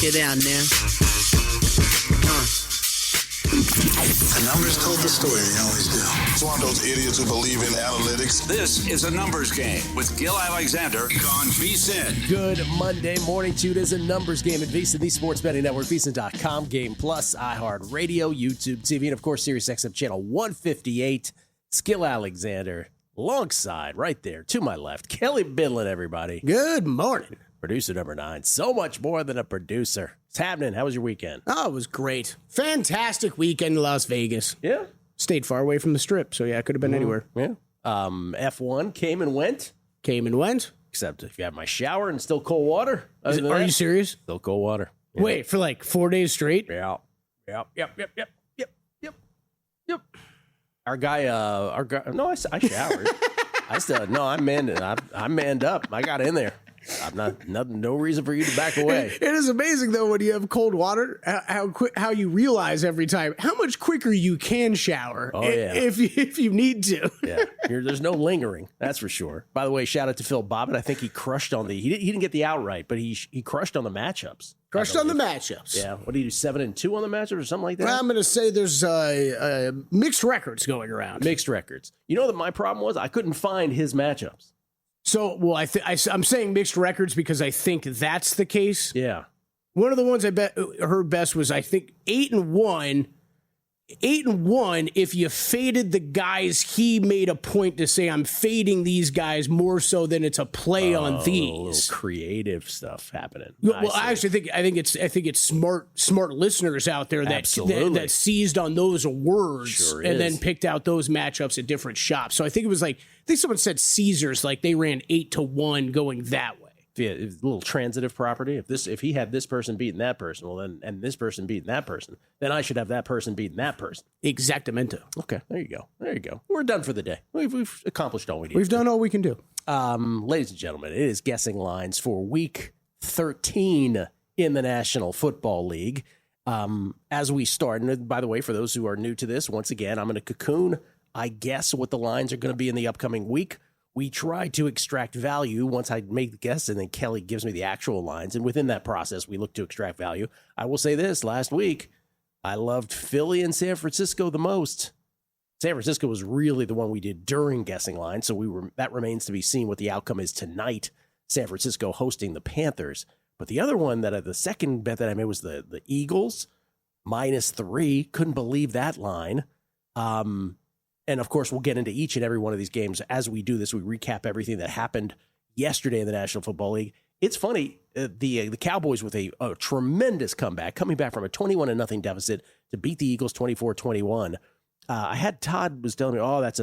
Check it out now. The numbers told the story, they always do. It's one of those idiots who believe in analytics. This is a numbers game with Gill Alexander on VSiN. Good Monday morning to you. It is a numbers game at VSiN, the sports betting network, VSiN.com, Game Plus, iHeartRadio, YouTube TV, and of course, Sirius XM channel 158. It's Gill Alexander alongside, right there, to my left, Kelley Bydlon, everybody. Good morning. Producer number 9. So much more than a producer. It's happening. How was your weekend? Oh, it was great. Fantastic weekend in Las Vegas. Yeah. Stayed far away from the strip, so yeah, it could have been anywhere. Yeah. F1 came and went. Came and went. Except if you have my shower and still cold water. Are you serious? Still cold water. Yeah. Wait, for like 4 days straight? Yeah. Yep. Our guy, no, I showered. I'm manned up. I got in there. No reason for you to back away. It is amazing though when you have cold water how you realize every time how much quicker you can shower. Oh, yeah. if you need to. Yeah, there's no lingering, that's for sure. By the way, shout out to Phil Bobbitt. I think he crushed on he didn't get the outright, but he crushed on the matchups. Crushed on the matchups. Yeah, what did he do? 7-2 on the matchups or something like that? Well, I'm going to say there's mixed records going around. Mixed records. You know what my problem was? I couldn't find his matchups. So, well, I'm saying mixed records because I think that's the case. Yeah. One of the ones I heard best was, I think, 8-1. 8-1, if you faded the guys, he made a point to say, I'm fading these guys more so than it's a play on these. Creative stuff happening. Well, I think it's smart listeners out there that seized on those words and then picked out those matchups at different shops. So I think it was I think someone said Caesars, like they ran 8-1 going that way. Yeah, a little transitive property. If he had this person beating that person, well then, and this person beating that person, then I should have that person beating that person. Exactamento. Okay, there you go. We're done for the day. We've accomplished all we need. We've done all we can do. Ladies and gentlemen, it is guessing lines for Week 13 in the National Football League. As we start, and by the way, for those who are new to this, once again, I'm going to cocoon, I guess, what the lines are going to be in the upcoming week. We try to extract value once I make the guess, and then Kelley gives me the actual lines. And within that process, we look to extract value. I will say this, last week, I loved Philly and San Francisco the most. San Francisco was really the one we did during guessing line, so that remains to be seen what the outcome is tonight. San Francisco hosting the Panthers. But the other one, the second bet that I made was the Eagles, -3. Couldn't believe that line. And, of course, we'll get into each and every one of these games. As we do this, we recap everything that happened yesterday in the National Football League. It's funny, the Cowboys with a tremendous comeback, coming back from a 21-0 deficit to beat the Eagles 24-21. I had Todd was telling me, that's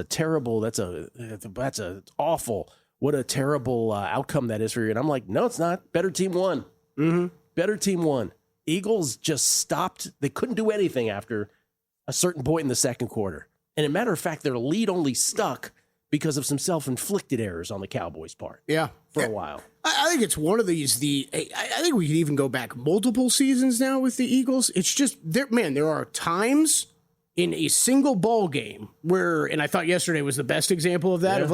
awful. What a terrible outcome that is for you. And I'm like, no, it's not. Better team won. Mm-hmm. Better team won. Eagles just stopped. They couldn't do anything after a certain point in the second quarter. And as a matter of fact, their lead only stuck because of some self-inflicted errors on the Cowboys' part. Yeah. For a while. I think it's one of these, I think we could even go back multiple seasons now with the Eagles. It's just, there are times in a single ball game where, and I thought yesterday was the best example of that, of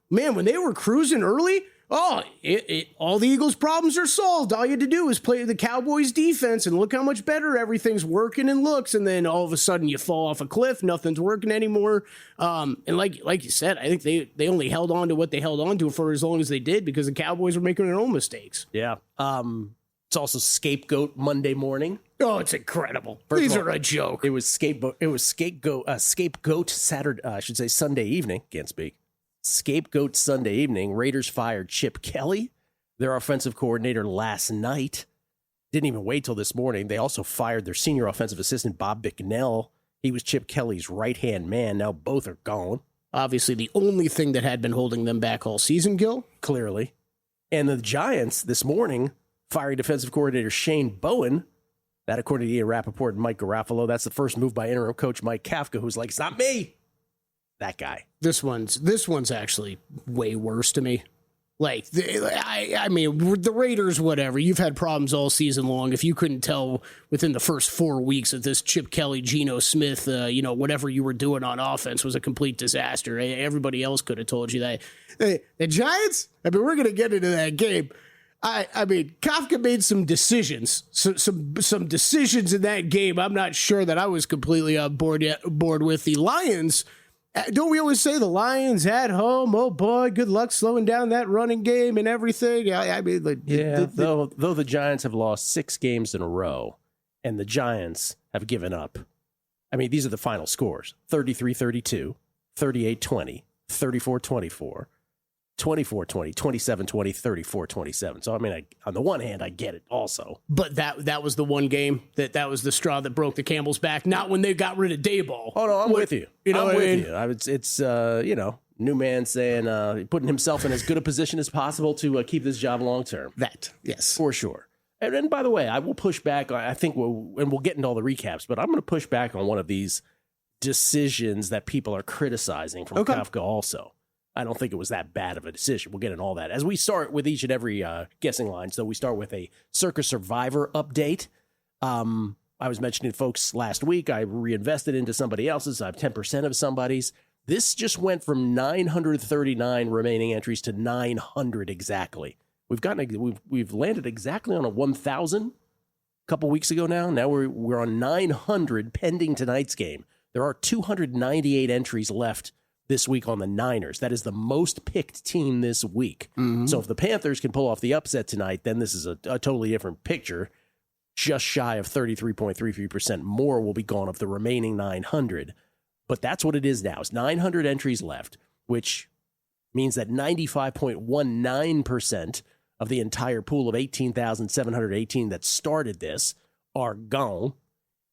when they were cruising early, all the Eagles' problems are solved. All you had to do is play the Cowboys' defense, and look how much better everything's working and looks. And then all of a sudden, you fall off a cliff. Nothing's working anymore. And like you said, I think they only held on to what they held on to for as long as they did because the Cowboys were making their own mistakes. Yeah. It's also Scapegoat Monday morning. Oh, it's incredible. These are a joke. It was Scapegoat Saturday. I should say Sunday evening. Can't speak. Scapegoat Sunday evening. Raiders fired Chip Kelley, their offensive coordinator, last night. Didn't even wait till this morning. They also fired their senior offensive assistant, Bob Bicknell. He was Chip Kelly's right-hand man. Now both are gone. Obviously, the only thing that had been holding them back all season, Gill. Clearly. And the Giants this morning firing defensive coordinator Shane Bowen. That, according to Ian Rappaport and Mike Garafolo, that's the first move by interim coach Mike Kafka, who's like, it's not me. That guy. This one's actually way worse to me. Like, I mean, the Raiders, whatever. You've had problems all season long. If you couldn't tell within the first 4 weeks that this Chip Kelley, Geno Smith, whatever you were doing on offense was a complete disaster. Everybody else could have told you that. The Giants, I mean, we're going to get into that game. I mean, Kafka made some decisions, some decisions in that game. I'm not sure that I was completely on board with. The Lions. Don't we always say the Lions at home? Oh boy, good luck slowing down that running game and everything. I mean, though the Giants have lost 6 games in a row, and the Giants have given up. I mean, these are the final scores: 33-32, 38-20, 34-24. 24-20, 27-20, 34-27. So, I mean, on the one hand, I get it also. But that was the one game that was the straw that broke the camel's back, not when they got rid of Dayball. Oh, no, I'm with you. You know I'm what I with mean? you. It's new man saying, putting himself in as good a position as possible to keep this job long term. That, yes. For sure. And by the way, I will push back. I think we'll get into all the recaps, but I'm going to push back on one of these decisions that people are criticizing from Kafka also. I don't think it was that bad of a decision. We'll get into all that. As we start with each and every guessing line, so we start with a Circa Survivor update. I was mentioning folks last week, I reinvested into somebody else's. I have 10% of somebody's. This just went from 939 remaining entries to 900 exactly. We've landed exactly on a 1,000 a couple weeks ago now. Now we're on 900 pending tonight's game. There are 298 entries left this week on the Niners. That is the most picked team this week. Mm-hmm. So if the Panthers can pull off the upset tonight, then this is a totally different picture. Just shy of 33.33% more will be gone of the remaining 900. But that's what it is now. It's 900 entries left, which means that 95.19% of the entire pool of 18,718 that started this are gone.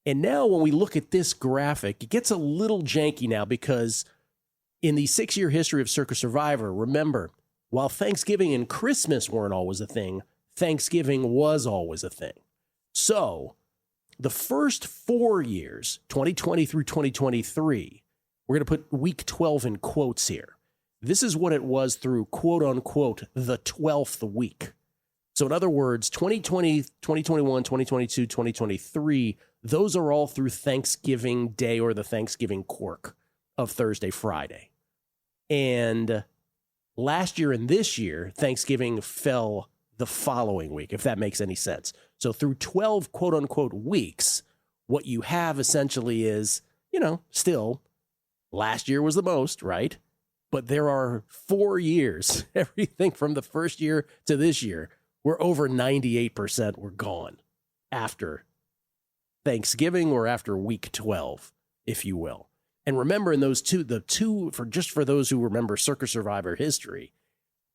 And now when we look at this graphic, it gets a little janky now because in the 6-year history of Circa Survivor, remember, while Thanksgiving and Christmas weren't always a thing, Thanksgiving was always a thing. So the first 4 years, 2020 through 2023, we're going to put week 12 in quotes here. This is what it was through, quote unquote, the 12th week. So in other words, 2020, 2021, 2022, 2023, those are all through Thanksgiving Day or the Thanksgiving quirk of Thursday, Friday. And last year and this year, Thanksgiving fell the following week, if that makes any sense. So through 12 quote-unquote weeks, what you have essentially is, still, last year was the most, right? But there are 4 years, everything from the first year to this year, where over 98% were gone after Thanksgiving or after week 12, if you will. And remember in those two, for those who remember Circa Survivor history,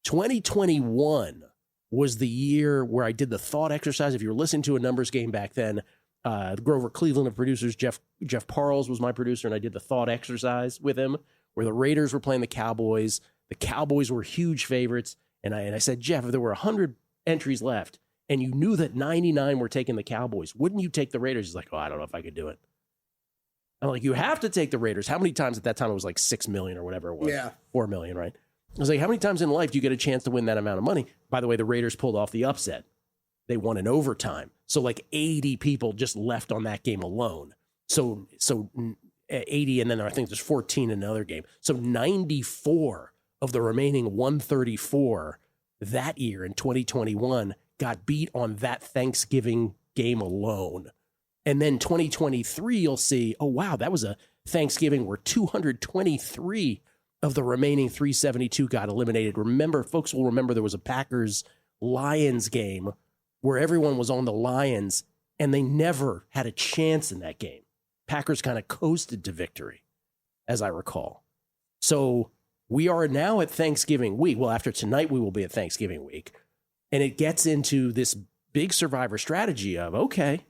2021 was the year where I did the thought exercise. If you were listening to a numbers game back then, Grover Cleveland of producers, Jeff Parles was my producer, and I did the thought exercise with him where the Raiders were playing the Cowboys. The Cowboys were huge favorites. And I said, Jeff, if there were 100 entries left and you knew that 99 were taking the Cowboys, wouldn't you take the Raiders? He's like, I don't know if I could do it. I'm like, you have to take the Raiders. How many times at that time it was like 6 million or whatever it was? Yeah. 4 million, right? I was like, how many times in life do you get a chance to win that amount of money? By the way, the Raiders pulled off the upset. They won in overtime. So like 80 people just left on that game alone. So 80, and then I think there's 14 in another game. So 94 of the remaining 134 that year in 2021 got beat on that Thanksgiving game alone. And then 2023, you'll see, oh, wow, that was a Thanksgiving where 223 of the remaining 372 got eliminated. Remember, folks will remember there was a Packers-Lions game where everyone was on the Lions, and they never had a chance in that game. Packers kind of coasted to victory, as I recall. So we are now at Thanksgiving week. Well, after tonight, we will be at Thanksgiving week. And it gets into this big Survivor strategy of, okay,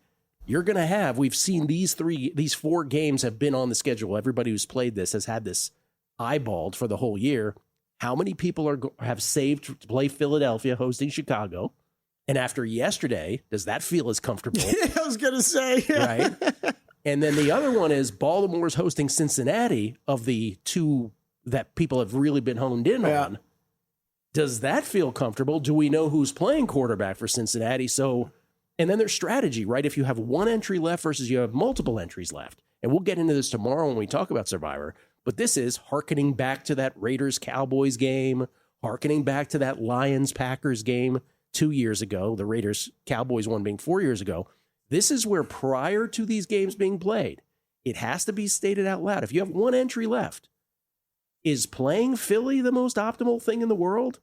you're going to have, we've seen these 4 games have been on the schedule. Everybody who's played this has had this eyeballed for the whole year. How many people have saved to play Philadelphia hosting Chicago? And after yesterday, does that feel as comfortable? I was going to say. Right. And then the other one is Baltimore's hosting Cincinnati, of the 2 that people have really been honed in on. Does that feel comfortable? Do we know who's playing quarterback for Cincinnati? So, and then there's strategy, right? If you have 1 entry left versus you have multiple entries left. And we'll get into this tomorrow when we talk about Survivor. But this is hearkening back to that Raiders-Cowboys game, hearkening back to that Lions-Packers game 2 years ago, the Raiders-Cowboys one being 4 years ago. This is where prior to these games being played, it has to be stated out loud. If you have one entry left, is playing Philly the most optimal thing in the world?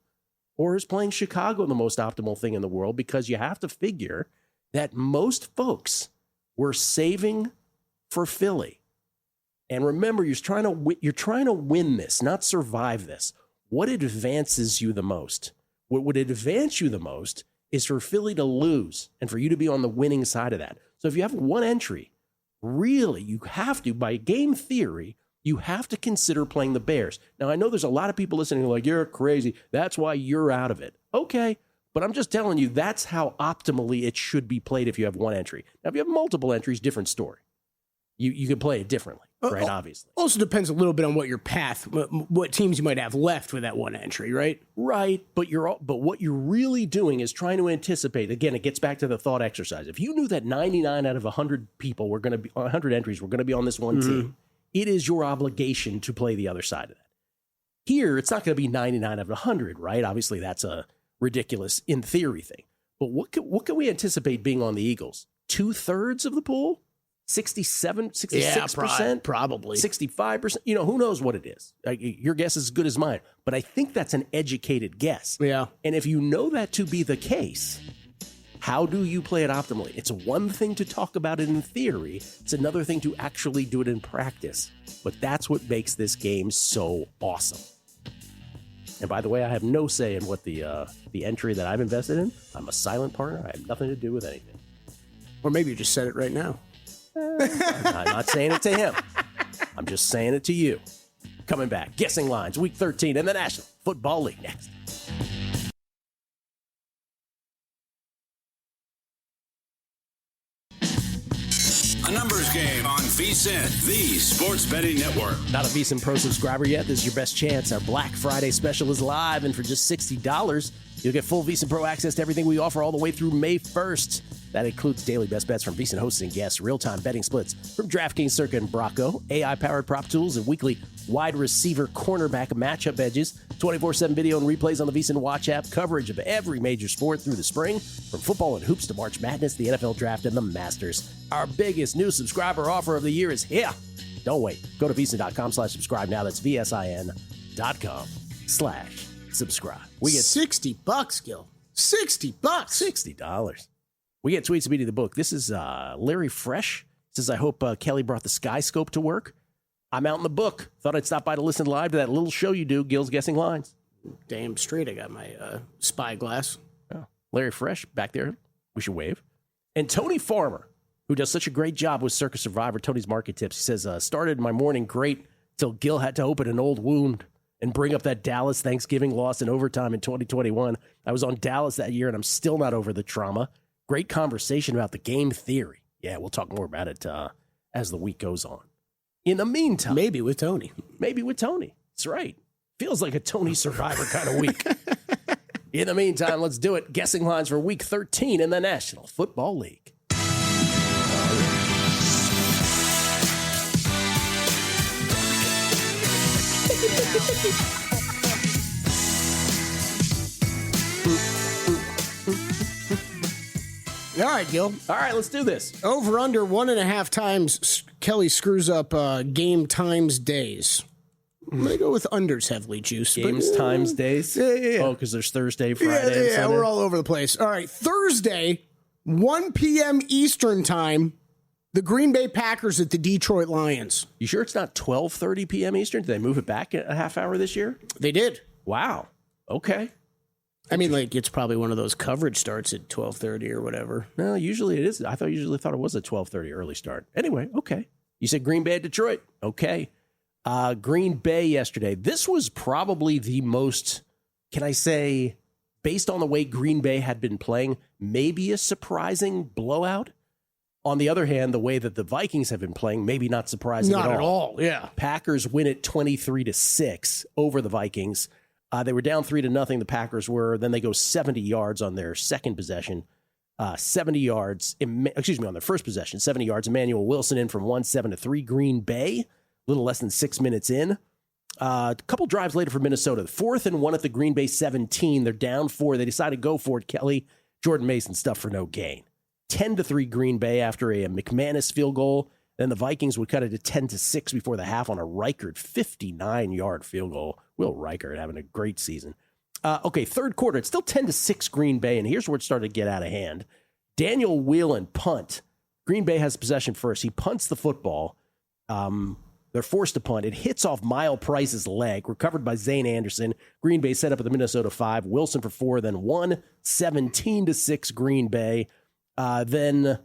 Or is playing Chicago the most optimal thing in the world? Because you have to figure that most folks were saving for Philly. And remember, you're trying to win this, not survive this. What advances you the most? What would advance you the most is for Philly to lose and for you to be on the winning side of that. So if you have one entry, really, you have to, by game theory, you have to consider playing the Bears. Now, I know there's a lot of people listening who are like, you're crazy. That's why you're out of it. Okay, but I'm just telling you, that's how optimally it should be played if you have one entry. Now, if you have multiple entries, different story. You can play it differently, right? Obviously. Also depends a little bit on what your path, what teams you might have left with that one entry, right? Right, but what you're really doing is trying to anticipate. Again, it gets back to the thought exercise. If you knew that 99 out of 100 people were going to be 100 entries were going to be on this one team, it is your obligation to play the other side of that. Here, it's not going to be 99 out of 100, right? Obviously, that's a ridiculous in theory thing. But what can we anticipate being on the Eagles? 2/3 of the pool? 67, 66%? Yeah, probably. 65%? Who knows what it is? Your guess is as good as mine. But I think that's an educated guess. Yeah. And if you know that to be the case, how do you play it optimally? It's one thing to talk about it in theory. It's another thing to actually do it in practice. But that's what makes this game so awesome. And by the way, I have no say in what the entry that I've invested in. I'm a silent partner. I have nothing to do with anything. Or maybe you just said it right now. I'm not saying it to him. I'm just saying it to you. Coming back, Guessing Lines, Week 13 in the National Football League next. A numbers game on VSiN, the sports betting network. Not a VSiN Pro subscriber yet? This is your best chance. Our Black Friday special is live, and for just $60, you'll get full VSiN Pro access to everything we offer all the way through May 1st. That includes daily best bets from VSiN hosts and guests, real-time betting splits from DraftKings, Circa, and Brocco, AI-powered prop tools, and weekly wide receiver cornerback matchup edges, 24/7 video and replays on the VSiN Watch app, coverage of every major sport through the spring, from football and hoops to March Madness, the NFL Draft, and the Masters. Our biggest new subscriber offer of the year is here. Don't wait. Go to VSiN.com/subscribe now. That's VSIN.com/subscribe. We get $60, Gill. $60. $60. We get tweets immediately the book. This is Larry Fresh. Says, I hope Kelley brought the Sky Scope to work. I'm out in the book. Thought I'd stop by to listen live to that little show you do, Gill's Guessing Lines. Damn straight, I got my spyglass. Oh, Larry Fresh back there. We should wave. And Tony Farmer, who does such a great job with Circus Survivor, Tony's Market Tips. He says, started my morning great till Gill had to open an old wound and bring up that Dallas Thanksgiving loss in overtime in 2021. I was on Dallas that year, and I'm still not over the trauma. Great conversation about the game theory. Yeah, we'll talk more about it as the week goes on. In the meantime. Maybe with Tony. That's right. Feels like a Tony Survivor kind of week. In the meantime, let's do it. Guessing lines for Week 13 in the National Football League. All right, Gill. All right, let's do this. Over under 1.5 times Kelley screws up game times days. I'm going to go with unders heavily juiced. Games times days? Yeah. Oh, because there's Thursday, Friday, and Sunday. We're all over the place. All right, Thursday, 1 p.m. Eastern time, the Green Bay Packers at the Detroit Lions. You sure it's not 12:30 p.m. Eastern? Did they move it back a half hour this year? They did. Wow. Okay. I mean, like, it's probably one of those coverage starts at 12:30 or whatever. No, usually it is. I thought it was a 12:30 early start. Anyway, okay. You said Green Bay at Detroit. Okay. Green Bay yesterday. This was probably the most, can I say, based on the way Green Bay had been playing, maybe a surprising blowout. On the other hand, the way that the Vikings have been playing, maybe not surprising Not at all. Yeah. Packers win it 23-6 over the Vikings. They were down 3-0. The Packers were. Then they go 70 yards on their second possession. 70 yards. On their first possession, 70 yards. Emmanuel Wilson in from 1-7 to 3. Green Bay, a little less than 6 minutes in. A couple drives later for Minnesota. 4th and 1 at the Green Bay 17. They're down 4. They decide to go for it. Kelley, Jordan Mason stuff for no gain. 10-3 Green Bay after a McManus field goal. Then the Vikings would cut it to 10-6 before the half on a Reichert 59-yard field goal. Will Reichert having a great season. Okay, third quarter. It's still 10-6 Green Bay, and here's where it started to get out of hand. Daniel Whelan punt. Green Bay has possession first. He punts the football. They're forced to punt. It hits off Mile Price's leg, recovered by Zane Anderson. Green Bay set up at the Minnesota 5. Wilson for 4, then 1. 17-6 Green Bay. Then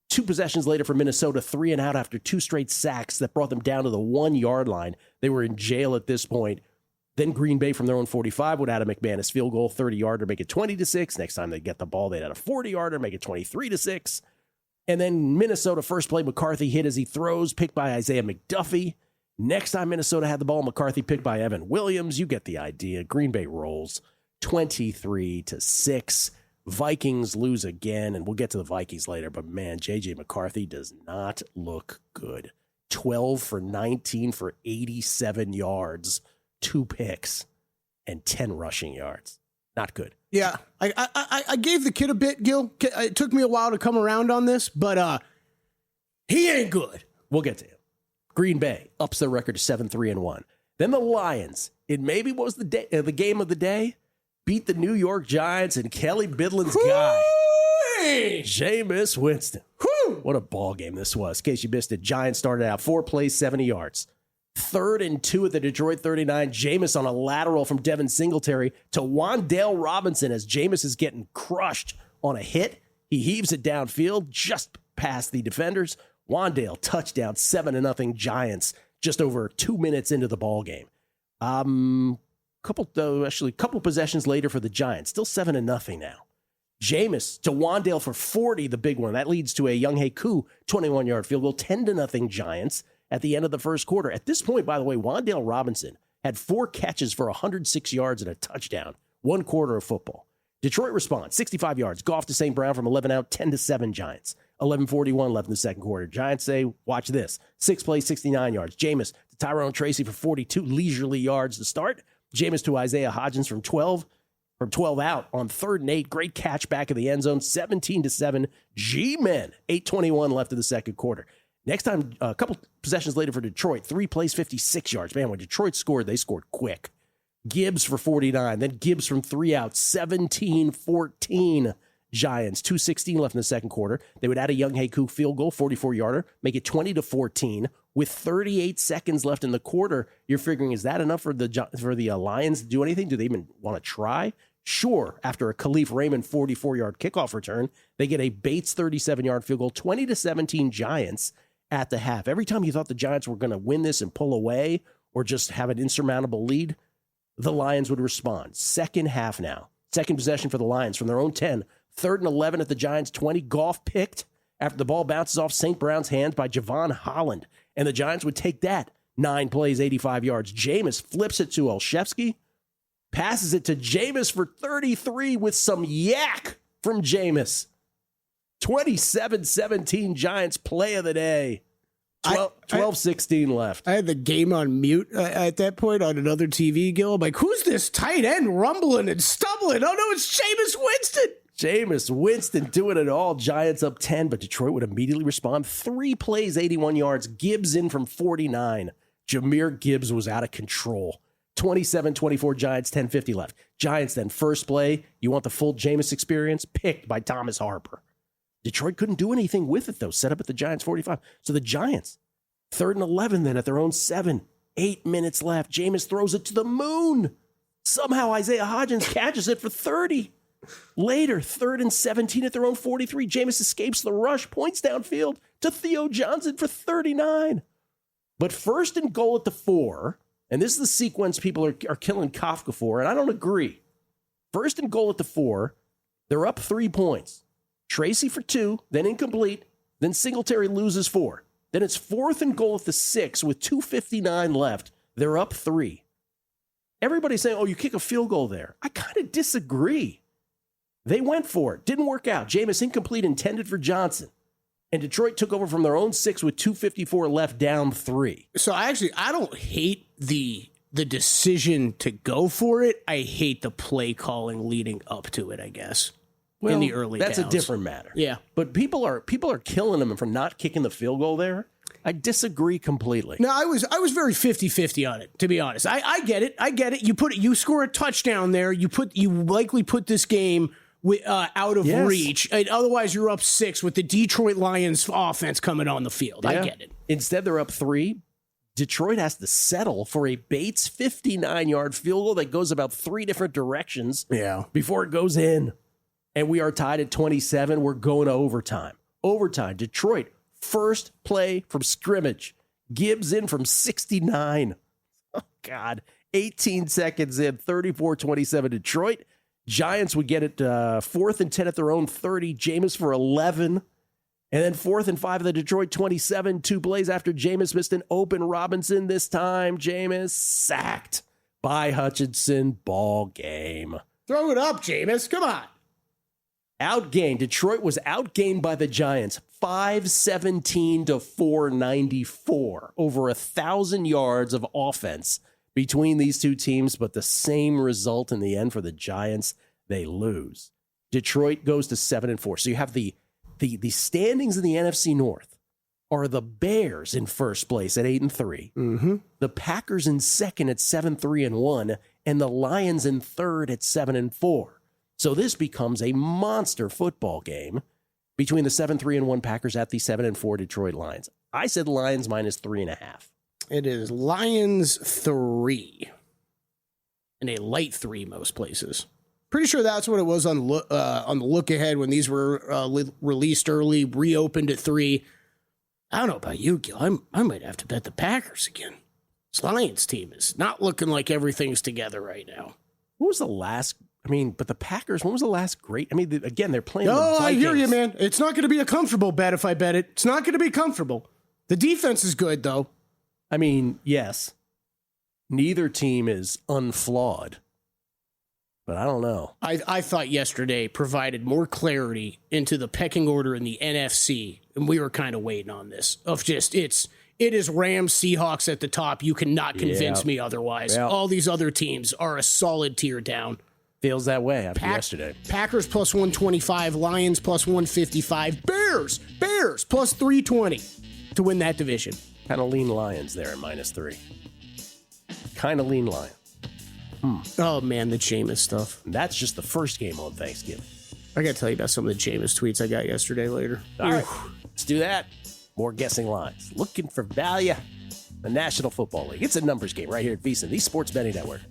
2 possessions later for Minnesota, 3 and out after 2 straight sacks that brought them down to the 1-yard line. They were in jail at this point. Then Green Bay from their own 45 would add a McManus field goal, 30-yarder, make it 20-6. Next time they get the ball, they'd add a 40-yarder, make it 23-6. And then Minnesota first play, McCarthy hit as he throws, picked by Isaiah McDuffie. Next time Minnesota had the ball, McCarthy picked by Evan Williams. You get the idea. Green Bay rolls 23-6. Vikings lose again, and we'll get to the Vikings later. But, man, J.J. McCarthy does not look good. 12 for 19 for 87 yards, 2 picks, and 10 rushing yards. Not good. Yeah, I gave the kid a bit, Gill. It took me a while to come around on this, but he ain't good. We'll get to him. Green Bay ups their record to 7-3-1. Then the Lions, it maybe was the game of the day, beat the New York Giants and Kelley Bydlon's guy, Jameis Winston. Whew. What a ball game this was. In case you missed it, Giants started out 4 plays, 70 yards. 3rd and 2 at the Detroit 39. Jameis on a lateral from Devin Singletary to Wan'Dale Robinson as Jameis is getting crushed on a hit. He heaves it downfield just past the defenders. Wan'Dale touchdown, 7-0 Giants just over 2 minutes into the ball game. Couple possessions later for the Giants, still 7-0 now. Jameis to Wan'Dale for 40, the big one. That leads to a Younghoe Koo 21-yard field goal, 10-0 Giants at the end of the first quarter. At this point, by the way, Wan'Dale Robinson had 4 catches for 106 yards and a touchdown, 1 quarter of football. Detroit responds, 65 yards. Goff to St. Brown from 11 out, 10-7 Giants. 11:41 left in the second quarter. Giants say, watch this. 6 plays, 69 yards. Jameis to Tyrone Tracy for 42 leisurely yards to start. Jameis to Isaiah Hodgins from 12 out on 3rd and 8. Great catch back in the end zone. 17-7 G-Men. 8:21 left in the second quarter. Next time, a couple possessions later for Detroit, 3 plays, 56 yards. Man, when Detroit scored, they scored quick. Gibbs for 49. Then Gibbs from 3 out, 17-14 Giants. 2:16 left in the second quarter. They would add a Younghoe Koo field goal, 44-yarder, make it 20-14. With 38 seconds left in the quarter, you're figuring, is that enough for the Lions to do anything? Do they even want to try? Sure, after a Khalif Raymond 44-yard kickoff return, they get a Bates 37-yard field goal, 20-17 Giants at the half. Every time you thought the Giants were going to win this and pull away or just have an insurmountable lead, the Lions would respond. Second half now. Second possession for the Lions from their own 10. 3rd and 11 at the Giants' 20. Goff picked after the ball bounces off St. Brown's hands by Javon Holland. And the Giants would take that. 9 plays, 85 yards. Jameis flips it to Olszewski. Passes it to Jameis for 33 with some yak from Jameis. 27-17 Giants play of the day. 12-16 left. I had the game on mute at that point on another TV, Gill. I'm like, who's this tight end rumbling and stumbling? Oh, no, it's Jameis Winston. Jameis Winston doing it all. Giants up 10, but Detroit would immediately respond. 3 plays, 81 yards. Gibbs in from 49. Jahmyr Gibbs was out of control. 27-24 Giants, 10:50 left. Giants then first play. You want the full Jameis experience? Picked by Thomas Harper. Detroit couldn't do anything with it, though. Set up at the Giants' 45. So the Giants, 3rd and 11 then at their own 7. 8 minutes left. Jameis throws it to the moon. Somehow Isaiah Hodgins catches it for 30. Later, 3rd and 17 at their own 43. Jameis escapes the rush, points downfield to Theo Johnson for 39. But 1st and goal at the 4, and this is the sequence people are killing Kafka for, and I don't agree. 1st and goal at the 4, they're up 3 points. Tracy for 2, then incomplete, then Singletary loses 4. Then it's 4th and goal at the 6 with 2:59 left. They're up 3. Everybody's saying, oh, you kick a field goal there. I kind of disagree. They went for it. Didn't work out. Jameis incomplete, intended for Johnson. And Detroit took over from their own 6 with 2:54 left, down 3. So I don't hate the decision to go for it. I hate the play calling leading up to it, I guess. Well, in the early that's downs. a different matter. Yeah. But people are killing him for not kicking the field goal there. I disagree completely. No, I was very 50-50 on it, to be honest. I get it. You score a touchdown there. You likely put this game out of reach. Otherwise, you're up 6 with the Detroit Lions offense coming on the field. Yeah. I get it. Instead, they're up 3. Detroit has to settle for a Bates 59-yard field goal that goes about 3 different directions before it goes in. And we are tied at 27. We're going to overtime. Detroit, first play from scrimmage. Gibbs in from 69. Oh, God. 18 seconds in, 34-27 Detroit. Giants would get it 4th and 10 at their own 30. Jameis for 11. And then 4th and 5 of the Detroit 27. 2 plays after Jameis missed an open. Robinson this time. Jameis sacked by Hutchinson. Ball game. Throw it up, Jameis. Come on. Outgained. Detroit was outgained by the Giants 517 to 494. Over 1,000 yards of offense between these two teams, but the same result in the end for the Giants. They lose. Detroit goes to 7-4. So you have the standings in the NFC North are the Bears in first place at 8-3. Mm-hmm. The Packers in second at 7-3-1, and the Lions in third at 7-4. So this becomes a monster football game between the 7-3-1 Packers at the 7-4 Detroit Lions. I said Lions minus 3.5. It is Lions 3 and a light 3 most places. Pretty sure that's what it was on the look ahead when these were released early, reopened at 3. I don't know about you, Gill. I might have to bet the Packers again. This Lions team is not looking like everything's together right now. What was the last? But the Packers, when was the last great? Again, they're playing the Vikings. I hear you, man. It's not going to be a comfortable bet if I bet it. It's not going to be comfortable. The defense is good, though. Yes. Neither team is unflawed. But I don't know. I thought yesterday provided more clarity into the pecking order in the NFC, and we were kind of waiting on this. It is Rams, Seahawks at the top. You cannot convince me otherwise. Yeah. All these other teams are a solid tier down. Feels that way after yesterday. Packers plus 125, Lions plus 155, Bears plus 320 to win that division. Kind of lean Lions there at minus 3. Kind of lean Lions. Oh, man, the Jameis stuff. And that's just the first game on Thanksgiving. I got to tell you about some of the Jameis tweets I got yesterday later. All right, let's do that. More guessing lines. Looking for value. The National Football League. It's a numbers game right here at VSiN, the Sports Betting Network.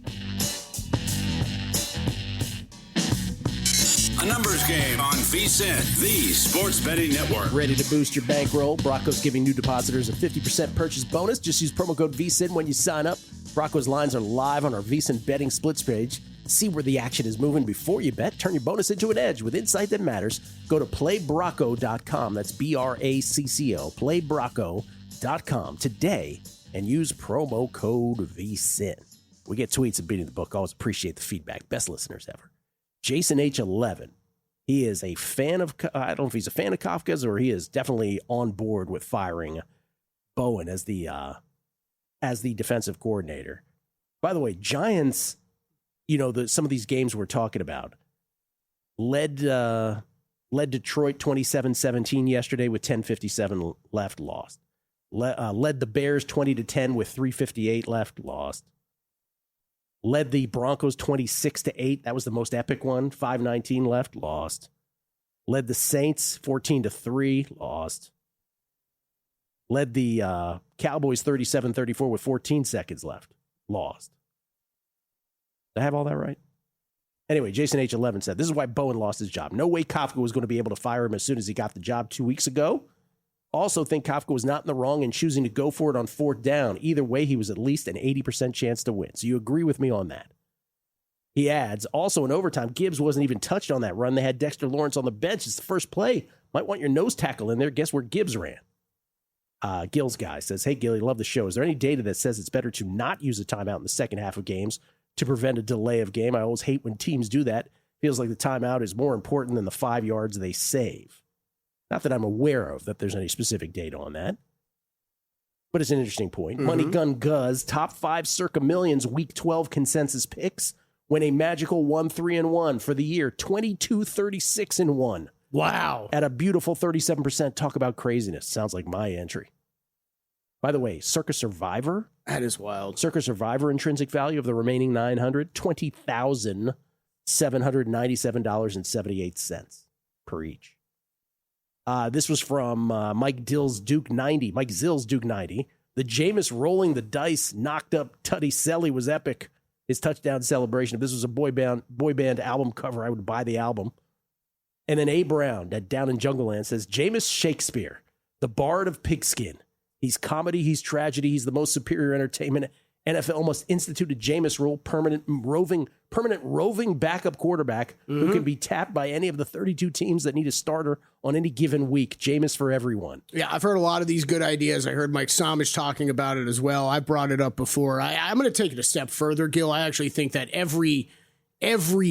A numbers game on VSiN, the Sports Betting Network. Ready to boost your bankroll? Brocco's giving new depositors a 50% purchase bonus. Just use promo code VSiN when you sign up. Brocco's lines are live on our VSiN betting splits page. See where the action is moving before you bet. Turn your bonus into an edge with insight that matters. Go to playbrocco.com. That's BRACCO. Playbrocco.com today and use promo code VSiN. We get tweets of beating the book. Always appreciate the feedback. Best listeners ever. Jason H11. He is a fan of, I don't know if he's a fan of Kafka's or he is definitely on board with firing Bowen as the defensive coordinator. By the way, Giants, some of these games we're talking about, led Detroit 27-17 yesterday with 10:57 left, lost. Led the Bears 20-10 with 3:58 left, lost. Led the Broncos 26-8. That was the most epic one. 5:19 left, lost. Led the Saints 14-3, lost. Led the Cowboys 37-34 with 14 seconds left, lost. Did I have all that right? Anyway, Jason H11 said, this is why Bowen lost his job. No way Kafka was going to be able to fire him as soon as he got the job 2 weeks ago. Also think Kafka was not in the wrong in choosing to go for it on 4th down. Either way, he was at least an 80% chance to win. So you agree with me on that. He adds, also in overtime, Gibbs wasn't even touched on that run. They had Dexter Lawrence on the bench. It's the first play. Might want your nose tackle in there. Guess where Gibbs ran? Gill's guy says, hey, Gilly, love the show. Is there any data that says it's better to not use a timeout in the second half of games to prevent a delay of game? I always hate when teams do that. Feels like the timeout is more important than the 5 yards they save. Not that I'm aware of that there's any specific data on that. but it's an interesting point. Money Gun Guz, top 5 Circa Millions Week 12 consensus picks, went a magical 1-3-1 for the year, 22-36-1. Wow. At a beautiful 37%. Talk about craziness. Sounds like my entry. By the way, Circa Survivor. That is wild. Circa Survivor intrinsic value of the remaining 900, $20,797.78 per each. This was from Mike Dill's Duke 90. Mike Zill's Duke 90. The Jameis rolling the dice knocked up Tutty Selly was epic. His touchdown celebration. If this was a boy band album cover, I would buy the album. And then A. Brown at Down in Jungle Land says, Jameis Shakespeare, the bard of pigskin. He's comedy, he's tragedy, he's the most superior entertainment. NFL almost instituted Jameis rule, permanent roving backup quarterback who can be tapped by any of the 32 teams that need a starter on any given week. Jameis for everyone. Yeah, I've heard a lot of these good ideas. I heard Mike Somich talking about it as well. I brought it up before. I'm going to take it a step further, Gil. I actually think that every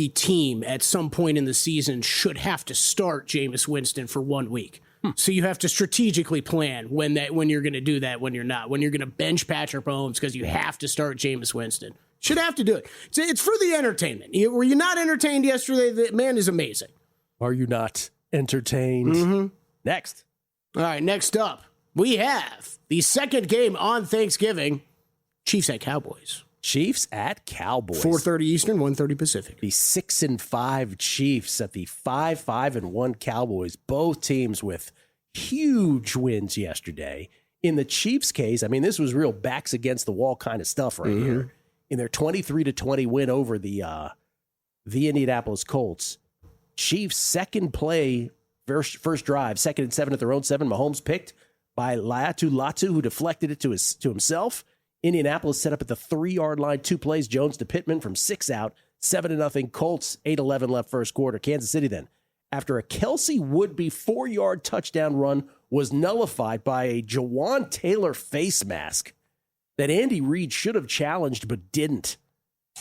team at some point in the season should have to start Jameis Winston for 1 week. So you have to strategically plan when you're going to do that, when you're not, when you're going to bench Patrick Mahomes because you have to start Jameis Winston. Should have to do it. It's for the entertainment. Were you not entertained yesterday? The man is amazing. Are you not entertained? Next. All right, next up, we have the second game on Thanksgiving, Chiefs at Cowboys. Chiefs at Cowboys. 4:30 Eastern, 1:30 Pacific. The 6-5 Chiefs at the 5-1 Cowboys. Both teams with huge wins yesterday. In the Chiefs' case, I mean, this was real backs against the wall kind of stuff right here. In their 23-20 win over the Indianapolis Colts, Chiefs' second play, first drive, 2nd and 7 at their own 7. Mahomes picked by Latu, who deflected it to himself. Indianapolis set up at the 3-yard line, 2 plays, Jones to Pittman from 6 out, 7-0 Colts, 8:11 left first quarter. Kansas City then, after a Kelsey would-be 4-yard touchdown run was nullified by a Jawan Taylor face mask that Andy Reid should have challenged but didn't.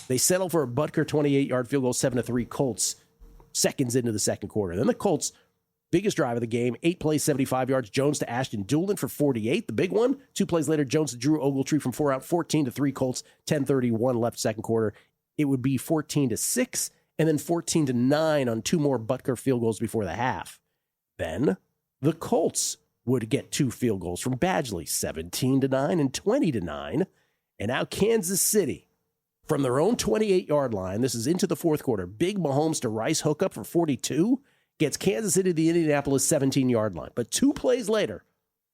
They settled for a Butker 28-yard field goal, 7-3 Colts, seconds into the second quarter. Then the Colts, biggest drive of the game, 8 plays, 75 yards. Jones to Ashton Doolin for 48. The big one, 2 plays later, Jones to Drew Ogletree from 4 out, 14-3 Colts, 10:31 left second quarter. It would be 14-6 and then 14-9 on 2 more Butker field goals before the half. Then the Colts would get 2 field goals from Badgley, 17-9 and 20-9. And now Kansas City, from their own 28-yard line, this is into the fourth quarter, big Mahomes to Rice hookup for 42, gets Kansas City to the Indianapolis 17-yard line. But 2 plays later,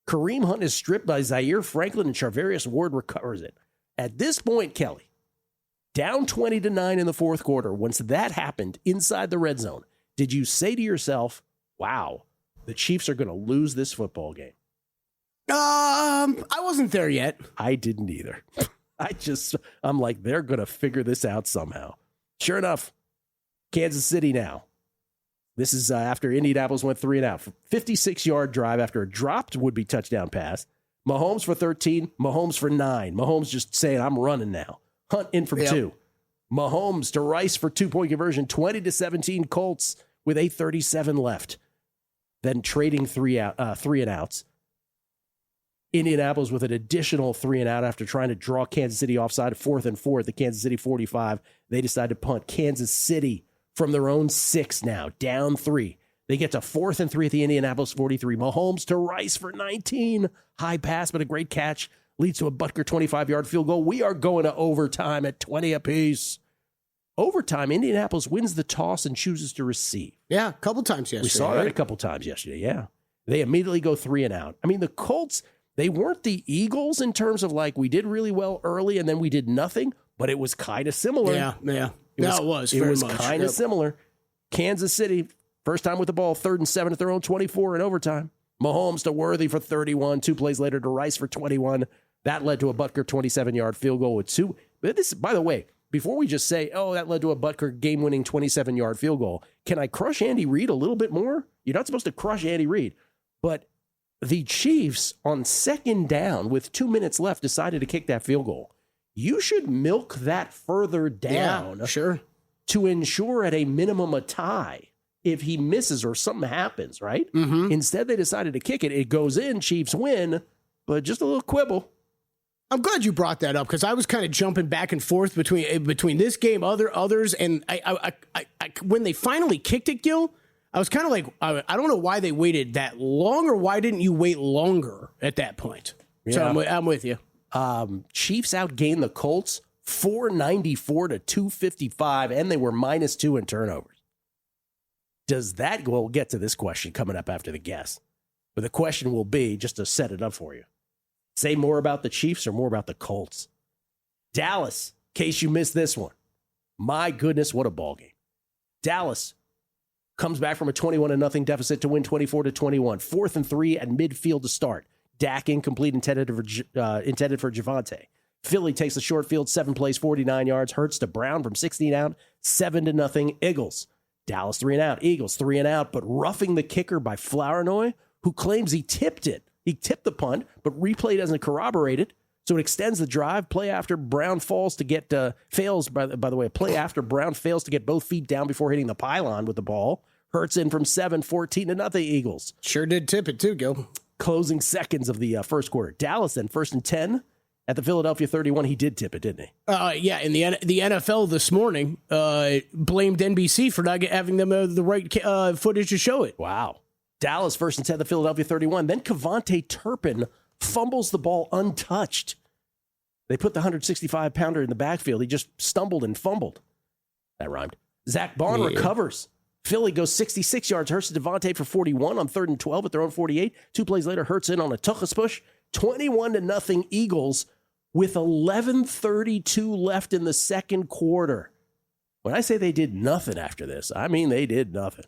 Kareem Hunt is stripped by Zaire Franklin and Charvarius Ward recovers it. At this point, Kelley, down 20-9 in the fourth quarter, once that happened inside the red zone, did you say to yourself, wow, the Chiefs are going to lose this football game? I wasn't there yet. I didn't either. I'm like, they're going to figure this out somehow. Sure enough, Kansas City now. This is after Indianapolis went 3 and out. 56-yard drive after a dropped would-be touchdown pass. Mahomes for 13, Mahomes for 9. Mahomes just saying, I'm running now. Hunt in for 2. Mahomes to Rice for 2-point conversion, 20-17 Colts with 8:37 left. Then trading 3 and outs. Indianapolis with an additional 3 and out after trying to draw Kansas City offside, 4th and 4 at the Kansas City 45. They decide to punt. Kansas City from their own 6 now, down 3. They get to 4th and 3 at the Indianapolis 43. Mahomes to Rice for 19. High pass, but a great catch. Leads to a Butker 25-yard field goal. We are going to overtime at 20 apiece. Overtime, Indianapolis wins the toss and chooses to receive. Yeah, a couple times yesterday. We saw that a couple times yesterday, yeah. They immediately go 3 and out. I mean, the Colts, they weren't the Eagles in terms of like we did really well early and then we did nothing, but it was kind of similar. Yeah. It was kind of similar. Kansas City, first time with the ball, 3rd and 7 at their own 24 in overtime. Mahomes to Worthy for 31. 2 plays later to Rice for 21. That led to a Butker 27-yard field goal with 2. But this, by the way, before we just say, oh, that led to a Butker game-winning 27-yard field goal, can I crush Andy Reid a little bit more? You're not supposed to crush Andy Reid. But the Chiefs, on 2nd down with 2 minutes left, decided to kick that field goal. You should milk that further down to ensure at a minimum a tie if he misses or something happens, right? Instead, they decided to kick it. It goes in, Chiefs win, but just a little quibble. I'm glad you brought that up because I was kind of jumping back and forth between this game, others, and I when they finally kicked it, Gill, I was kind of like, I don't know why they waited that long, or why didn't you wait longer at that point? Yeah. So I'm with you. Chiefs outgained the Colts 494 to 255, and they were -2 in turnovers. Does that? We'll get to this question coming up after the guess, but the question will be, just to set it up for you, say more about the Chiefs or more about the Colts? Dallas, in case you missed this one, my goodness, what a ball game. Dallas comes back from a 21-0 deficit to win 24-21. 4th and 3 at midfield to start. Dak incomplete, intended for Javonte. Philly takes the short field, 7 plays, 49 yards. Hurts to Brown from 16 out, 7-0 Eagles. Dallas 3 and out. Eagles 3 and out, but roughing the kicker by Flournoy, who claims he tipped it. He tipped the punt, but replay doesn't corroborate it. So it extends the drive. Play after Brown fails, by the way, play after Brown fails to get both feet down before hitting the pylon with the ball. Hurts in from 7, 14-0 Eagles. Sure did tip it too, Gil. Closing seconds of the first quarter. Dallas then 1st and 10 at the Philadelphia 31. He did tip it, didn't he? Yeah, and the NFL this morning blamed NBC for not having them the right footage to show it. Wow. Dallas 1st and 10 at the Philadelphia 31. Then Kevontae Turpin fumbles the ball untouched. They put the 165-pounder in the backfield. He just stumbled and fumbled. That rhymed. Zach Bond recovers. Philly goes 66 yards. Hurts to Devontae for 41 on 3rd and 12 at their own 48. 2 plays later, Hurts in on a Tuchus push. 21-0 Eagles with 11:32 left in the second quarter. When I say they did nothing after this, I mean they did nothing.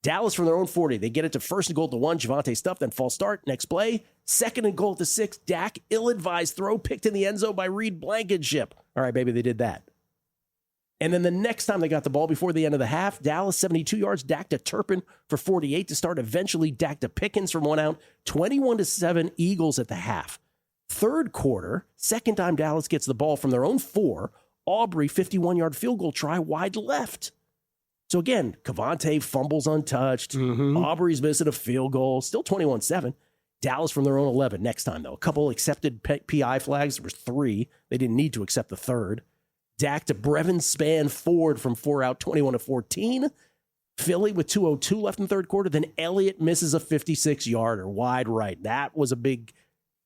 Dallas from their own 40. They get it to 1st and goal to 1. Javonte stuff, then false start. Next play, 2nd and goal to 6. Dak, ill-advised throw, picked in the end zone by Reed Blankenship. All right, baby, they did that. And then the next time they got the ball before the end of the half, Dallas 72 yards, Dak to Turpin for 48 to start. Eventually, Dak to Pickens from 1 out. 21-7 Eagles at the half. Third quarter, second time Dallas gets the ball from their own 4. Aubrey, 51-yard field goal try, wide left. So again, Kevontae fumbles untouched. Aubrey's missing a field goal. Still 21-7. Dallas from their own 11. Next time, though. A couple accepted PI flags. There was 3. They didn't need to accept the third. Dak to Brevin Spann Ford from 4 out, 21-14. Philly with 2:02 left in third quarter. Then Elliott misses a 56-yarder wide right. That was a big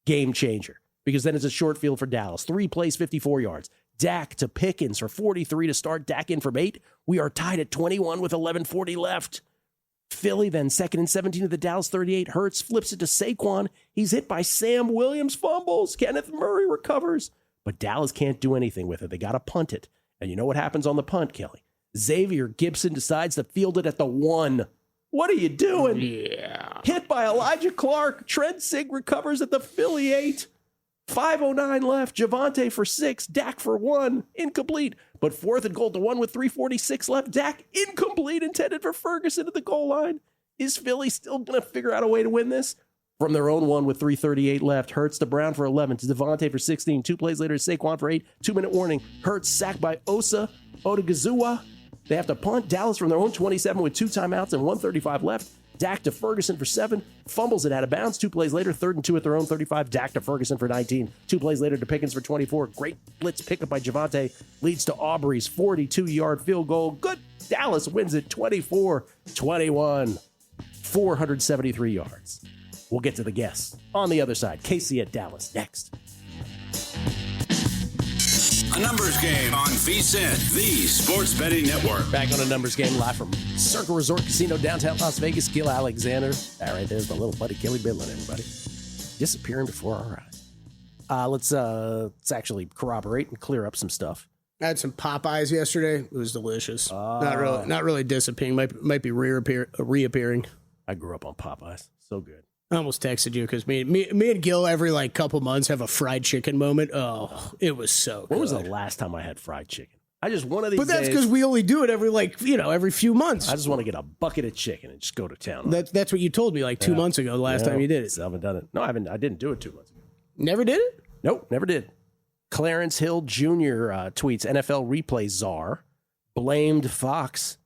game changer because then it's a short field for Dallas. 3 plays, 54 yards. Dak to Pickens for 43 to start. Dak in from 8. We are tied at 21 with 11:40 left. Philly then 2nd and 17 at the Dallas 38. Hurts flips it to Saquon. He's hit by Sam Williams, fumbles. Kenneth Murray recovers. But Dallas can't do anything with it. They got to punt it. And you know what happens on the punt, Kelley? Xavier Gibson decides to field it at the 1. What are you doing? Yeah. Hit by Elijah Clark. Trent Sig recovers at the Philly 8. 5:09 left. Javonte for 6. Dak for 1. Incomplete. But 4th and goal to 1 with 3:46 left. Dak incomplete, intended for Ferguson at the goal line. Is Philly still going to figure out a way to win this? From their own 1 with 3:38 left. Hurts to Brown for 11. To Devontae for 16. 2 plays later, Saquon for 8. 2-minute warning. Hurts sacked by Osa Odigizua. They have to punt. Dallas from their own 27 with 2 timeouts and 1:35 left. Dak to Ferguson for 7. Fumbles it out of bounds. 2 plays later, 3rd and 2 at their own 35. Dak to Ferguson for 19. 2 plays later to Pickens for 24. Great blitz pickup by Javonte leads to Aubrey's 42-yard field goal. Good. Dallas wins it 24-21. 473 yards. We'll get to the guess on the other side. KC at Dallas next. A numbers game on VSiN, the sports betting network. Back on a numbers game live from Circle Resort Casino, downtown Las Vegas. Gill Alexander. All right, there's my little buddy Kelley Bydlon, everybody. Disappearing before our eyes. Let's actually corroborate and clear up some stuff. I had some Popeyes yesterday. It was delicious. Not really disappearing. Might be reappearing. I grew up on Popeyes. So good. I almost texted you because me and Gill every couple months have a fried chicken moment. Oh, it was so good. When was the last time I had fried chicken? I just one of these But that's because we only do it every few months. I just want to get a bucket of chicken and just go to town. That's what you told me 2 months ago, the last time you did it. I haven't done it. No, I didn't do it 2 months ago. Never did it? Nope, never did. Clarence Hill Jr. Tweets, NFL replay czar blamed Fox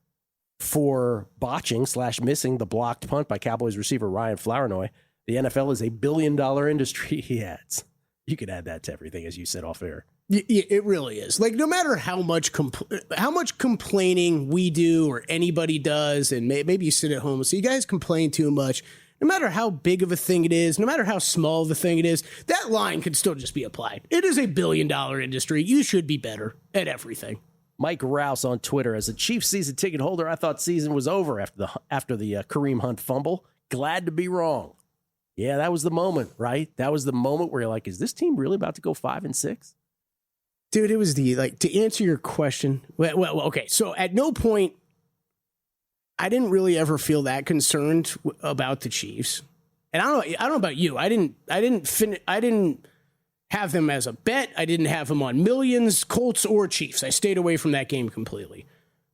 for botching / missing the blocked punt by Cowboys receiver Ryan Flournoy. The NFL is a $1 billion industry, he adds. You could add that to everything, as you said off air. It really is. Like, no matter how much complaining we do or anybody does, and maybe you sit at home and say, you guys complain too much. No matter how big of a thing it is, no matter how small of a thing it is, that line can still just be applied. It is a billion-dollar industry. You should be better at everything. Mike Rouse on Twitter, as a Chiefs season ticket holder, I thought season was over after the Kareem Hunt fumble. Glad to be wrong. Yeah, that was the moment, right? That was the moment where you're like, is this team really about to go 5-6? Dude, it was to answer your question. Well, okay. So at no point, I didn't really ever feel that concerned about the Chiefs. And I don't know about you. I didn't have them as a bet. I didn't have them on millions, Colts or Chiefs. I stayed away from that game completely.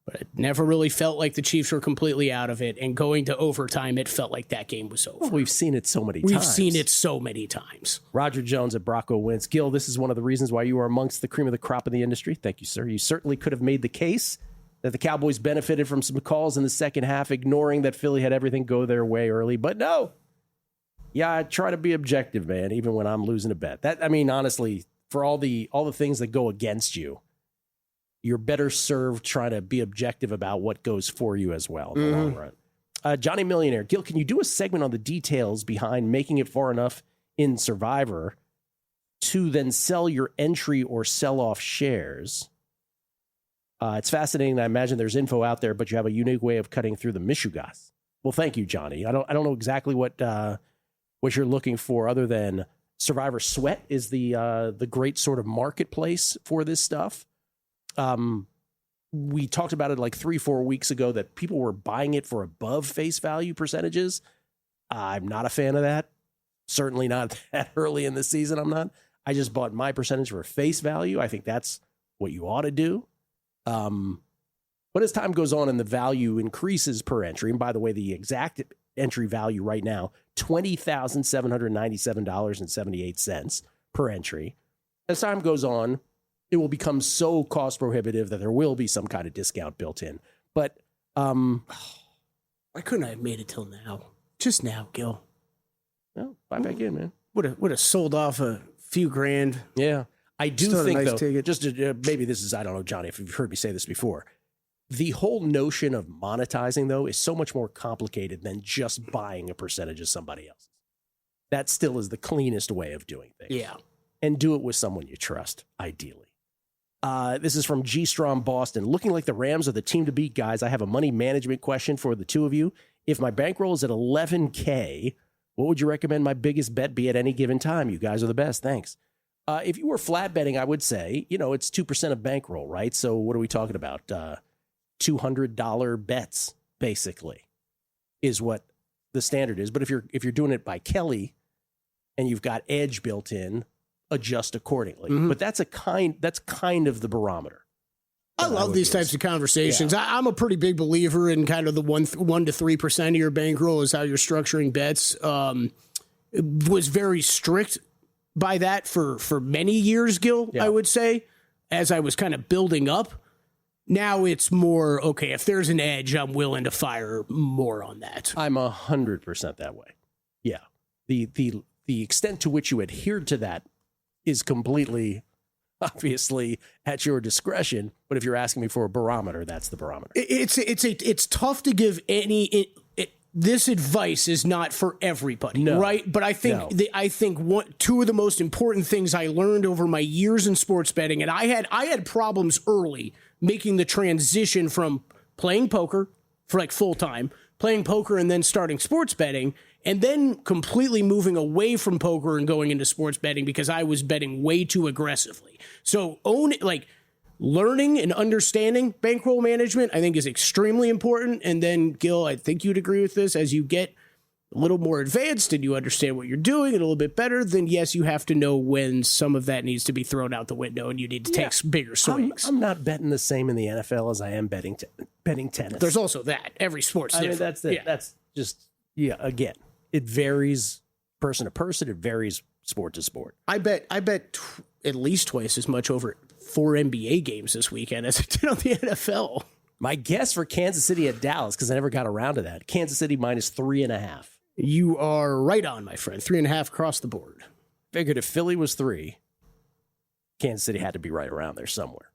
But it never really felt like the Chiefs were completely out of it. And going to overtime, it felt like that game was over. Well, we've seen it so many times. We've seen it so many times. Roger Jones at Brocco wins. Gill, this is one of the reasons why you are amongst the cream of the crop in the industry. Thank you, sir. You certainly could have made the case that the Cowboys benefited from some calls in the second half, ignoring that Philly had everything go their way early. But no. Yeah, I try to be objective, man, even when I'm losing a bet. Honestly, for all the things that go against you, you're better served trying to be objective about what goes for you as well in the long run. Johnny Millionaire. Gil, can you do a segment on the details behind making it far enough in Survivor to then sell your entry or sell off shares? It's fascinating. I imagine there's info out there, but you have a unique way of cutting through the mishugas. Well, thank you, Johnny. I don't know exactly what you're looking for, other than Survivor Sweat is the great sort of marketplace for this stuff. We talked about it like 3-4 weeks ago that people were buying it for above face value percentages. I'm not a fan of that. Certainly not that early in the season. I'm not. I just bought my percentage for face value. I think that's what you ought to do. But as time goes on and the value increases per entry, and by the way, the exact entry value right now, $20,797.78 per entry. As time goes on, it will become so cost prohibitive that there will be some kind of discount built in. But why couldn't I have made it till now? Just now, Gil. Well, buy back in, man. Would have sold off a few grand. Yeah. I do Still think, a nice though, ticket. just to, maybe this is, I don't know, Johnny, if you've heard me say this before, the whole notion of monetizing, though, is so much more complicated than just buying a percentage of somebody else's. That still is the cleanest way of doing things. Yeah. And do it with someone you trust, ideally. This is from G Strom Boston. Looking like the Rams are the team to beat, guys. I have a money management question for the two of you. If my bankroll is at $11K, what would you recommend my biggest bet be at any given time? You guys are the best. Thanks. If you were flat betting, I would say, it's 2% of bankroll, right? So what are we talking about? $200 bets, basically, is what the standard is. But if you're doing it by Kelley and you've got edge built in, adjust accordingly. Mm-hmm. But that's kind of the barometer. I love these types of conversations. Yeah. I'm a pretty big believer in kind of the 1 to 3% of your bankroll is how you're structuring bets. It was very strict by that for many years, Gil, yeah. I would say, as I was kind of building up. Now it's more, okay, if there's an edge, I'm willing to fire more on that. I'm 100% that way. Yeah. The extent to which you adhere to that is completely, obviously, at your discretion. But if you're asking me for a barometer, that's the barometer. It's tough to give this advice is not for everybody, right? But I think two of the most important things I learned over my years in sports betting, and I had problems early making the transition from playing poker for like full time, playing poker and then starting sports betting, and then completely moving away from poker and going into sports betting because I was betting way too aggressively. So learning and understanding bankroll management, I think, is extremely important. And then, Gil, I think you'd agree with this, as you get a little more advanced and you understand what you're doing a little bit better, then yes, you have to know when some of that needs to be thrown out the window and you need to take bigger swings. I'm not betting the same in the NFL as I am betting tennis. There's also that. Every sport's different. That's it. Yeah. That's just, again, it varies person to person. It varies sport to sport. I bet at least twice as much over 4 NBA games this weekend as I did on the NFL. My guess for Kansas City at Dallas, because I never got around to that, Kansas City -3.5. You are right on, my friend. 3.5 across the board. Figured if Philly was 3, Kansas City had to be right around there somewhere.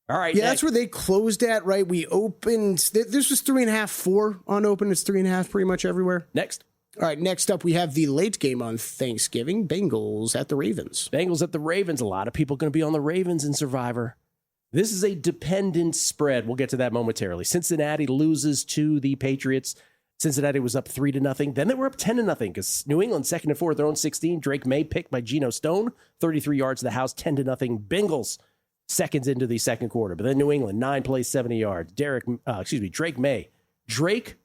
All right. Yeah, that's where they closed at, right? We opened, this was 3.5, 4 on open. It's 3.5 pretty much everywhere. Next. All right, next up, we have the late game on Thanksgiving, Bengals at the Ravens. Bengals at the Ravens. A lot of people going to be on the Ravens in Survivor. This is a dependent spread. We'll get to that momentarily. Cincinnati loses to the Patriots. Cincinnati was up 3-0. Then they were up 10-0 because New England, 2nd and 4 at their own 16. Drake May picked by Geno Stone, 33 yards to the house, 10-0 Bengals. Seconds into the second quarter. But then New England, 9 plays, 70 yards. Drake May. Drake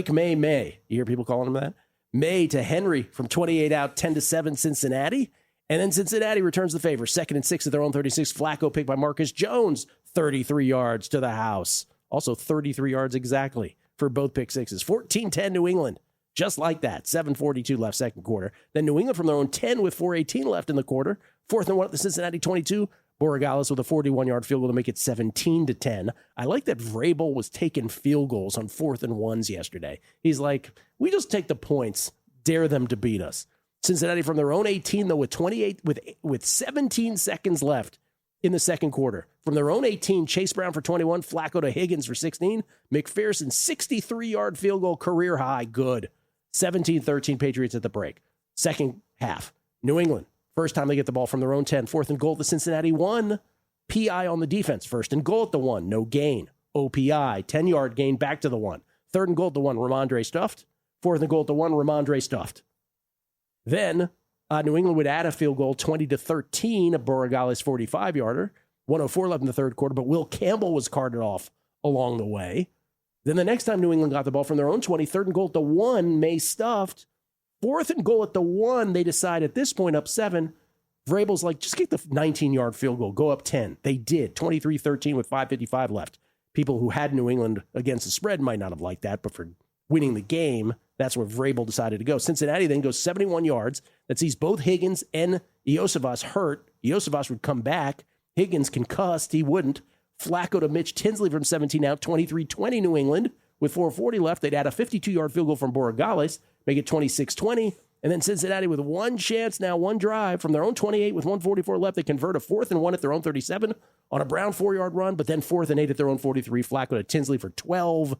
May. You hear people calling him that? May to Henry from 28 out, 10-7 Cincinnati. And then Cincinnati returns the favor. 2nd and 6 at their own 36. Flacco picked by Marcus Jones, 33 yards to the house. Also 33 yards exactly for both pick sixes. 14-10 New England. Just like that. 7:42 left second quarter. Then New England from their own 10 with 4:18 left in the quarter. 4th and 1 at the Cincinnati 22. Borregales with a 41-yard field goal to make it 17-10. I like that Vrabel was taking field goals on 4th and 1s yesterday. He's like, we just take the points, dare them to beat us. Cincinnati from their own 18, though, with 17 seconds left in the second quarter. From their own 18, Chase Brown for 21, Flacco to Higgins for 16, McPherson 63-yard field goal, career high, good. 17-13 Patriots at the break. Second half, New England. First time they get the ball from their own 10. 4th and goal at the Cincinnati 1. PI on the defense. 1st and goal at the 1. No gain. OPI. 10-yard gain back to the 1. 3rd and goal at the 1. Ramondre stuffed. 4th and goal at the 1. Ramondre stuffed. Then New England would add a field goal 20-13. A Borregales 45-yarder. 1:04 left in the third quarter. But Will Campbell was carted off along the way. Then the next time New England got the ball from their own 20. 3rd and goal at the 1. May stuffed. 4th and goal at the 1, they decide at this point up 7. Vrabel's like, just get the 19-yard field goal, go up 10. They did, 23-13 with 5:55 left. People who had New England against the spread might not have liked that, but for winning the game, that's where Vrabel decided to go. Cincinnati then goes 71 yards. That sees both Higgins and Iosivas hurt. Iosivas would come back. Higgins concussed. He wouldn't. Flacco to Mitch Tinsley from 17 out, 23-20 New England. With 4:40 left, they'd add a 52-yard field goal from Borregales, make it 26-20. And then Cincinnati with one chance now, one drive from their own 28 with 1:44 left. They convert a 4th and 1 at their own 37 on a Brown 4-yard run, but then 4th and 8 at their own 43. Flacco to Tinsley for 12.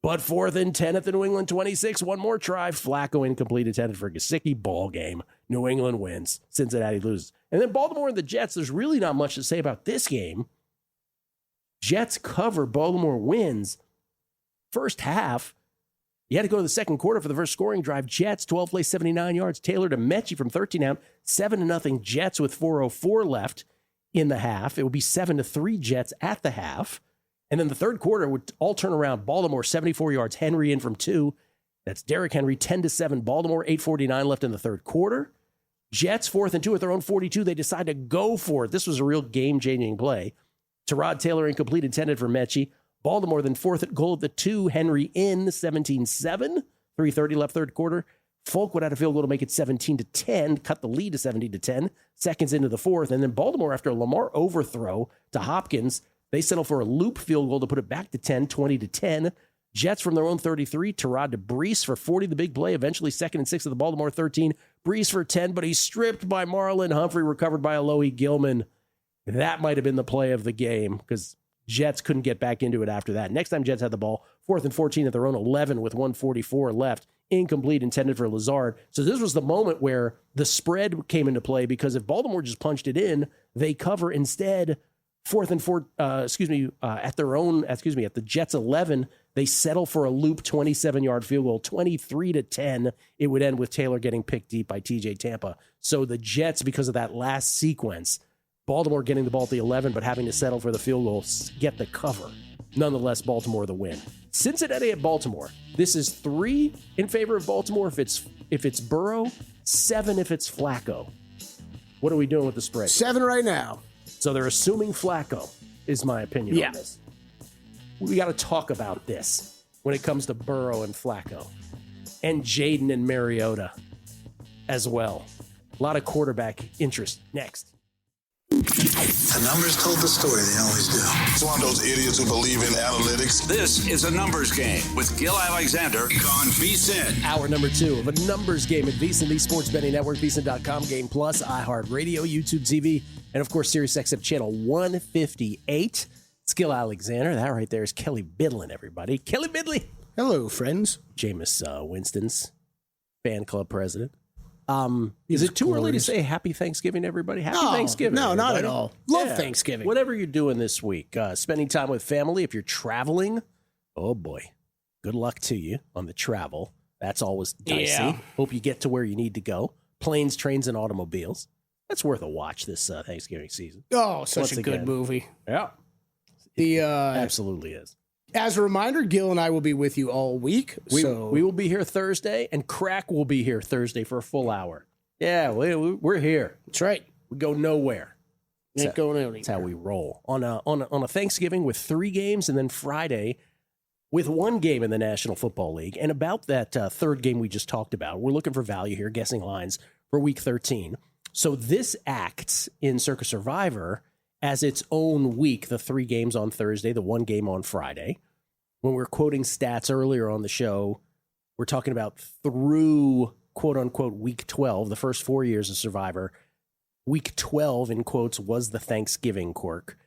But 4th and 10 at the New England 26. One more try. Flacco incomplete, intended for Gesicki. Ball game. New England wins. Cincinnati loses. And then Baltimore and the Jets, there's really not much to say about this game. Jets cover, Baltimore wins. First half, you had to go to the second quarter for the first scoring drive. Jets, 12 plays, 79 yards. Taylor to Mechie from 13 out, 7-0 Jets with 4:04 left in the half. It would be 7-3 Jets at the half. And then the third quarter would all turn around. Baltimore, 74 yards. Henry in from 2. That's Derrick Henry, 10-7. Baltimore, 8:49 left in the third quarter. Jets, 4th and 2 at their own 42. They decide to go for it. This was a real game-changing play. Tyrod Taylor incomplete, intended for Mechie. Baltimore then 4th at goal at the 2. Henry in 17-7. 3:30 left third quarter. Folk would add a field goal to make it 17-10, cut the lead to 17-10. Seconds into the fourth. And then Baltimore, after a Lamar overthrow to Hopkins, they settle for a loop field goal to put it back to 10, 20-10. Jets from their own 33. Tyrod to Brees for 40, the big play. Eventually 2nd and 6 at the Baltimore 13. Brees for 10, but he's stripped by Marlon Humphrey, recovered by Alohi Gilman. That might have been the play of the game because Jets couldn't get back into it after that. Next time Jets had the ball, 4th and 14 at their own 11 with 1:44 left. Incomplete, intended for Lazard. So this was the moment where the spread came into play because if Baltimore just punched it in, they cover instead. 4th and 4, at the Jets 11, they settle for a loop 27-yard field goal, 23-10. It would end with Taylor getting picked deep by TJ Tampa. So the Jets, because of that last sequence, Baltimore getting the ball at the 11, but having to settle for the field goal, get the cover. Nonetheless, Baltimore the win. Cincinnati at Baltimore. This is 3 in favor of Baltimore if it's Burrow, 7 if it's Flacco. What are we doing with the spread? 7 right now. So they're assuming Flacco, is my opinion on this. We got to talk about this when it comes to Burrow and Flacco. And Jaden and Mariota as well. A lot of quarterback interest. Next. The numbers told the story. They always do. It's one of those idiots who believe in analytics. This is A Numbers Game with Gill Alexander on VSiN. Hour number 2 of A Numbers Game at VSiN, the Sports Betting Network, VSiN.com, Game Plus, iHeartRadio, YouTube TV, and of course, SiriusXM Channel 158. It's Gill Alexander. That right there is Kelley Bydlon, everybody. Kelley Bydlon. Hello, friends. Jameis Winston's fan club president. Is it too early to say Happy Thanksgiving, everybody? Happy Thanksgiving. No, everybody. not at all. Love Thanksgiving. Whatever you're doing this week, spending time with family. If you're traveling, oh boy, good luck to you on the travel. That's always dicey. Yeah. Hope you get to where you need to go. Planes, trains, and automobiles. That's worth a watch this Thanksgiving season. Oh, such Once a good again. movie. Yeah, absolutely is. As a reminder, Gill and I will be with you all week. We will be here Thursday, and Crack will be here Thursday for a full hour. Yeah, we're here. That's right. We go nowhere. Ain't going anywhere. That's how we roll. On a Thanksgiving with 3 games, and then Friday with 1 game in the National Football League. And about that third game we just talked about, we're looking for value here, guessing lines for Week 13. So this acts in Circa Survivor as its own week, the 3 games on Thursday, the 1 game on Friday. When we're quoting stats earlier on the show, we're talking about through, quote-unquote, Week 12, the first 4 years of Survivor. Week 12, in quotes, was the Thanksgiving quirk.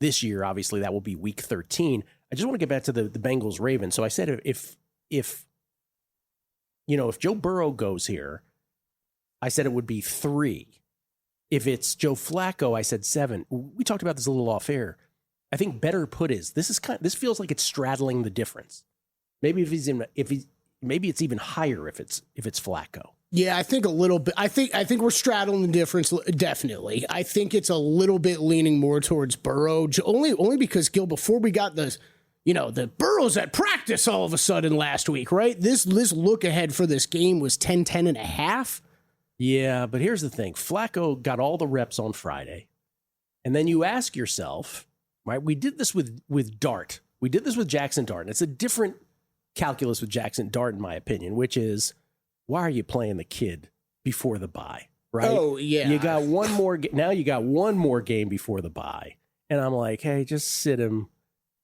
This year, obviously, that will be Week 13. I just want to get back to the Bengals-Ravens. So I said if Joe Burrow goes here, I said it would be 3. If it's Joe Flacco, I said 7. We talked about this a little off air. I think better put is this feels like it's straddling the difference. Maybe maybe it's even higher if it's Flacco. Yeah, I think a little bit. I think we're straddling the difference. Definitely, I think it's a little bit leaning more towards Burrow. Only because, Gil, before we got the Burrows at practice all of a sudden last week, right? This look ahead for this game was 10.5. Yeah, but here's the thing: Flacco got all the reps on Friday, and then you ask yourself, right? We did this with Dart. We did this with Jackson Dart, and it's a different calculus with Jackson Dart, in my opinion, which is, why are you playing the kid before the bye, right? Oh, yeah. You got one more. Now you got one more game before the bye. And I'm like, hey, just sit him.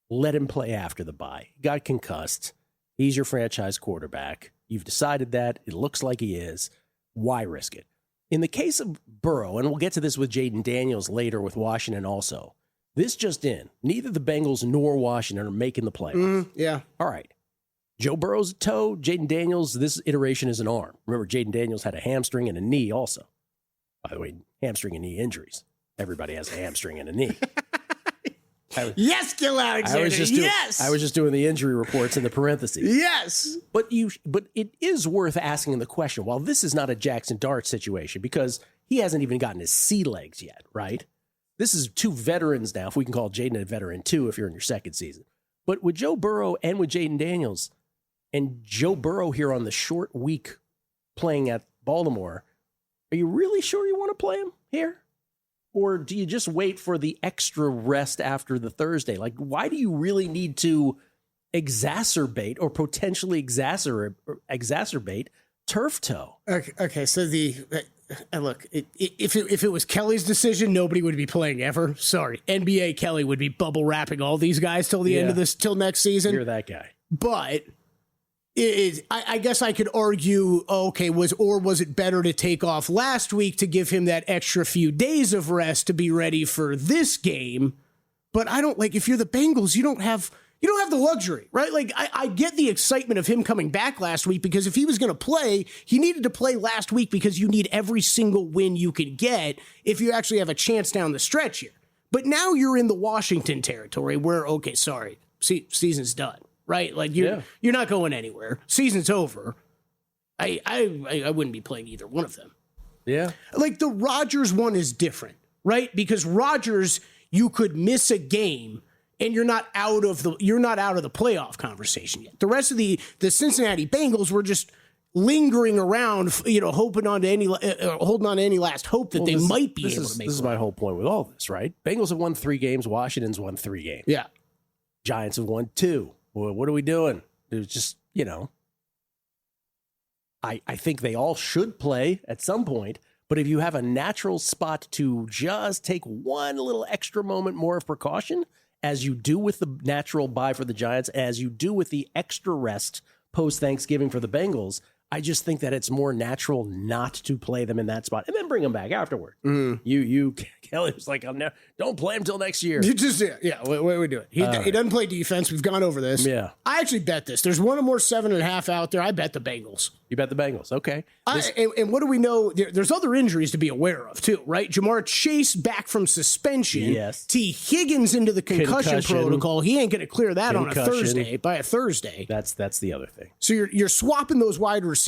Let him play after the bye. He got concussed. He's your franchise quarterback. You've decided that. It looks like he is. Why risk it? In the case of Burrow, and we'll get to this with Jaden Daniels later with Washington also, this just in. Neither the Bengals nor Washington are making the playoffs. Yeah. All right. Joe Burrow's a toe. Jaden Daniels, this iteration is an arm. Remember, Jaden Daniels had a hamstring and a knee also. By the way, hamstring and knee injuries. Everybody has a hamstring and a knee. Yes, Gill Alexander. I was just doing the injury reports in the parentheses. Yes. But it is worth asking the question, while this is not a Jackson Dart situation, because he hasn't even gotten his sea legs yet, right? This is 2 veterans now, if we can call Jaden a veteran too, if you're in your second season. But with Joe Burrow and with Jaden Daniels, and Joe Burrow here on the short week playing at Baltimore, are you really sure you want to play him here? Or do you just wait for the extra rest after the Thursday? Like, why do you really need to exacerbate or potentially exacerbate turf toe? Okay, so look, if it was Kelley's decision, nobody would be playing ever. Sorry, NBA Kelley would be bubble wrapping all these guys till the end of this, till next season. You're that guy. But I guess I could argue, okay, was it better to take off last week to give him that extra few days of rest to be ready for this game? But I don't, like, if you're the Bengals, you don't have the luxury, right? Like, I get the excitement of him coming back last week, because if he was going to play, he needed to play last week, because you need every single win you can get if you actually have a chance down the stretch here. But now you're in the Washington territory where, okay, sorry, season's done. Right? Like, you're not going anywhere. Season's over. I wouldn't be playing either one of them. Yeah. Like, the Rodgers one is different, right? Because Rodgers, you could miss a game and you're not out of the playoff conversation yet. The rest of the Cincinnati Bengals were just lingering around, holding on to any last hope that they might be able to make. This is my whole point with all this, right? Bengals have won 3 games. Washington's won 3 games. Yeah. Giants have won 2. Well, what are we doing? It's just, I think they all should play at some point, but But if you have a natural spot to just take one little extra moment more of precaution, as you do with the natural bye for the Giants, as you do with the extra rest post-Thanksgiving for the Bengals, I just think that it's more natural not to play them in that spot and then bring them back afterward. Kelley was like, don't play him till next year. You just, what we do it. He doesn't play defense. We've gone over this. Yeah. I actually bet this. There's one or more 7.5 out there. I bet the Bengals. You bet the Bengals. Okay. And what do we know? There's other injuries to be aware of, too, right? Jamar Chase back from suspension. Yes. T. Higgins into the concussion protocol. He ain't going to clear that on a Thursday, by a Thursday. That's the other thing. So you're swapping those wide receivers.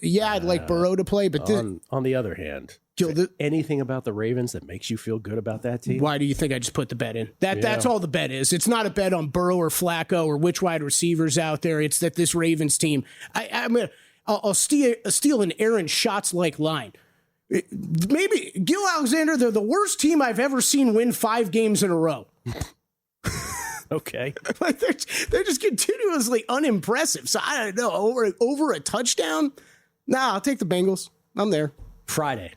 Yeah, I'd like Burrow to play, but on the other hand, Gill, anything about the Ravens that makes you feel good about that team? Why do you think I just put the bet in? That's all the bet is. It's not a bet on Burrow or Flacco or which wide receivers out there. It's that this Ravens team. I'll steal an Aaron Schatz-like line. Maybe Gill Alexander, they're the worst team I've ever seen win 5 games in a row. Okay. Like they're just continuously unimpressive. So I don't know. Over a touchdown? Nah, I'll take the Bengals. I'm there. Friday,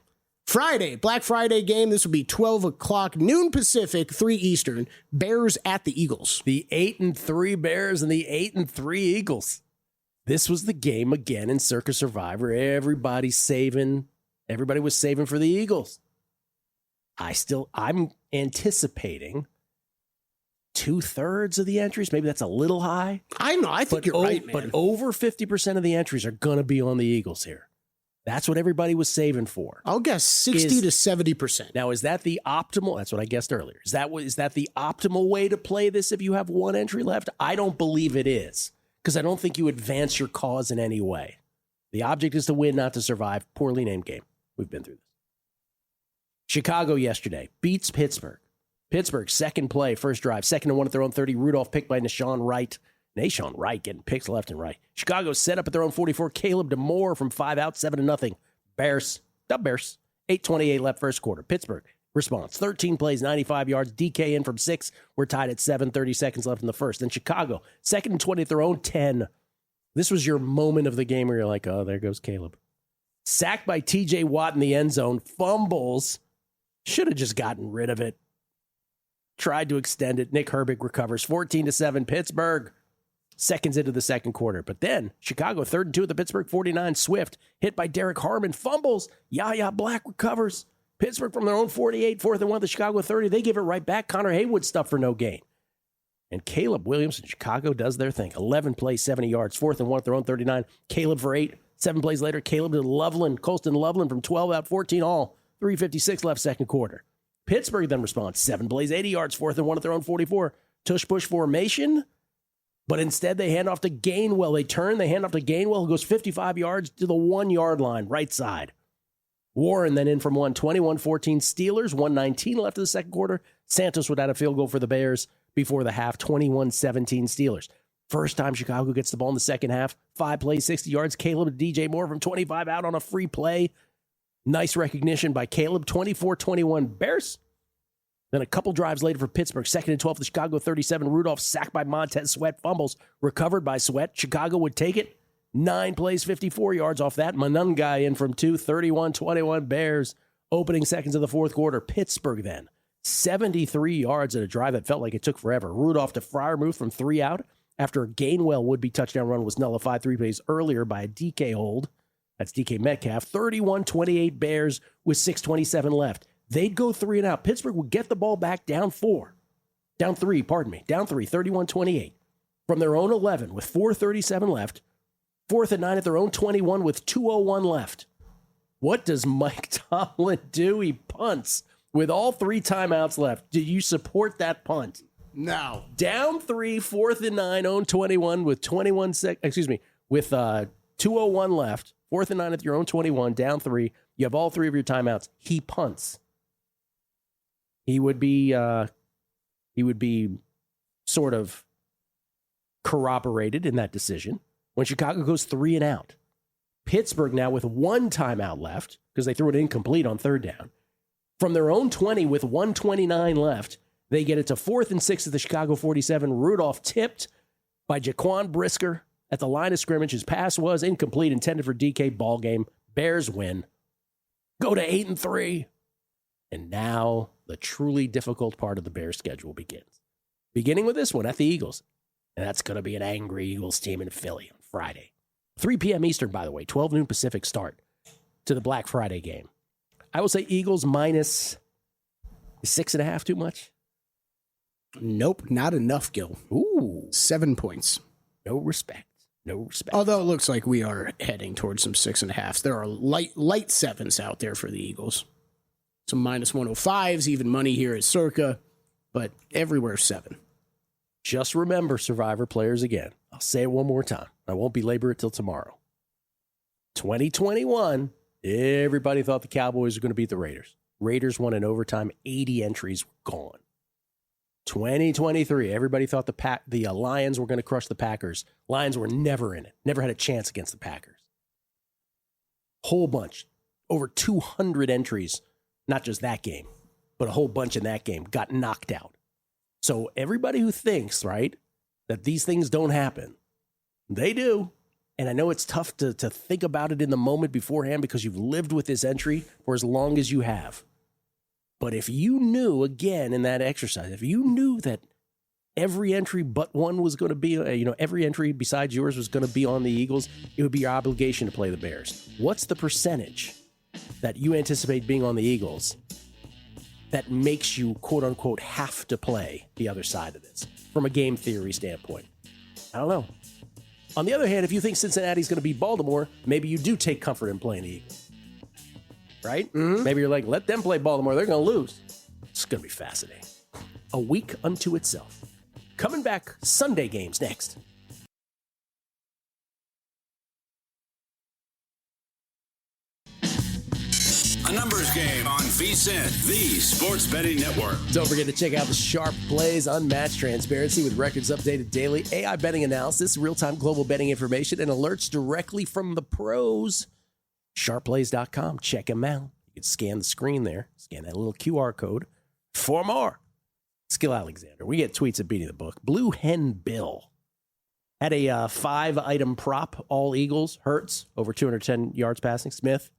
Black Friday game. This will be 12 o'clock, noon Pacific, 3 Eastern. Bears at the Eagles. The 8-3 Bears and the 8-3 Eagles. This was the game again in Circa Survivor. Everybody was saving for the Eagles. I'm anticipating 2/3 of the entries. Maybe that's a little high. I know. I think you're right, man. But over 50% of the entries are going to be on the Eagles here. That's what everybody was saving for. I'll guess 60 to 70%. Now, is that the optimal? That's what I guessed earlier. Is that the optimal way to play this if you have one entry left? I don't believe it is, because I don't think you advance your cause in any way. The object is to win, not to survive. Poorly named game. We've been through this. Chicago yesterday beats Pittsburgh. Pittsburgh, second play, first drive, 2nd-1 at their own 30. Rudolph picked by Nahshon Wright getting picks left and right. Chicago set up at their own 44. Caleb DeMore from 5 out, 7-0. Bears, 8:28 left first quarter. Pittsburgh response, 13 plays, 95 yards. DK in from 6. We're tied at 7, 30 seconds left in the first. Then Chicago, 2nd-20 at their own 10. This was your moment of the game where you're like, oh, there goes Caleb. Sacked by TJ Watt in the end zone. Fumbles. Should have just gotten rid of it. Tried to extend it. Nick Herbig recovers. 14-7 Pittsburgh. Seconds into the second quarter. But then Chicago 3rd and 2 at the Pittsburgh 49. Swift hit by Derek Harmon. Fumbles. Yahya Black recovers. Pittsburgh from their own 48. 4th and 1 at the Chicago 30. They give it right back. Connor Haywood stuff for no gain. And Caleb Williams in Chicago does their thing. 11 plays, 70 yards. 4th and 1 at their own 39. Caleb for 8. 7 plays later, Caleb to Loveland. Colston Loveland from 12 out, 14 all. 3:56 left second quarter. Pittsburgh then responds. 7 plays, 80 yards. 4th and 1 at their own 44. Tush push formation. But instead, they hand off to Gainwell. They hand off to Gainwell, who goes 55 yards to the 1-yard line, right side. Warren then in from 21-14 Steelers. 1:19 left of the second quarter. Santos would add a field goal for the Bears before the half. 21-17 Steelers. First time Chicago gets the ball in the second half. 5 plays, 60 yards. Caleb to DJ Moore from 25 out on a free play. Nice recognition by Caleb. 24-21 Bears. Then a couple drives later for Pittsburgh. 2nd and 12 to Chicago 37. Rudolph sacked by Montez Sweat. Fumbles recovered by Sweat. Chicago would take it. 9 plays, 54 yards off that. Manungai in from 2. 31-21 Bears. Opening seconds of the fourth quarter. Pittsburgh then. 73 yards at a drive that felt like it took forever. Rudolph to Freiermuth from 3 out after a Gainwell would-be touchdown run was nullified 3 plays earlier by a DK hold. That's DK Metcalf. 31-28 Bears with 6:27 left. They'd go 3 and out. Pittsburgh would get the ball back down 3, 31-28. From their own 11 with 4:37 left. 4th and 9 at their own 21 with 2:01 left. What does Mike Tomlin do? He punts with all 3 timeouts left. Do you support that punt? No. Down 3, 4th and 9, own 21 with 2:01 left. 4th and 9 at your own 21, down 3. You have all 3 of your timeouts. He punts. He would be sort of corroborated in that decision when Chicago goes 3 and out. Pittsburgh now with 1 timeout left because they threw it incomplete on 3rd down. From their own 20 with 1:29 left, they get it to 4th and 6 at the Chicago 47. Rudolph tipped by Jaquan Brisker at the line of scrimmage. His pass was incomplete, intended for DK. Ball game. Bears win. go to 8-3. And now the truly difficult part of the Bears' schedule begins. Beginning with this one at the Eagles. And that's going to be an angry Eagles team in Philly on Friday. 3 p.m. Eastern, by the way, 12 noon Pacific start to the Black Friday game. I will say Eagles minus 6.5 too much? Nope, not enough, Gill. Ooh. 7 points. No respect. No respect. Although it looks like we are heading towards some 6.5s. There are light sevens out there for the Eagles. Some minus 105s, even money here at Circa, but everywhere 7. Just remember, Survivor players, again. I'll say it one more time. I won't belabor it till tomorrow. 2021, everybody thought the Cowboys were going to beat the Raiders. Raiders won in overtime. 80 entries were gone. 2023, everybody thought the Lions were going to crush the Packers. Lions were never in it. Never had a chance against the Packers. Whole bunch. Over 200 entries. Not just that game, but a whole bunch in that game got knocked out. So everybody who thinks, right, that these things don't happen, they do. And I know it's tough to think about it in the moment beforehand because you've lived with this entry for as long as you have. But if you knew, again, in that exercise, if you knew that every entry but one was going to be, every entry besides yours was going to be on the Eagles, it would be your obligation to play the Bears. What's the percentage that you anticipate being on the Eagles that makes you, quote unquote, have to play the other side of this from a game theory standpoint? I don't know. On the other hand, if you think Cincinnati's going to beat Baltimore, maybe you do take comfort in playing the Eagles. Right? Mm-hmm. Maybe you're like, let them play Baltimore. They're going to lose. It's going to be fascinating. A week unto itself. Coming back, Sunday games next. A numbers game on VSiN, the sports betting network. Don't forget to check out the Sharp Plays Unmatched Transparency with records updated daily, AI betting analysis, real-time global betting information, and alerts directly from the pros. SharpPlays.com. Check them out. You can scan the screen there. Scan that little QR code for more. Skill Alexander. We get tweets at Beating the Book. Blue Hen Bill had a 5-item prop. All Eagles. Hurts over 210 yards passing. Smith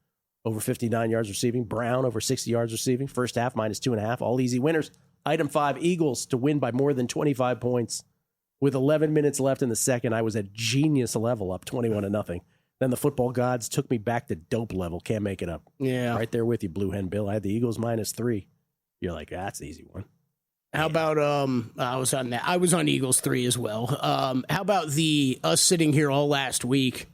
over 59 yards receiving. Brown over 60 yards receiving. First half minus 2.5. All easy winners. Item 5, Eagles to win by more than 25 points. With 11 minutes left in the second, I was at genius level, up 21-0. Then the football gods took me back to dope level. Can't make it up. Yeah. Right there with you, Blue Hen Bill. I had the Eagles minus 3. You're like, that's an easy one. How about I was on that. I was on Eagles 3 as well. How about us sitting here all last week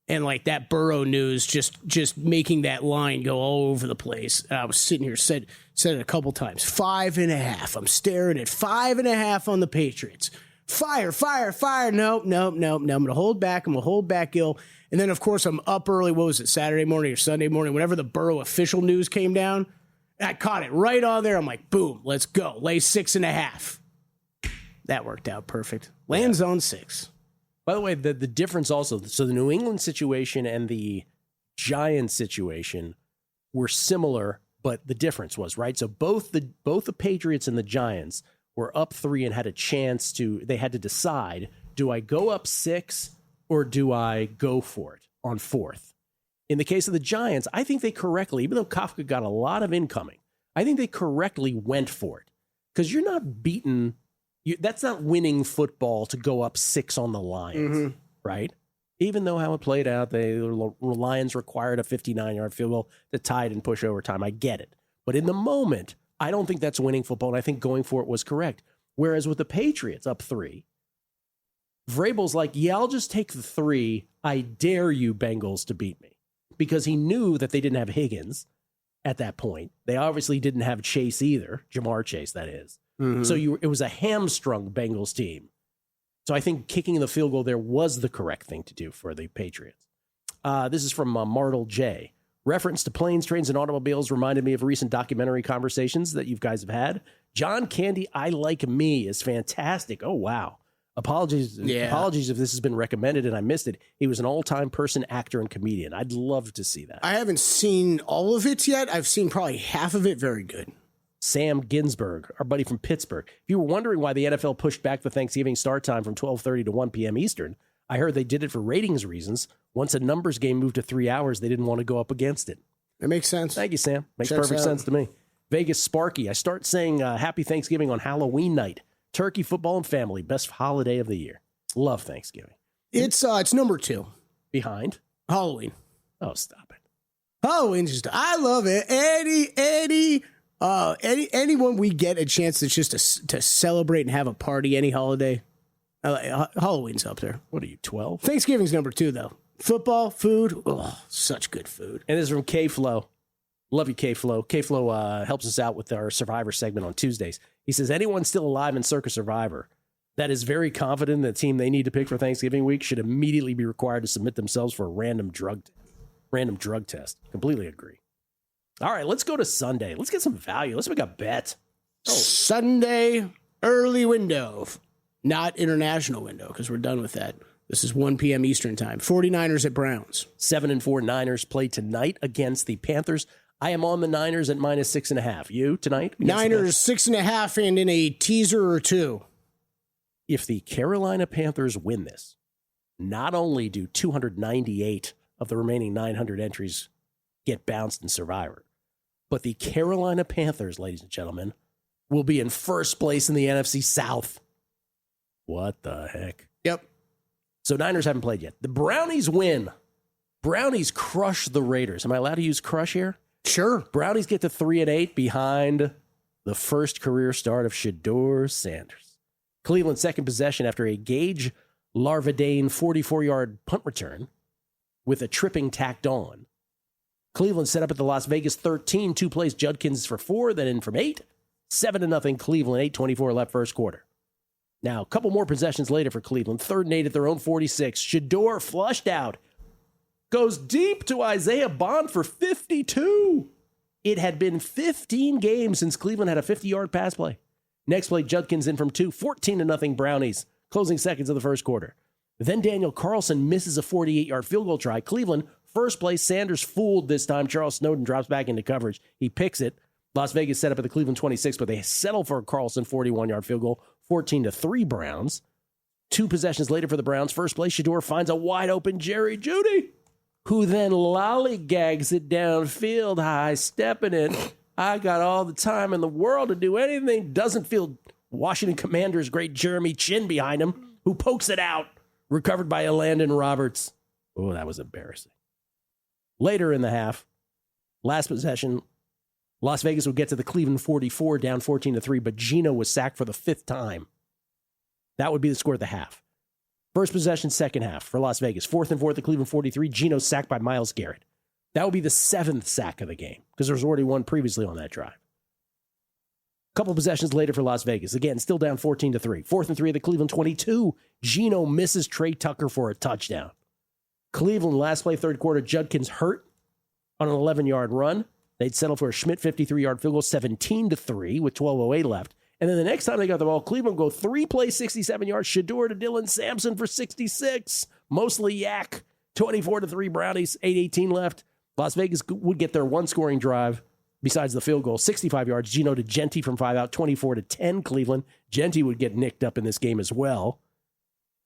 and like that Burrow news just making that line go all over the place. I was sitting here, said it a couple times. 5.5. I'm staring at 5.5 on the Patriots. Fire. No. I'm going to hold back. Gill. And then, of course, I'm up early. What was it, Saturday morning or Sunday morning? Whenever the Burrow official news came down, I caught it right on there. I'm like, boom, let's go. Lay 6.5. That worked out perfect. Lands on 6. By the way, the difference also, so the New England situation and the Giants situation were similar, but the difference was, right? So both the Patriots and the Giants were up 3 and had a chance they had to decide, do I go up 6 or do I go for it on 4th? In the case of the Giants, I think they correctly, even though Kafka got a lot of incoming, I think they correctly went for it. Because you're not beaten, that's not winning football to go up 6 on the Lions, right? Even though how it played out, the Lions required a 59-yard field goal to tie it and push overtime. I get it. But in the moment, I don't think that's winning football, and I think going for it was correct. Whereas with the Patriots up 3, Vrabel's like, yeah, I'll just take the 3. I dare you, Bengals, to beat me. Because he knew that they didn't have Higgins at that point. They obviously didn't have Chase either, Jamar Chase, that is. Mm-hmm. So it was a hamstrung Bengals team. So I think kicking the field goal there was the correct thing to do for the Patriots. This is from Martel J. Reference to planes, trains, and automobiles reminded me of recent documentary conversations that you guys have had. John Candy, I Like Me is fantastic. Oh, wow. Apologies if this has been recommended and I missed it. He was an all-time person, actor, and comedian. I'd love to see that. I haven't seen all of it yet. I've seen probably half of it. Very good. Sam Ginsberg, our buddy from Pittsburgh. If you were wondering why the NFL pushed back the Thanksgiving start time from 12:30 to 1 p.m. Eastern, I heard they did it for ratings reasons. Once a numbers game moved to 3 hours, they didn't want to go up against it. It makes sense. Thank you, Sam. Makes Checks perfect out. sense to me. Vegas Sparky. I start saying Happy Thanksgiving on Halloween night. Turkey, football, and family. Best holiday of the year. Love Thanksgiving. It's number 2. Behind? Halloween. Oh, stop it. Halloween's just, I love it. Anyone we get a chance to just to celebrate and have a party, any holiday, Halloween's up there. What are you, 12? Thanksgiving's number 2, though. Football, food, such good food. And this is from K-Flow. Love you, K-Flow. K-Flow helps us out with our Survivor segment on Tuesdays. He says, anyone still alive in Circa Survivor that is very confident in the team they need to pick for Thanksgiving week should immediately be required to submit themselves for a random drug test. Completely agree. All right, let's go to Sunday. Let's get some value. Let's make a bet. Sunday, early window. Not international window, because we're done with that. This is 1 p.m. Eastern time. 49ers at Browns. 7-4 Niners play tonight against the Panthers. I am on the Niners at -6.5. You tonight? Niners 6.5 and in a teaser or 2. If the Carolina Panthers win this, not only do 298 of the remaining 900 entries get bounced in Survivor, but the Carolina Panthers, ladies and gentlemen, will be in first place in the NFC South. What the heck? Yep. So Niners haven't played yet. The Brownies win. Brownies crush the Raiders. Am I allowed to use crush here? Sure. Brownies get to 3-8 behind the first career start of Shedeur Sanders. Cleveland's second possession after a Gage Larvadain 44-yard punt return with a tripping tacked on. Cleveland set up at the Las Vegas 13, 2 plays Judkins for 4, then in from 8. 7-0 Cleveland, 8:24 left first quarter. Now, a couple more possessions later for Cleveland. 3rd and 8 at their own 46. Shedeur flushed out. Goes deep to Isaiah Bond for 52. It had been 15 games since Cleveland had a 50-yard pass play. Next play, Judkins in from 2. 14-0 Brownies. Closing seconds of the first quarter. Then Daniel Carlson misses a 48-yard field goal try. Cleveland, first play, Sanders fooled this time. Charles Snowden drops back into coverage. He picks it. Las Vegas set up at the Cleveland 26, but they settle for a Carlson 41-yard field goal. 14-3 Browns. 2 possessions later for the Browns. First play, Shedeur finds a wide-open Jerry Jeudy, who then lollygags it downfield, high-stepping it. I got all the time in the world to do anything. Doesn't feel Washington Commanders' great Jeremy Chin behind him, who pokes it out. Recovered by Landon Roberts. Oh, that was embarrassing. Later in the half, last possession, Las Vegas would get to the Cleveland 44, down 14-3, but Geno was sacked for the 5th time. That would be the score at the half. First possession, second half for Las Vegas. 4th and 4 at the Cleveland 43. Geno sacked by Myles Garrett. That would be the 7th sack of the game because there was already one previously on that drive. Couple possessions later for Las Vegas. Again, still down 14-3. 4th and 3 at the Cleveland 22. Geno misses Trey Tucker for a touchdown. Cleveland last play, third quarter. Judkins hurt on an 11-yard run. They'd settle for a Schmidt 53-yard field goal, 17-3 with 12:08 left. And then the next time they got the ball, Cleveland go 3 plays, 67 yards. Shedeur to Dylan Sampson for 66. Mostly yak. 24-3 Brownies, 8:18 left. Las Vegas would get their one scoring drive besides the field goal, 65 yards. Geno to Genty from 5 out, 24-10 Cleveland. Genty would get nicked up in this game as well.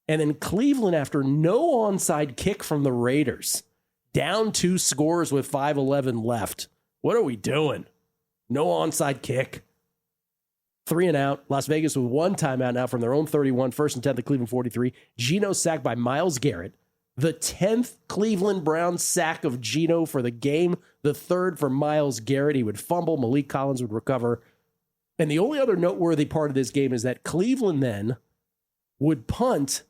And then Cleveland, after no onside kick from the Raiders, down 2 scores with 5:11 left. What are we doing? No onside kick. 3 and out. Las Vegas with 1 timeout now from their own 31. 1st and 10 the Cleveland 43. Geno sacked by Myles Garrett. The 10th Cleveland Browns sack of Geno for the game. The 3rd for Myles Garrett. He would fumble. Malik Collins would recover. And the only other noteworthy part of this game is that Cleveland then would punt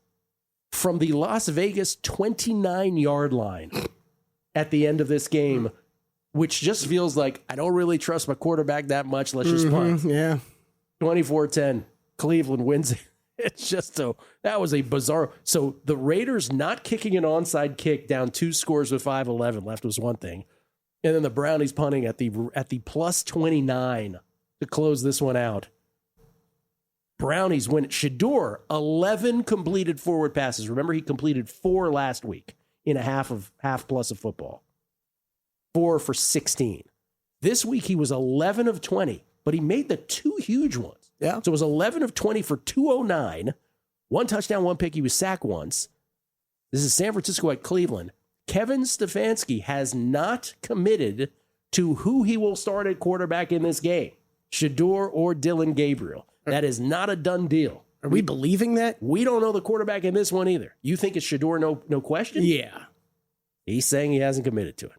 from the Las Vegas 29-yard line at the end of this game, which just feels like I don't really trust my quarterback that much. Let's just punt. Yeah. 24-10. Cleveland wins. It's just so that was a bizarre. So the Raiders not kicking an onside kick down 2 scores with 5:11 left was one thing. And then the Brownies punting at the plus 29 to close this one out. Brownies win. Shedeur, 11 completed forward passes. Remember, he completed 4 last week in a half plus of football. 4 for 16. This week he was 11 of 20, but he made the 2 huge ones. Yeah. So it was 11 of 20 for 209. 1 touchdown, 1 pick. He was sacked once. This is San Francisco at Cleveland. Kevin Stefanski has not committed to who he will start at quarterback in this game, Shedeur or Dillon Gabriel. That is not a done deal. Are we believing that? We don't know the quarterback in this one either. You think it's Shedeur, no question? Yeah. He's saying he hasn't committed to it.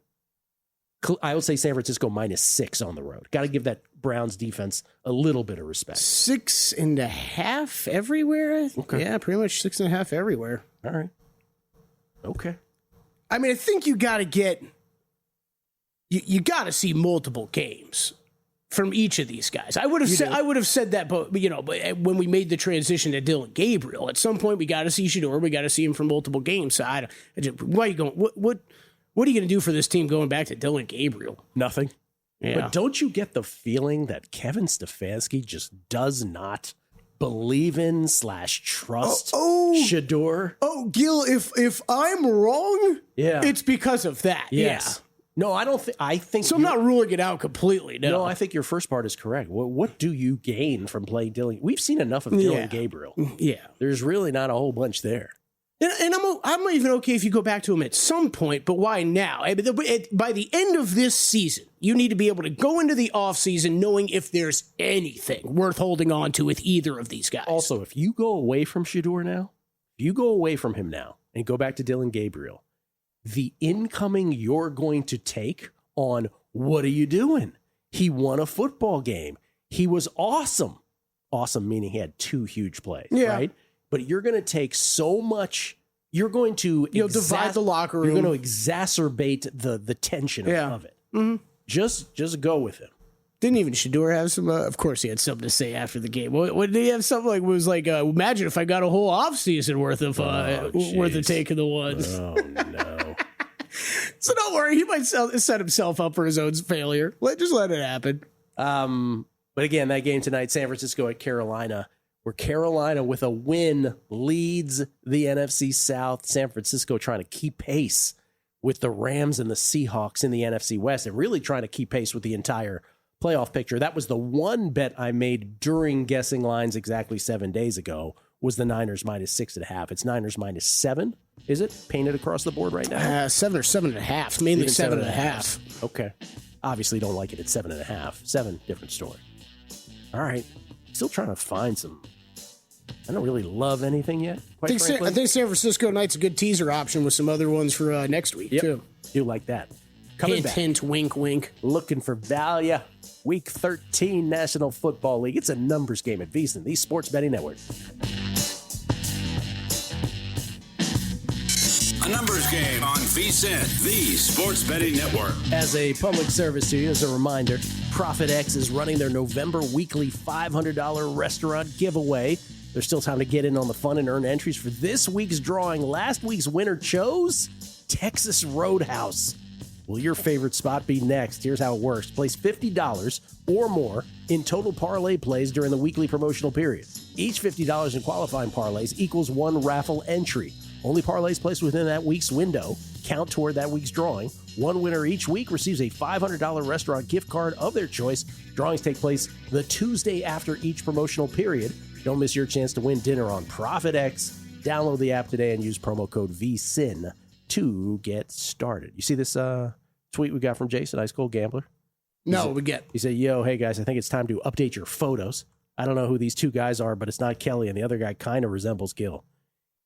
I would say San Francisco -6 on the road. Got to give that Browns defense a little bit of respect. 6.5 everywhere? Okay. Yeah, pretty much 6.5 everywhere. All right. Okay. I mean, I think you got to get... You got to see multiple games from each of these guys. I would have said that, but when we made the transition to Dillon Gabriel, at some point we got to see Shedeur. We got to see him for multiple games. So why are you going? What are you going to do for this team going back to Dillon Gabriel? Nothing. Yeah. But don't you get the feeling that Kevin Stefanski just does not believe in / trust Shedeur? Oh, Gill, if I'm wrong, it's because of that. Yes. Yeah. No, I don't think. I think so. I'm not ruling it out completely. No, I think your first part is correct. What do you gain from playing Dillon? We've seen enough of Dillon Gabriel. Yeah, there's really not a whole bunch there. And I'm even okay if you go back to him at some point, but why now? I mean, by the end of this season, you need to be able to go into the offseason knowing if there's anything worth holding on to with either of these guys. Also, if you go away from Shedeur now, if you go away from him now and go back to Dillon Gabriel, the incoming you're going to take on what are you doing? He won a football game. He was awesome. Awesome meaning he had 2 huge plays, right? But you're going to take so much. You're going to divide the locker room. You're going to exacerbate the tension of it. Mm-hmm. Just go with him. Didn't even Shedeur have some? Of course, he had something to say after the game. What did he have? Something like was like, imagine if I got a whole offseason worth of taking the ones. Oh no! So don't worry, he might set himself up for his own failure. Just let it happen. But again, that game tonight, San Francisco at Carolina, where Carolina with a win leads the NFC South. San Francisco trying to keep pace with the Rams and the Seahawks in the NFC West, and really trying to keep pace with the entire playoff picture. That was the one bet I made during guessing lines exactly 7 days ago, was the Niners -6.5. It's Niners -7. Is it painted across the board right now? 7 or 7.5, mainly 7.5. Okay. Obviously don't like it at 7.5. 7, different story. All right. Still trying to find some. I don't really love anything yet, quite frankly. I think San Francisco night's a good teaser option with some other ones for next week, too. Do like that. Coming hint, back. hint, wink, wink. Looking for value. Week 13 National Football League. It's a numbers game at VSiN, the Sports Betting Network. A numbers game on VSiN, the Sports Betting Network. As a public service to you, as a reminder, ProfitX is running their November weekly $500 restaurant giveaway. There's still time to get in on the fun and earn entries for this week's drawing. Last week's winner chose Texas Roadhouse. Will your favorite spot be next? Here's how it works. Place $50 or more in total parlay plays during the weekly promotional period. Each $50 in qualifying parlays equals 1 raffle entry. Only parlays placed within that week's window count toward that week's drawing. One winner each week receives a $500 restaurant gift card of their choice. Drawings take place the Tuesday after each promotional period. Don't miss your chance to win dinner on ProfitX. Download the app today and use promo code VSiN to get started. You see this tweet we got from Jason, High School Gambler? He said, yo, hey guys, I think it's time to update your photos. I don't know who these 2 guys are, but it's not Kelley, and the other guy kind of resembles Gill.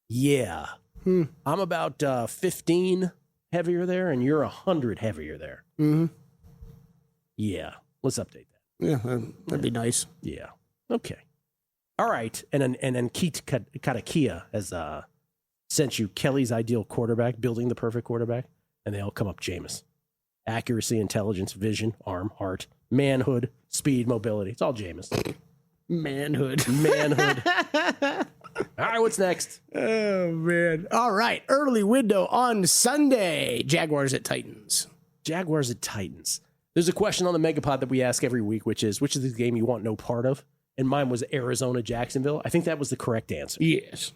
Yeah. I'm about 15 heavier there, and you're 100 heavier there. Mm-hmm. Yeah. Let's update that. Yeah, that'd be nice. Yeah. Okay. All right. And then Keith Katakia has sent you Kelley's ideal quarterback, building the perfect quarterback, and they all come up Jameis. Accuracy, intelligence, vision, arm, heart, manhood, speed, mobility. It's all Jameis. Manhood. All right, what's next? Oh, man. All right. Early window on Sunday. Jaguars at Titans. There's a question on the Megapod that we ask every week, which is the game you want no part of? And mine was Arizona-Jacksonville. I think that was the correct answer. Yes.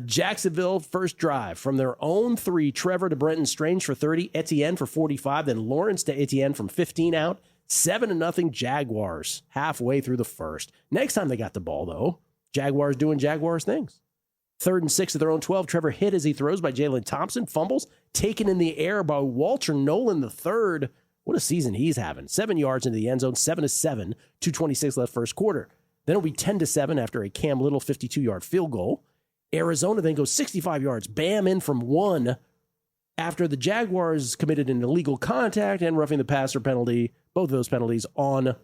Jacksonville, first drive from their own 3. Trevor to Brenton Strange for 30. Etienne for 45. Then Lawrence to Etienne from 15 out. 7-0 Jaguars halfway through the first. Next time they got the ball, though, Jaguars doing Jaguars things. 3rd and 6 at their own 12. Trevor hit as he throws by Jalen Thompson. Fumbles taken in the air by Walter Nolan III. What a season he's having. 7 yards into the end zone, 7-7, 2:26 left first quarter. Then it'll be 10-7 after a Cam Little 52-yard field goal. Arizona then goes 65 yards, bam, in from 1 after the Jaguars committed an illegal contact and roughing the passer penalty, both of those penalties on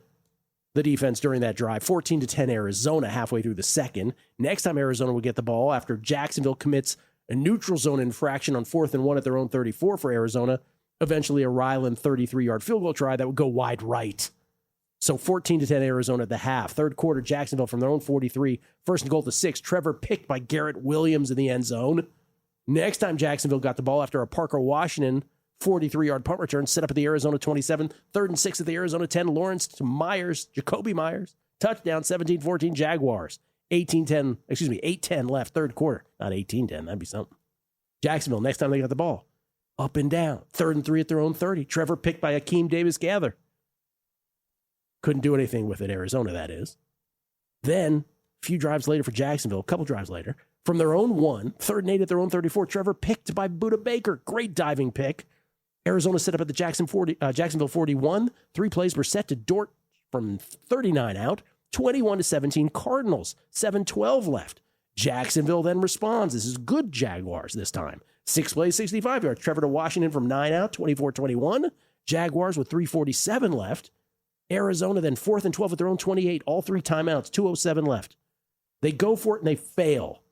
the defense during that drive. 14-10 Arizona halfway through the second. Next time Arizona will get the ball after Jacksonville commits a neutral zone infraction on 4th and 1 at their own 34 for Arizona. Eventually a Ryland 33-yard field goal try that would go wide right. So 14-10 Arizona at the half. Third quarter, Jacksonville from their own 43. First and goal to 6. Trevor picked by Garrett Williams in the end zone. Next time Jacksonville got the ball after a Parker Washington 43-yard punt return set up at the Arizona 27. 3rd and 6 at the Arizona 10. Lawrence to Myers, Jacoby Myers. Touchdown, 17-14 Jaguars. 8-10 left, third quarter. Not 18-10, that'd be something. Jacksonville, next time they got the ball. Up and down. 3rd and 3 at their own 30. Trevor picked by Akeem Davis-Gather. Couldn't do anything with it, Arizona, that is. Then, a few drives later for Jacksonville, a couple drives later, from their own 1, 3rd and 8 at their own 34, Trevor picked by Budda Baker. Great diving pick. Arizona set up at the Jacksonville 41. 3 plays were set to Dort from 39 out. 21-17 Cardinals. 7:12 left. Jacksonville then responds. This is good Jaguars this time. 6 plays, 65 yards. Trevor to Washington from 9 out. 24-21. Jaguars with 3:47 left. Arizona then 4th and 12 at their own 28. All 3 timeouts. 2:07 left. They go for it and they fail.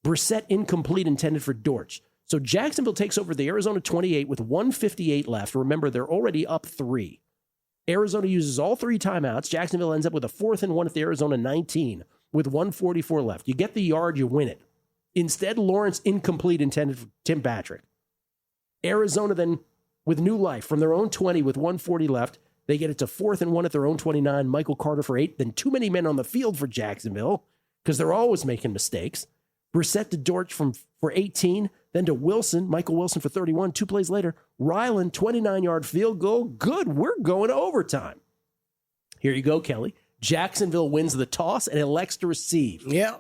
Brissett incomplete, intended for Dortch. So Jacksonville takes over the Arizona 28 with 1:58 left. Remember, they're already up 3. Arizona uses all 3 timeouts. Jacksonville ends up with a 4th and 1 at the Arizona 19 with 1:44 left. You get the yard, you win it. Instead, Lawrence incomplete, intended for Tim Patrick. Arizona then, with new life, from their own 20 with 1:40 left, they get it to 4th and 1 at their own 29. Michael Carter for 8. Then too many men on the field for Jacksonville because they're always making mistakes. Brissett to Dortch for 18. Then to Wilson, Michael Wilson for 31. 2 plays later, Ryland, 29-yard field goal. Good, we're going to overtime. Here you go, Kelley. Jacksonville wins the toss and elects to receive. Yeah.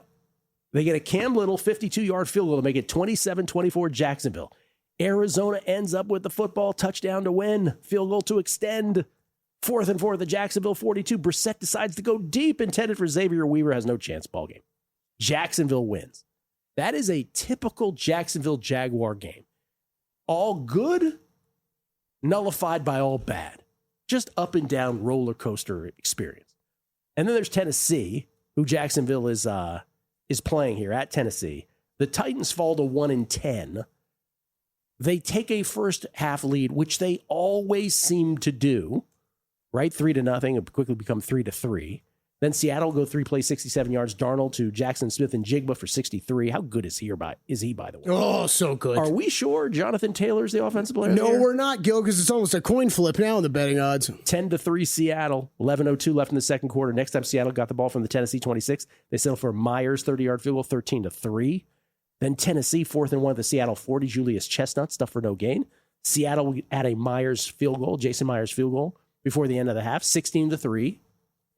They get a Cam Little 52-yard field goal to make it 27-24 Jacksonville. Arizona ends up with the football, touchdown to win, field goal to extend. 4th and 4 at the Jacksonville 42. Brissett decides to go deep, intended for Xavier Weaver, has no chance, ball game. Jacksonville wins. That is a typical Jacksonville Jaguar game. All good, nullified by all bad. Just up and down roller coaster experience. And then there's Tennessee, who Jacksonville is playing here at Tennessee. The Titans fall to 1-10. They take a first half lead, which they always seem to do. Right, 3-0. It quickly become 3-3. Then Seattle go 3 plays, 67 yards. Darnold to Jackson Smith and Jigba for 63. How good is he, by the way? Oh, so good. Are we sure Jonathan Taylor's the offensive player? No, we're not, Gill, because it's almost a coin flip now in the betting odds. 10-3 Seattle. 11:02 left in the second quarter. Next time Seattle got the ball from the Tennessee 26, they settle for Myers 30-yard field goal, 13-3. Then Tennessee 4th and 1 at the Seattle 40. Julius Chestnut, stuff for no gain. Seattle at a Myers field goal, Jason Myers field goal before the end of the half, 16-3.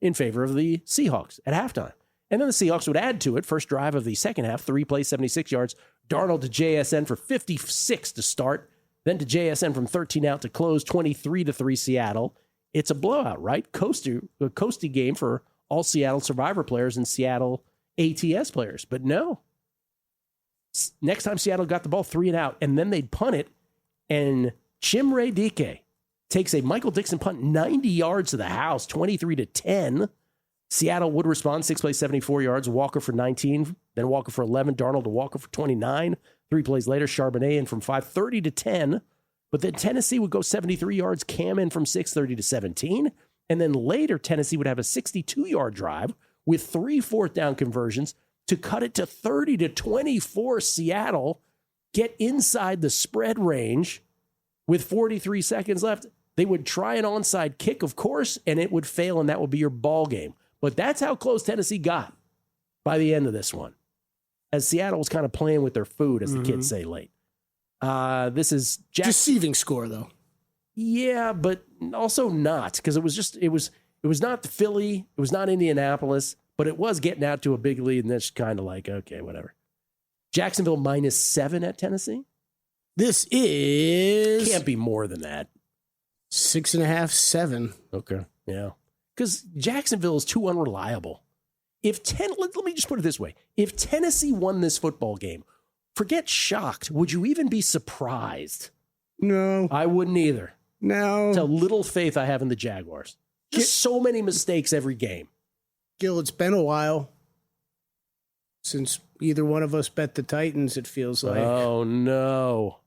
In favor of the Seahawks at halftime. And then the Seahawks would add to it. First drive of the second half, 3 plays, 76 yards. Darnold to JSN for 56 to start. Then to JSN from 13 out to close, 23-3 Seattle. It's a blowout, right? Coasty game for all Seattle Survivor players and Seattle ATS players. But no. Next time Seattle got the ball, 3 and out, and then they'd punt it, and Chimere Dike takes a Michael Dixon punt 90 yards to the house, 23-10. Seattle would respond, 6 plays, 74 yards. Walker for 19, then Walker for 11. Darnold to Walker for 29. 3 plays later, Charbonnet in from 5, 30-10. But then Tennessee would go 73 yards. Cam in from 6, 30-17. And then later, Tennessee would have a 62-yard drive with 3 fourth down conversions to cut it to 30-24 Seattle. Get inside the spread range with 43 seconds left. They would try an onside kick, of course, and it would fail, and that would be your ball game. But that's how close Tennessee got by the end of this one, as Seattle was kind of playing with their food, as the kids say late. This is deceiving score, though. Yeah, but also not, because it was not Philly, it was not Indianapolis, but it was getting out to a big lead, and that's kind of like, okay, whatever. Jacksonville -7 at Tennessee. This is... Can't be more than that. 6.5, 7. Okay. Yeah. Because Jacksonville is too unreliable. Let me just put it this way. If Tennessee won this football game, forget shocked. Would you even be surprised? No. I wouldn't either. No. It's how little faith I have in the Jaguars. Just so many mistakes every game. Gill, it's been a while since either one of us bet the Titans, it feels like. Oh, no.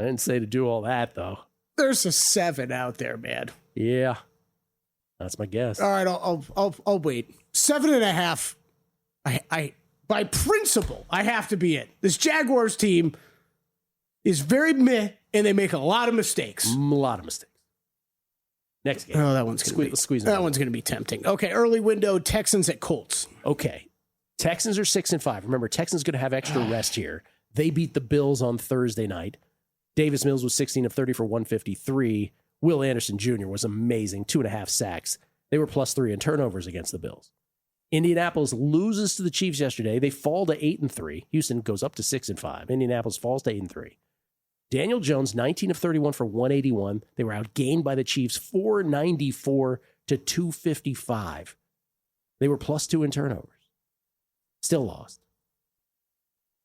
I didn't say to do all that, though. There's a 7 out there, man. Yeah. That's my guess. All right, I'll wait. 7.5. I by principle, I have to be it. This Jaguars team is very meh, and they make a lot of mistakes. A lot of mistakes. Next game. Oh, that one's going to be tempting. Okay, early window, Texans at Colts. Okay. Texans are 6-5. Remember, Texans going to have extra rest here. They beat the Bills on Thursday night. Davis Mills was 16 of 30 for 153. Will Anderson Jr. was amazing, 2.5 sacks. They were +3 in turnovers against the Bills. Indianapolis loses to the Chiefs yesterday. They fall to 8-3. Houston goes up to 6-5. Indianapolis falls to 8-3. Daniel Jones, 19 of 31 for 181. They were outgained by the Chiefs, 494 to 255. They were +2 in turnovers. Still lost.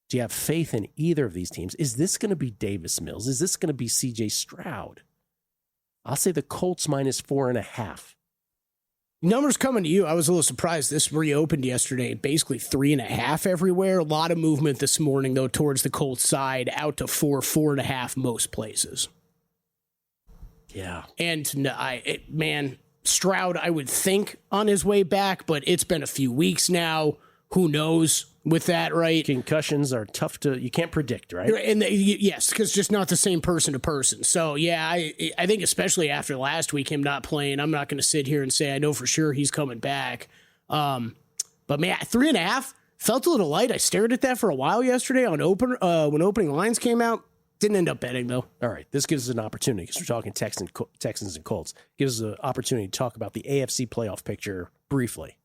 Do you have faith in either of these teams? Is this going to be Davis Mills? Is this going to be C.J. Stroud? I'll say the Colts -4.5. Numbers coming to you. I was a little surprised. This reopened yesterday, basically 3.5 everywhere. A lot of movement this morning, though, towards the Colts side, out to 4.5 most places. Yeah. And Stroud, I would think on his way back, but it's been a few weeks now. Who knows with that, right? Concussions are tough you can't predict, right? And yes, because just not the same person to person. So, yeah, I think especially after last week, him not playing, I'm not going to sit here and say I know for sure he's coming back. But, man, 3.5 felt a little light. I stared at that for a while yesterday on when opening lines came out. Didn't end up betting, though. All right, this gives us an opportunity, because we're talking Texans and Colts. Gives us an opportunity to talk about the AFC playoff picture briefly.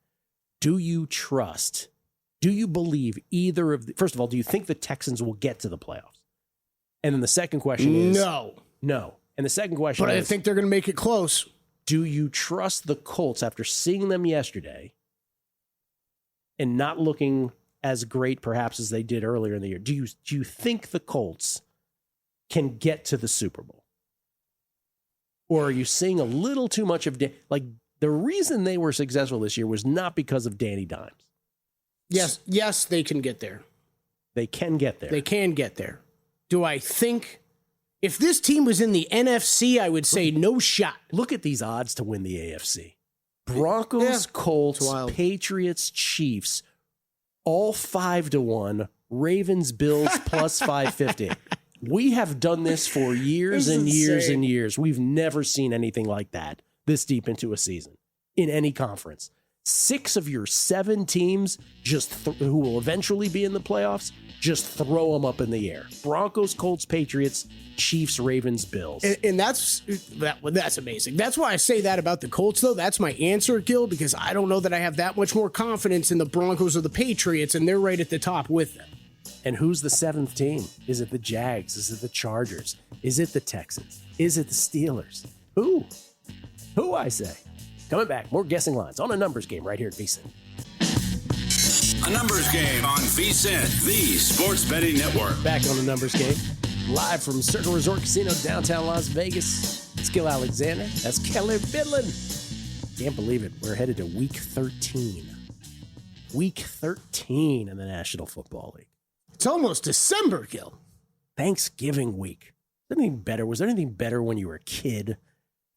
Do you believe either of first of all, do you think the Texans will get to the playoffs? And then the second question is no. And the second question is, but I think they're going to make it close. Do you trust the Colts after seeing them yesterday and not looking as great perhaps as they did earlier in the year? Do you think the Colts can get to the Super Bowl? Or are you seeing a little too much of the reason they were successful this year was not because of Danny Dimes. Yes, they can get there. They can get there. They can get there. Do I think if this team was in the NFC, I would say no shot. Look at these odds to win the AFC. Broncos, Colts, Patriots, Chiefs, all 5-1. Ravens, Bills +550. We have done this for years and years and years. We've never seen anything like that this deep into a season in any conference. 6 of your 7 teams who will eventually be in the playoffs, just throw them up in the air. Broncos, Colts, Patriots, Chiefs, Ravens, Bills. And that's amazing. That's why I say that about the Colts, though. That's my answer, Gill, because I don't know that I have that much more confidence in the Broncos or the Patriots, and they're right at the top with them. And who's the 7th team? Is it the Jags? Is it the Chargers? Is it the Texans? Is it the Steelers? Who, I say? Coming back, more guessing lines on a numbers game right here at VSiN. A numbers game on VSiN, the sports betting network. Back on the numbers game, live from Circle Resort Casino, downtown Las Vegas. It's Gill Alexander. That's Kelley Bydlon. Can't believe it. We're headed to week 13. Week 13 in the National Football League. It's almost December, Gill. Thanksgiving week. Was there anything better when you were a kid?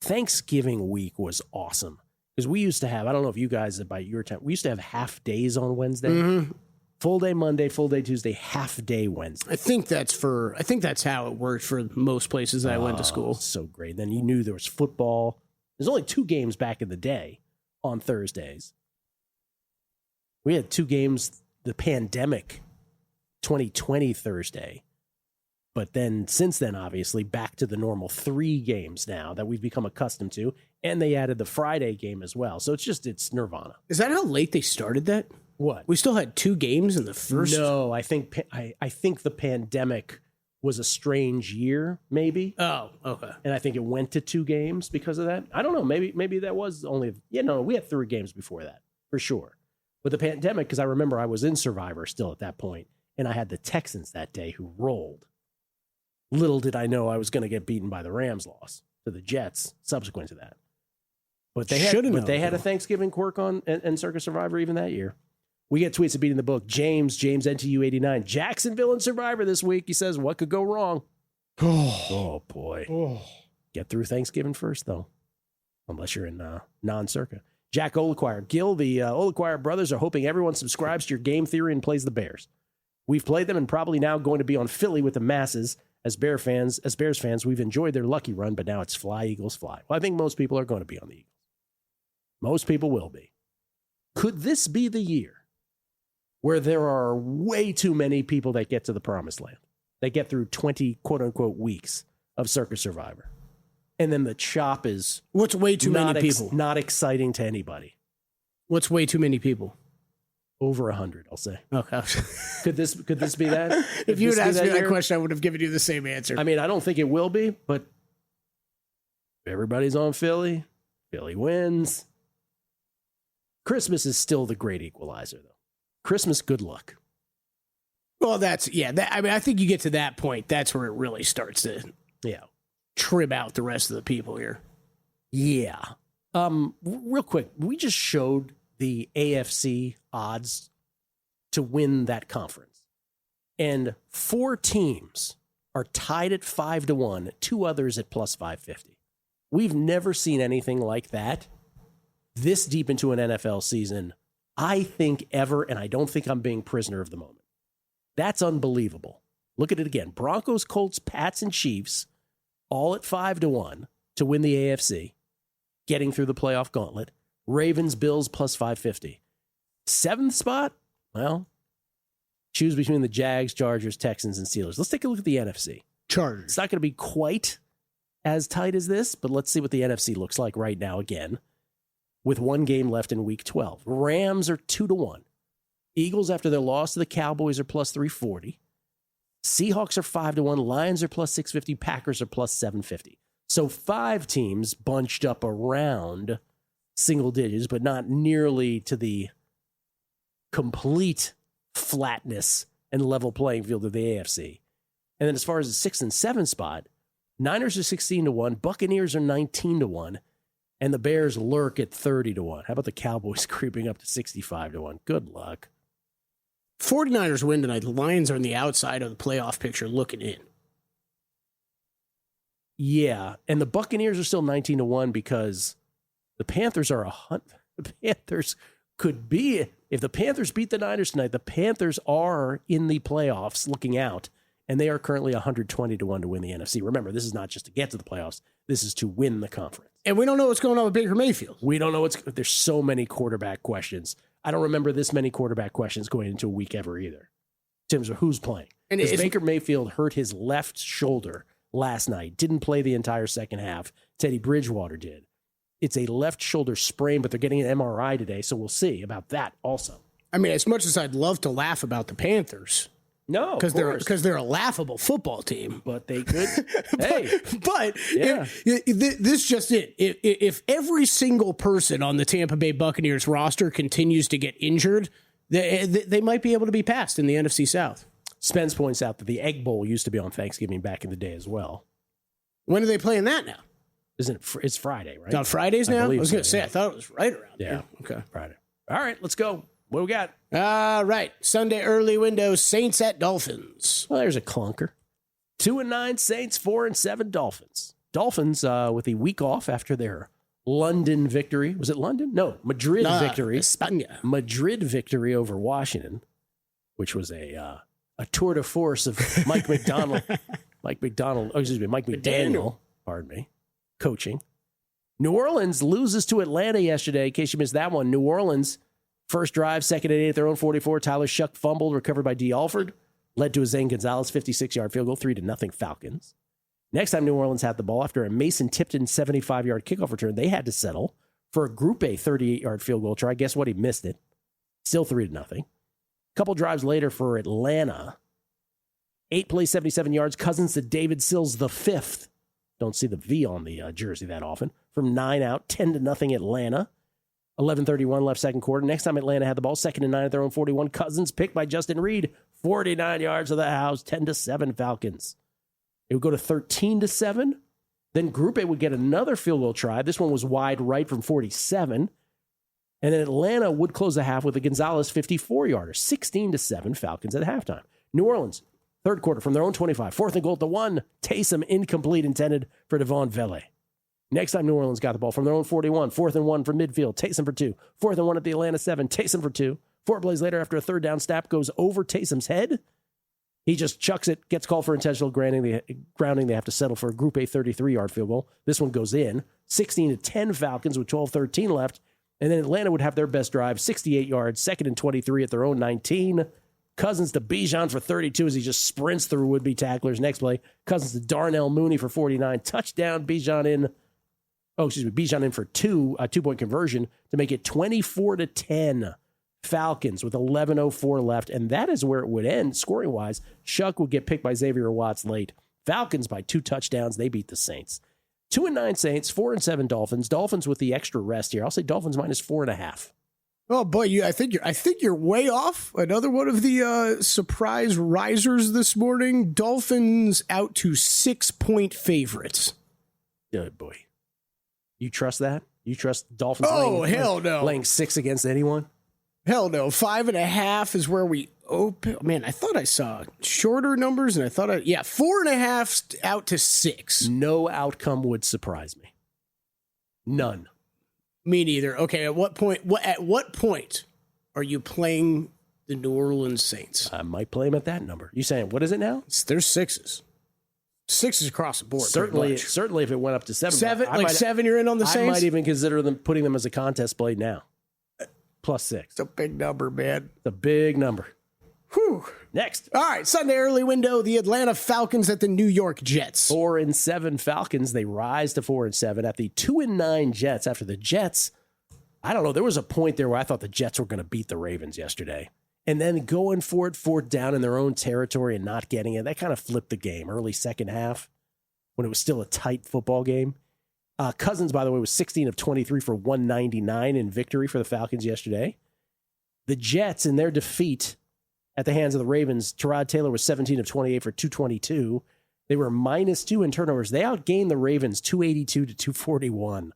Thanksgiving week was awesome because we used to have, I don't know if you guys, by your time, we used to have half days on Wednesday, full day Monday, full day Tuesday, half day Wednesday. I think that's how it worked for most places that I went to school. So great. Then you knew there was football. There's only 2 games back in the day on Thursdays. We had 2 games, the pandemic 2020 Thursday. But then, since then, obviously, back to the normal 3 games now that we've become accustomed to. And they added the Friday game as well. So it's nirvana. Is that how late they started that? What? We still had 2 games in the first? No, I think the pandemic was a strange year, maybe. Oh, okay. And I think it went to 2 games because of that. I don't know. Maybe that was only, we had 3 games before that, for sure. But the pandemic, because I remember I was in Survivor still at that point, and I had the Texans that day who rolled. Little did I know I was going to get beaten by the Rams loss to the Jets subsequent to that. But they had a Thanksgiving quirk on and Circus Survivor even that year. We get tweets of beating the book. James NTU 89. Jacksonville and Survivor this week. He says, what could go wrong? Oh boy. Oh. Get through Thanksgiving first, though. Unless you're in non-circa. Jack Olaquire. Gill, the Olaquire brothers are hoping everyone subscribes to your game theory and plays the Bears. We've played them and probably now going to be on Philly with the masses. As Bears fans, we've enjoyed their lucky run, but now it's fly, Eagles, fly. Well, I think most people are going to be on the Eagles. Most people will be. Could this be the year where there are way too many people that get to the promised land? They get through 20, quote-unquote, weeks of Circus Survivor. And then the chop is... What's way too many people? Not exciting to anybody. What's way too many people? Over 100, I'll say. Okay. Could this be that? If you had asked me that question, I would have given you the same answer. I mean, I don't think it will be, but everybody's on Philly. Philly wins. Christmas is still the great equalizer, though. Christmas, good luck. Well, I think you get to that point. That's where it really starts to trim out the rest of the people here. Yeah. Real quick, we just showed the AFC odds to win that conference. And 4 teams are tied at 5-1, 2 others at plus 550. We've never seen anything like that this deep into an NFL season, I think, ever, and I don't think I'm being prisoner of the moment. That's unbelievable. Look at it again. Broncos, Colts, Pats, and Chiefs, all at 5-1 to win the AFC, getting through the playoff gauntlet. Ravens, Bills, plus 550. 7th spot? Well, choose between the Jags, Chargers, Texans, and Steelers. Let's take a look at the NFC. Chargers. It's not going to be quite as tight as this, but let's see what the NFC looks like right now again, with 1 game left in Week 12. Rams are 2-1. Eagles, after their loss to the Cowboys, are plus 340. Seahawks are 5-1. Lions are plus 650. Packers are plus 750. So 5 teams bunched up around single digits, but not nearly to the complete flatness and level playing field of the AFC. And then as far as the 6th and 7th spot, Niners are 16-1. Buccaneers are 19-1. And the Bears lurk at 30-1. How about the Cowboys creeping up to 65-1? Good luck. 49ers win tonight. The Lions are on the outside of the playoff picture looking in. Yeah, and the Buccaneers are still 19-1 because the Panthers are the Panthers could be, if the Panthers beat the Niners tonight, the Panthers are in the playoffs looking out, and they are currently 120-1 to win the NFC. Remember, this is not just to get to the playoffs. This is to win the conference. And we don't know what's going on with Baker Mayfield. We don't know there's so many quarterback questions. I don't remember this many quarterback questions going into a week ever either. In terms of who's playing. And Baker Mayfield hurt his left shoulder last night. Didn't play the entire second half. Teddy Bridgewater did. It's a left shoulder sprain, but they're getting an MRI today, so we'll see about that also. I mean, as much as I'd love to laugh about the Panthers. No, because they're a laughable football team. But they could. This just it. If every single person on the Tampa Bay Buccaneers roster continues to get injured, they might be able to be passed in the NFC South. Spence points out that the Egg Bowl used to be on Thanksgiving back in the day as well. When are they playing that now? Isn't it? It's Friday, right? It's on Fridays now? I was going to say, yeah. I thought it was right around there. Yeah. Okay. Friday. All right, let's go. What do we got? All right. Sunday early window, Saints at Dolphins. Well, there's a clunker. 2-9 Saints, 4-7 Dolphins. Dolphins with a week off after their London victory. Was it London? No, Madrid victory. España. Madrid victory over Washington, which was a tour de force of Mike McDaniel. Mike McDaniel, pardon me, coaching. New Orleans loses to Atlanta yesterday, in case you missed that one. New Orleans, first drive, second and 8 at their own 44. Tyler Shuck fumbled, recovered by D. Alford. Led to a Zane Gonzalez 56-yard field goal, 3-0 Falcons. Next time New Orleans had the ball, after a Mason Tipton 75-yard kickoff return, they had to settle for a Group A 38-yard field goal try. Guess what? He missed it. Still 3-0. A couple drives later for Atlanta, 8 plays, 77 yards. Cousins to David Sills the fifth. Don't see the V on the jersey that often. From 9 out, 10-0 Atlanta. 11:31 left second quarter. Next time Atlanta had the ball, 2nd and 9 at their own 41. Cousins picked by Justin Reed. 49 yards of the house, 10-7 Falcons. It would go to 13-7. Then Group A would get another field goal try. This one was wide right from 47. And then Atlanta would close the half with a Gonzalez 54-yarder. 16-7 Falcons at halftime. New Orleans, third quarter from their own 25. 4th and goal to 1. Taysom incomplete, intended for Devon Vele. Next time New Orleans got the ball from their own 41. 4th and 1 from midfield. Taysom for 2. 4th and 1 at the Atlanta 7. Taysom for 2. 4 plays later, after a third down snap goes over Taysom's head, he just chucks it, gets called for intentional grounding. They have to settle for a Group A 33-yard field goal. This one goes in. 16-10 Falcons with 12:13 left. And then Atlanta would have their best drive, 68 yards, 2nd and 23 at their own 19. Cousins to Bydlon for 32 as he just sprints through would-be tacklers. Next play, Cousins to Darnell Mooney for 49. Touchdown, Bydlon in for 2, a 2-point conversion to make it 24-10. Falcons with 11:04 left, and that is where it would end scoring-wise. Shuck would get picked by Xavier Watts late. Falcons by 2 touchdowns. They beat the Saints. 2-9 Saints, 4-7 Dolphins. Dolphins with the extra rest here. I'll say Dolphins minus 4.5. Oh boy, I think you're way off. Another one of the surprise risers this morning. Dolphins out to 6-point favorites. Good boy. You trust that? You trust Dolphins? Oh, hell no. Laying 6 against anyone? Hell no. 5.5 is where we open. Man, I thought I saw shorter numbers, and I thought 4.5 out to 6. No outcome would surprise me. None. Me neither. Okay, at what point are you playing the New Orleans Saints? I might play them at that number. You saying, what is it now? There's 6s. 6s across the board. Certainly if it went up to 7. 7, you're in on the Saints? I might even consider putting them as a contest play now. Plus 6. It's a big number, man. It's a big number. Whew. Next. All right, Sunday early window, the Atlanta Falcons at the New York Jets. 4-7 Falcons. They rise to 4-7 at the 2-9 Jets. After the Jets, I don't know, there was a point there where I thought the Jets were going to beat the Ravens yesterday. And then going for it, 4th down in their own territory and not getting it, that kind of flipped the game. Early second half, when it was still a tight football game. Cousins, by the way, was 16 of 23 for 199 in victory for the Falcons yesterday. The Jets, in their defeat at the hands of the Ravens, Tyrod Taylor was 17 of 28 for 222. They were -2 in turnovers. They outgained the Ravens 282 to 241.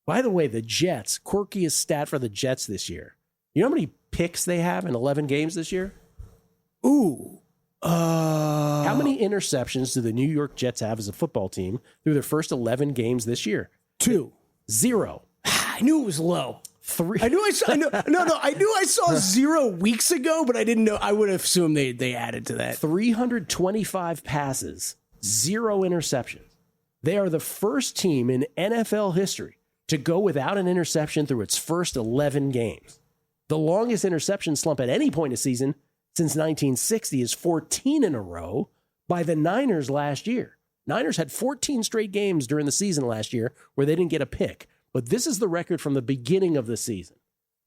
By the way, the Jets, quirkiest stat for the Jets this year. You know how many picks they have in 11 games this year? Ooh. How many interceptions do the New York Jets have as a football team through their first 11 games this year? 2. 0. I knew it was low. 3. I knew I saw 0 weeks ago, but I didn't know. I would have assumed they added to that. 325 passes, 0 interceptions. They are the first team in NFL history to go without an interception through its first 11 games. The longest interception slump at any point in the season since 1960 is 14 in a row by the Niners last year. Niners had 14 straight games during the season last year where they didn't get a pick. But this is the record from the beginning of the season.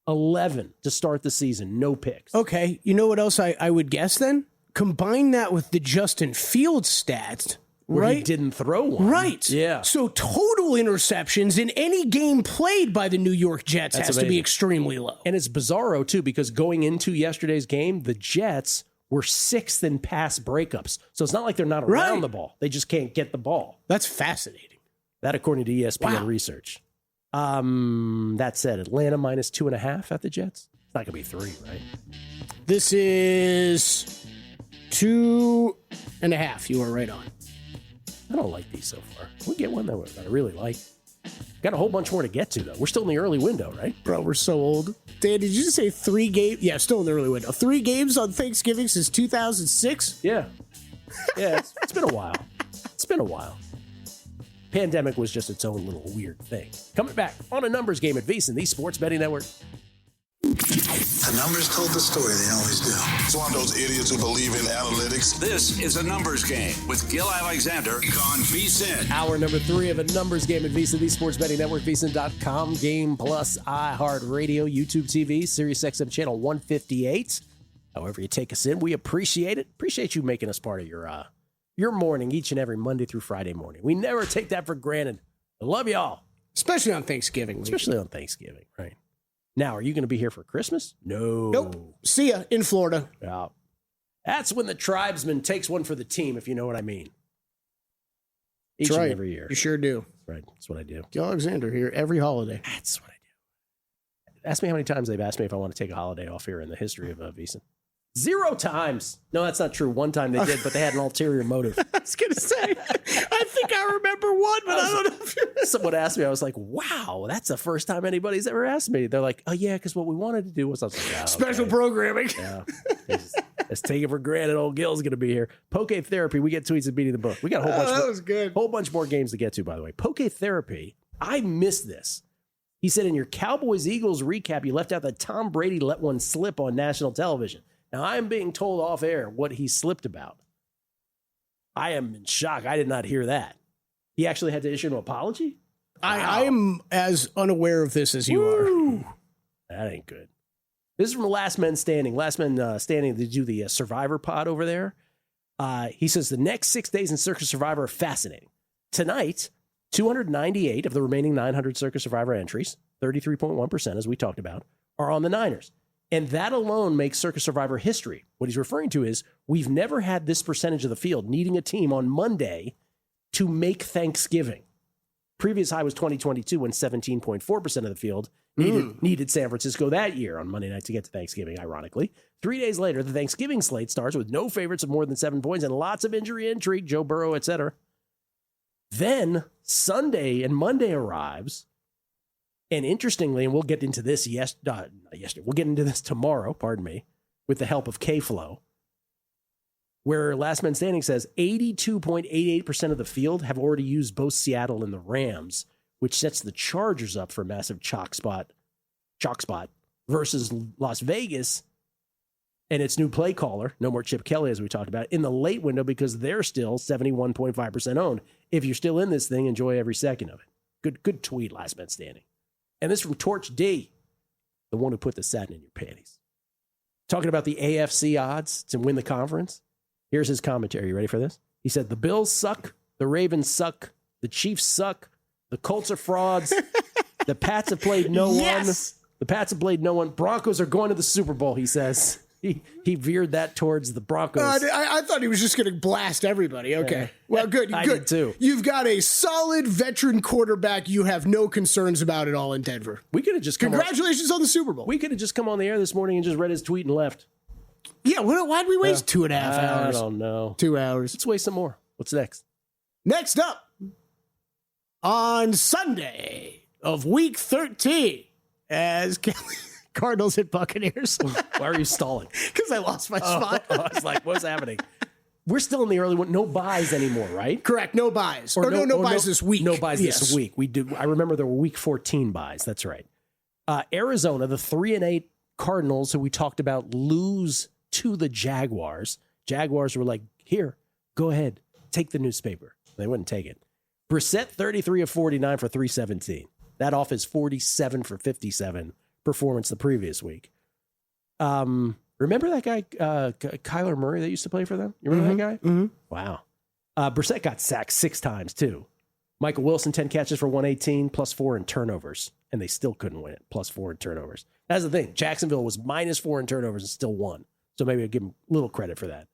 11 to start the season, no picks. Okay, you know what else I would guess then? Combine that with the Justin Fields stats, where right? He didn't throw one. Right. Yeah. So total interceptions in any game played by the New York Jets has to be extremely low. And it's bizarro, too, because going into yesterday's game, the Jets were 6th in pass breakups. So it's not like they're not around the ball. They just can't get the ball. That's fascinating. That according to ESPN research. That said, Atlanta minus 2.5 at the Jets. It's not going to be 3, right? This is 2.5. You are right on. I don't like these so far. We get one that I really like. Got a whole bunch more to get to, though. We're still in the early window, right? Bro, we're so old. Dan, did you just say 3 games? Yeah, still in the early window. 3 games on Thanksgiving since 2006? Yeah. Yeah, it's been a while. It's been a while. Pandemic was just its own little weird thing. Coming back on a numbers game at VSiN, the Sports Betting Network. The numbers told the story, they always do. It's one of those idiots who believe in analytics. This is a numbers game with Gill Alexander on VSiN. Hour number 3 of a numbers game at VSiN, the Sports Betting Network, VSiN.com, Game Plus, iHeartRadio, YouTube TV, Sirius XM channel 158. However you take us in, we appreciate it. Appreciate you making us part of your morning each and every Monday through Friday morning. We never take that for granted. I love y'all. Especially on Thanksgiving. Especially on Thanksgiving, right? Now, are you going to be here for Christmas? No. Nope. See ya in Florida. Yeah. That's when the tribesman takes one for the team, if you know what I mean. Each and every year. You sure do. Right. That's what I do. Gill Alexander here every holiday. That's what I do. Ask me how many times they've asked me if I want to take a holiday off here in the history of VSiN. 0 times. No, that's not true. One time they did, but they had an ulterior motive. I was going to say, I think I remember one, but I don't know if you're... Someone asked me, I was like, wow, that's the first time anybody's ever asked me. They're like, oh, yeah, because what we wanted to do was... I was like, oh, special programming. Yeah. Let's take it for granted. Old Gill's going to be here. Poke Therapy. We get tweets of beating the book. We got a whole bunch. That was good. Whole bunch more games to get to, by the way. Poke Therapy. I missed this. He said in your Cowboys-Eagles recap, you left out that Tom Brady let one slip on national television. Now, I am being told off air what he slipped about. I am in shock. I did not hear that. He actually had to issue an apology? Wow. I am as unaware of this as you are. That ain't good. This is from Last Men Standing. Last Men Standing, they do the Survivor pod over there. He says the next 6 days in Circus Survivor are fascinating. Tonight, 298 of the remaining 900 Circus Survivor entries, 33.1%, as we talked about, are on the Niners. And that alone makes Circus Survivor history. What he's referring to is we've never had this percentage of the field needing a team on Monday to make Thanksgiving. Previous high was 2022 when 17.4% of the field needed San Francisco that year on Monday night to get to Thanksgiving, ironically. 3 days later, the Thanksgiving slate starts with no favorites of more than 7 points and lots of injury intrigue, Joe Burrow, etc. Then Sunday and Monday arrives. And interestingly, and we'll get into this we'll get into this tomorrow, with the help of K-Flow, where Last Man Standing says 82.88% of the field have already used both Seattle and the Rams, which sets the Chargers up for a massive chalk spot versus Las Vegas and its new play caller, no more Chip Kelley, as we talked about, in the late window because they're still 71.5% owned. If you're still in this thing, enjoy every second of it. Good tweet, Last Man Standing. And this from Torch D, the one who put the satin in your panties. Talking about the AFC odds to win the conference. Here's his commentary. You ready for this? He said, the Bills suck. The Ravens suck. The Chiefs suck. The Colts are frauds. The Pats have played no one. The Pats have played no one. Broncos are going to the Super Bowl, he says. He veered that towards the Broncos. I thought he was just going to blast everybody. Okay. Well, good. I good. did too. You've got a solid veteran quarterback. You have no concerns about it all in Denver. We could have just Congratulations on the Super Bowl. We could have just come on the air this morning and just read his tweet and left. Yeah. Why'd we waste 2.5 hours? I don't know. 2 hours. Let's waste some more. What's next? Next up, on Sunday of Week 13, as Cardinals hit Buccaneers. Why are you stalling? Because I lost my spot. I was like, what's happening? We're still in the early one. No buys anymore, right? Correct. No buys. No buys this week. No buys this week. We do. I remember there were Week 14 buys. That's right. Arizona, the 3-8 Cardinals, who we talked about, lose to the Jaguars. Jaguars were like, here, go ahead, take the newspaper. They wouldn't take it. Brissett, 33 of 49 for 317. That off his 47 for 57 performance the previous week. Remember that guy, Kyler Murray, that used to play for them? You remember that guy? Mm-hmm. Wow. Brissett got sacked 6 times, too. Michael Wilson, 10 catches for 118, +4 in turnovers, and they still couldn't win it, +4 in turnovers. That's the thing. Jacksonville was -4 in turnovers and still won. So maybe I'll give them a little credit for that.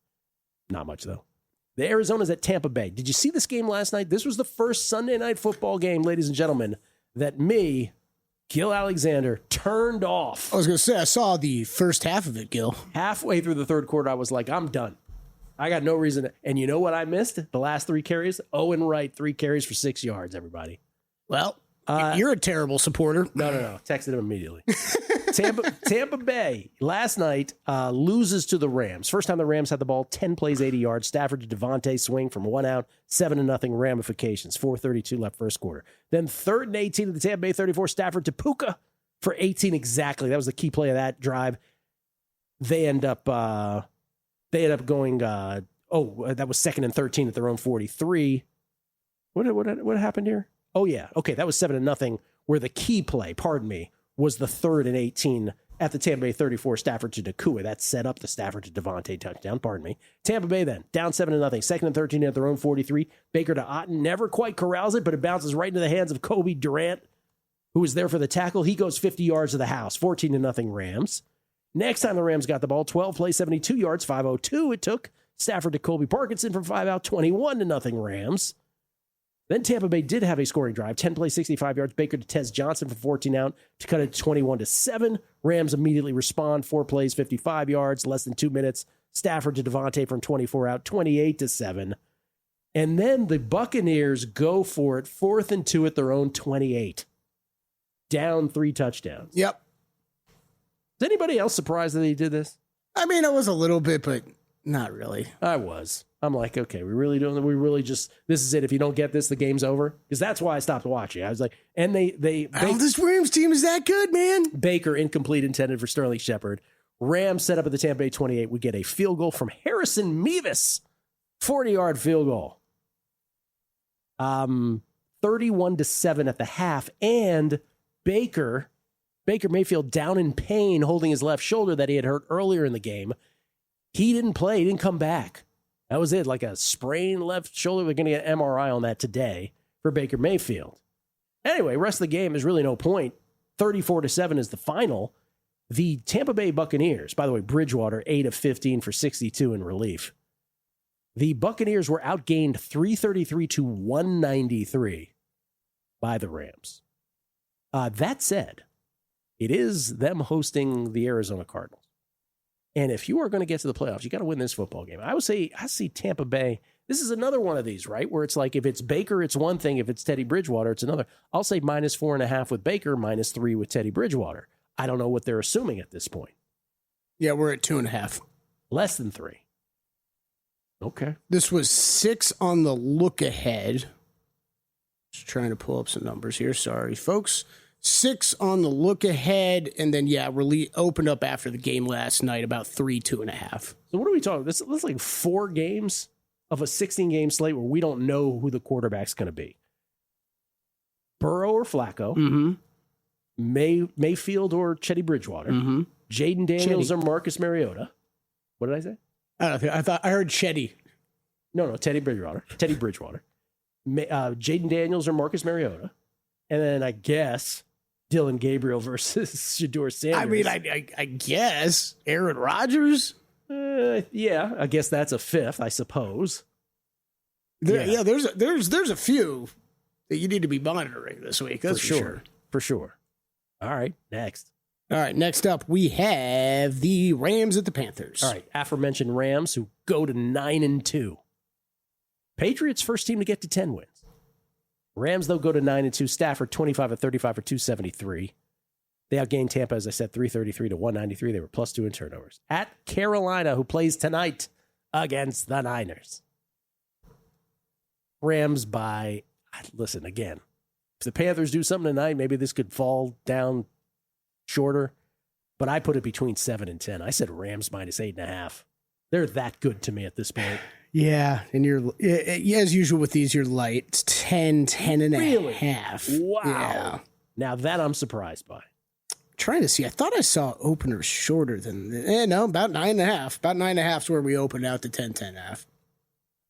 Not much, though. The Arizona's at Tampa Bay. Did you see this game last night? This was the first Sunday night football game, ladies and gentlemen, that Gill Alexander, turned off. I was going to say, I saw the first half of it, Gill. Halfway through the third quarter, I was like, I'm done. I got no reason to. And you know what I missed? The last 3 carries? Owen Wright, 3 carries for 6 yards, everybody. Well, you're a terrible supporter. No. Texted him immediately. Tampa Bay, last night, loses to the Rams. First time the Rams had the ball, 10 plays, 80 yards. Stafford to Devontae swing from 1 out, 7-0 ramifications. 4:32 left first quarter. Then 3rd and 18 of the Tampa Bay 34, Stafford to Puka for 18 exactly. That was the key play of that drive. They end up going, that was 2nd and 13 at their own 43. What happened here? Oh, yeah. Okay, that was 7-0, where the key play, was the 3rd and 18 at the Tampa Bay 34, Stafford to Nakua. That set up the Stafford to Devontae touchdown, pardon me. Tampa Bay then, down 7-0, second and 13 at their own 43. Baker to Otten, never quite corrals it, but it bounces right into the hands of Kobe Durant, who was there for the tackle. He goes 50 yards to the house, 14-0 Rams. Next time the Rams got the ball, 12 plays, 72 yards, 5:02 it took. Stafford to Colby Parkinson from 5 out, 21-0 Rams. Then Tampa Bay did have a scoring drive, 10 plays, 65 yards. Baker to Tez Johnson for 14 out to cut it to 21-7. Rams immediately respond, 4 plays, 55 yards, less than 2 minutes. Stafford to Devontae from 24 out, 28-7. And then the Buccaneers go for it, 4th and 2 at their own 28. Down 3 touchdowns. Yep. Is anybody else surprised that they did this? I mean, I was a little bit, but not really. I was. I'm like, okay, we really just, this is it. If you don't get this, the game's over. Because that's why I stopped watching. I was like, and this Rams team is that good, man. Baker, incomplete, intended for Sterling Shepard. Rams set up at the Tampa Bay 28. We get a field goal from Harrison Mevis. 40-yard field goal. 31-7 at the half. And Baker Mayfield down in pain, holding his left shoulder that he had hurt earlier in the game. He didn't play. He didn't come back. That was it, like a sprained left shoulder. They're going to get an MRI on that today for Baker Mayfield. Anyway, rest of the game is really no point. 34-7 is the final. The Tampa Bay Buccaneers, by the way, Bridgewater, 8 of 15 for 62 in relief. The Buccaneers were outgained 333-193 by the Rams. That said, it is them hosting the Arizona Cardinals. And if you are going to get to the playoffs, you got to win this football game. I would say, I see Tampa Bay. This is another one of these, right? Where it's like, if it's Baker, it's one thing. If it's Teddy Bridgewater, it's another. I'll say -4.5 with Baker, -3 with Teddy Bridgewater. I don't know what they're assuming at this point. Yeah, we're at 2.5. Less than 3. Okay. This was 6 on the look ahead. Just trying to pull up some numbers here. Sorry, folks. 6 on the look ahead, and then, really opened up after the game last night, about 2.5. So what are we talking? This is like 4 games of a 16-game slate where we don't know who the quarterback's going to be. Burrow or Flacco. Mm-hmm. Mayfield or Teddy Bridgewater. Mm-hmm. Jaden Daniels or Marcus Mariota. What did I say? I heard Chetty. No, Teddy Bridgewater. Jaden Daniels or Marcus Mariota. And then I guess Dylan Gabriel versus Shedeur Sanders. I mean, I guess Aaron Rodgers. Yeah, I guess that's a 5th, I suppose. There's a few that you need to be monitoring this week. That's for sure. All right, next. All right, next up we have the Rams at the Panthers. All right, aforementioned Rams who go to 9-2. Patriots first team to get to 10 wins. Rams, though, go to 9-2. Stafford, 25 of 35 for 273. They outgained Tampa, as I said, 333-193. They were +2 in turnovers. At Carolina, who plays tonight against the Niners. Rams by, listen, again, if the Panthers do something tonight, maybe this could fall down shorter. But I put it between 7 and 10. I said Rams -8.5. They're that good to me at this point. Yeah, and you're, as usual with these, you're light. It's 10 and really? a half. Wow. Yeah. Now that I'm surprised by. Trying to see. I thought I saw openers shorter than, no, about 9.5. About 9.5 is where we opened out the 10.5.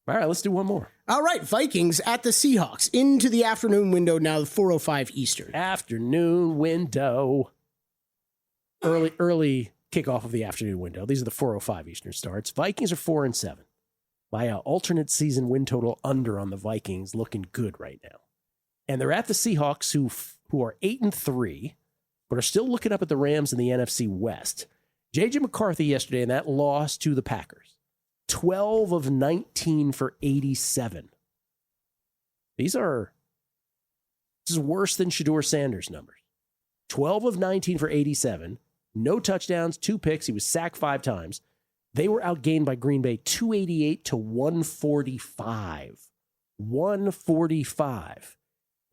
All right, let's do one more. All right, Vikings at the Seahawks. Into the afternoon window now, 4:05 Eastern. Afternoon window. Early kickoff of the afternoon window. These are the 4:05 Eastern starts. Vikings are 4-7. My alternate season win total under on the Vikings looking good right now. And they're at the Seahawks who are 8-3, but are still looking up at the Rams in the NFC West. J.J. McCarthy yesterday in that loss to the Packers. 12 of 19 for 87. This is worse than Shedeur Sanders' numbers. 12 of 19 for 87. No touchdowns, 2 picks. He was sacked 5 times. They were outgained by Green Bay 288-145. 145.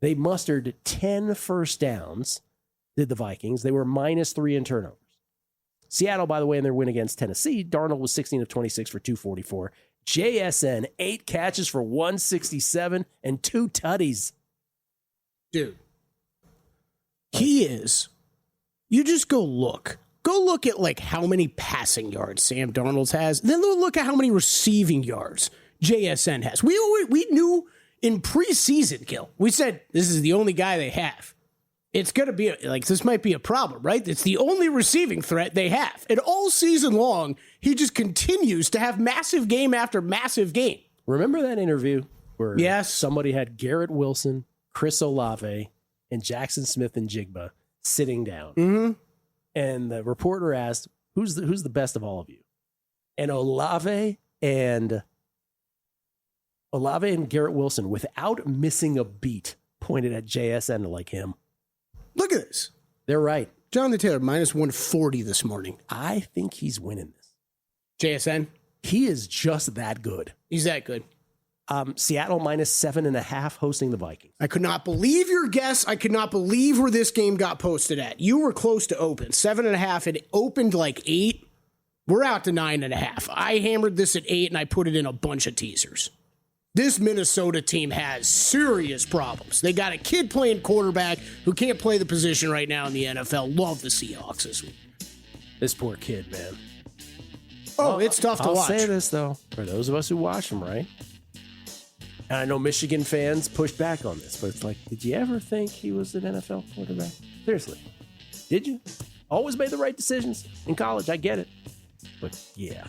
They mustered 10 first downs, did the Vikings. They were -3 in turnovers. Seattle, by the way, in their win against Tennessee, Darnold was 16 of 26 for 244. JSN, 8 catches for 167 and 2 tutties. Dude, he is. You just go look. go look at like how many passing yards Sam Darnold has. Then look at how many receiving yards JSN has. We knew in preseason, Gill, we said this is the only guy they have. It's going to be this might be a problem, right? It's the only receiving threat they have. And all season long, he just continues to have massive game after massive game. Remember that interview where somebody had Garrett Wilson, Chris Olave, and Jackson Smith and Jigba sitting down. Mm-hmm. And the reporter asked, who's the best of all of you? And Olave and Garrett Wilson, without missing a beat, pointed at JSN like him. Look at this. They're right. Jonathan Taylor, minus 140 this morning. I think he's winning this. JSN? He is just that good. He's that good. Seattle minus 7.5 hosting the Vikings. I could not believe your guess. I could not believe where this game got posted at. You were close to open. 7.5. It opened like 8. We're out to 9.5. I hammered this at 8, and I put it in a bunch of teasers. This Minnesota team has serious problems. They got a kid playing quarterback who can't play the position right now in the NFL. Love the Seahawks this week. This poor kid, man. Oh, it's tough to watch. I'll say this, though, for those of us who watch them, right? And I know Michigan fans pushed back on this, but it's like, did you ever think he was an NFL quarterback? Seriously. Did you? Always made the right decisions in college. I get it. But, yeah.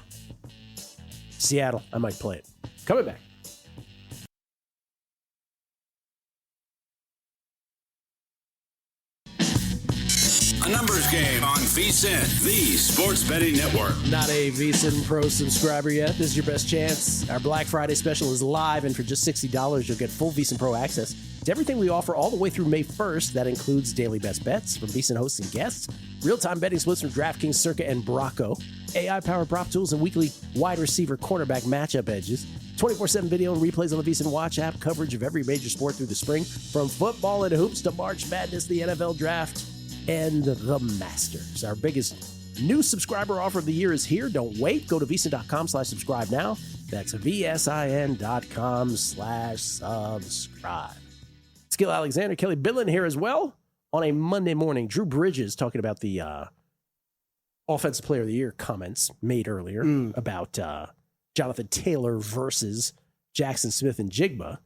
Seattle, I might play it. Coming back. A numbers game on VSiN, the sports betting network. Not a VSiN Pro subscriber yet. This is your best chance. Our Black Friday special is live, and for just $60, you'll get full VSiN Pro access to everything we offer all the way through May 1st. That includes daily best bets from VSiN hosts and guests, real-time betting splits from DraftKings, Circa, and Bracco, AI-powered prop tools, and weekly wide receiver cornerback matchup edges, 24/7 video and replays on the VSiN Watch app, coverage of every major sport through the spring, from football and hoops to March Madness, the NFL Draft, and the Masters. Our biggest new subscriber offer of the year is here. Don't wait. Go to VSiN.com/subscribe now. That's VSIN.com/subscribe. It's Gill Alexander, Kelley Bydlon here as well on a Monday morning. Drew Bridges talking about the Offensive Player of the Year comments made earlier about Jonathan Taylor versus Jackson Smith and Jigba.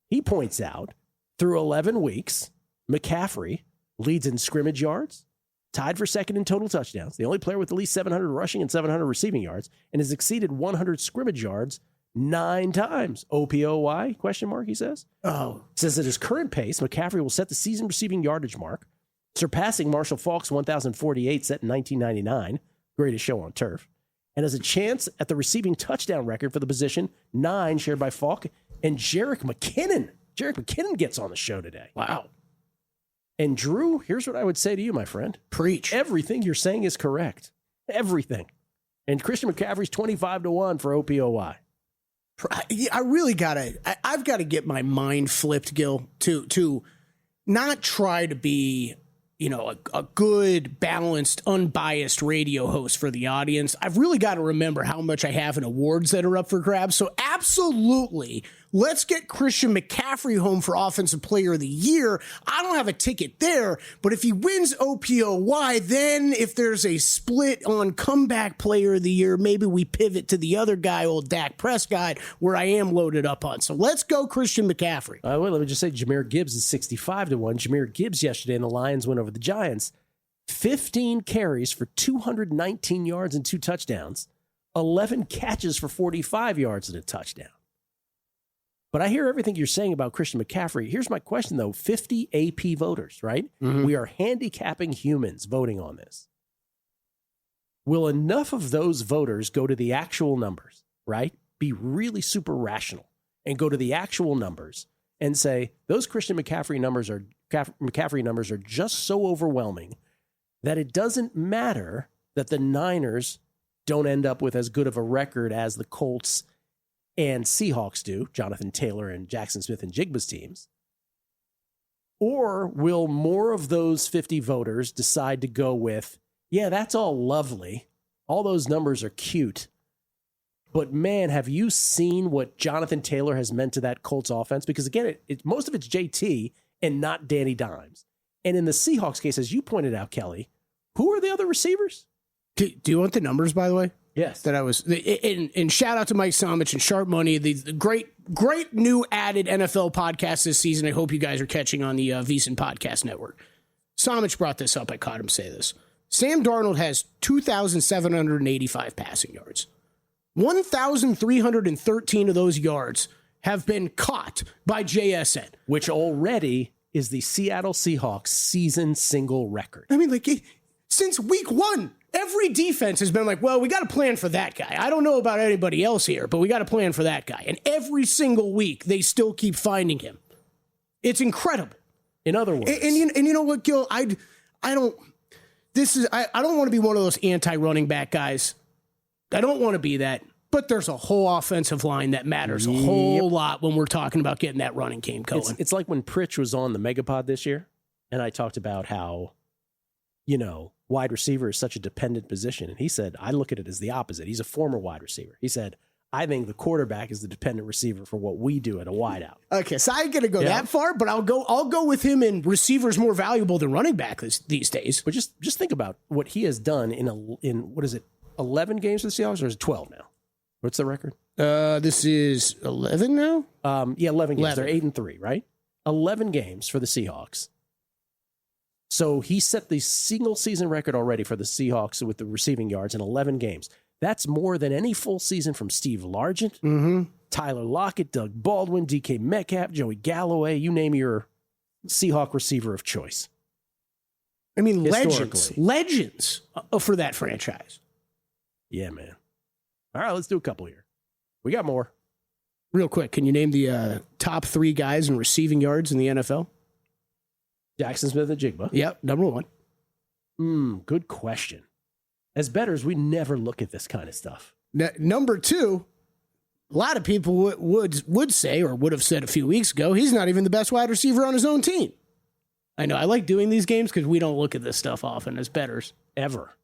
He points out through 11 weeks, McCaffrey leads in scrimmage yards, tied for second in total touchdowns, the only player with at least 700 rushing and 700 receiving yards, and has exceeded 100 scrimmage yards 9 times. OPOY, question mark, he says. Oh. He says at his current pace, McCaffrey will set the season receiving yardage mark, surpassing Marshall Faulk's 1,048 set in 1999, greatest show on turf, and has a chance at the receiving touchdown record for the position, 9 shared by Faulk and Jerick McKinnon. Jerick McKinnon gets on the show today. Wow. And Drew, here's what I would say to you, my friend. Preach. Everything you're saying is correct. Everything. And Christian McCaffrey's 25-1 for OPOY. I really I've got to get my mind flipped, Gil, to not try to be, a good, balanced, unbiased radio host for the audience. I've really got to remember how much I have in awards that are up for grabs. So absolutely, let's get Christian McCaffrey home for Offensive Player of the Year. I don't have a ticket there, but if he wins OPOY, then if there's a split on Comeback Player of the Year, maybe we pivot to the other guy, old Dak Prescott, where I am loaded up on. So let's go Christian McCaffrey. Wait, let me just say Jahmyr Gibbs is 65-1. Jahmyr Gibbs yesterday in the Lions win over the Giants. 15 carries for 219 yards and 2 touchdowns. 11 catches for 45 yards and a touchdown. But I hear everything you're saying about Christian McCaffrey. Here's my question, though. 50 AP voters, right? Mm-hmm. We are handicapping humans voting on this. Will enough of those voters go to the actual numbers, right? Be really super rational and go to the actual numbers and say, those Christian McCaffrey numbers are just so overwhelming that it doesn't matter that the Niners don't end up with as good of a record as the Colts and Seahawks do, Jonathan Taylor and Jackson Smith and Jigba's teams? Or will more of those 50 voters decide to go with, yeah, that's all lovely. All those numbers are cute. But man, have you seen what Jonathan Taylor has meant to that Colts offense? Because again, most of it's JT and not Danny Dimes. And in the Seahawks case, as you pointed out, Kelley, who are the other receivers? Do you want the numbers, by the way? Yes. That I was, and shout out to Mike Somich and Sharp Money, the great new added NFL podcast this season. I hope you guys are catching on the VSiN Podcast Network. Somich brought this up. I caught him say this. Sam Darnold has 2,785 passing yards. 1,313 of those yards have been caught by JSN. Which already is the Seattle Seahawks season single record. I mean, like, since week one, every defense has been like, well, we got to plan for that guy. I don't know about anybody else here, but we got to plan for that guy. And every single week, they still keep finding him. It's incredible. In other words. And you know what, Gill? I don't want to be one of those anti-running back guys. I don't want to be that. But there's a whole offensive line that matters a whole lot when we're talking about getting that running game going. It's like when Pritch was on the Megapod this year, and I talked about how, wide receiver is such a dependent position. And he said, I look at it as the opposite. He's a former wide receiver. He said, I think the quarterback is the dependent receiver for what we do at a wideout. Okay, so I ain't gonna go that far, but I'll go with him in receivers more valuable than running back these days. But just think about what he has done in what is it, 11 games for the Seahawks, or is it 12 now? What's the record? This is 11 now? 11 games. 11. They're 8-3, right? 11 games for the Seahawks. So he set the single season record already for the Seahawks with the receiving yards in 11 games. That's more than any full season from Steve Largent, Tyler Lockett, Doug Baldwin, DK Metcalf, Joey Galloway, you name your Seahawk receiver of choice. I mean, legends for that franchise. Yeah, man. All right, let's do a couple here. We got more. Real quick, can you name the top 3 guys in receiving yards in the NFL? Jackson Smith and Jigba. Yep, number 1. Good question. As bettors, we never look at this kind of stuff. Number 2, a lot of people would say, or would have said a few weeks ago, he's not even the best wide receiver on his own team. I know. I like doing these games because we don't look at this stuff often as bettors. Ever.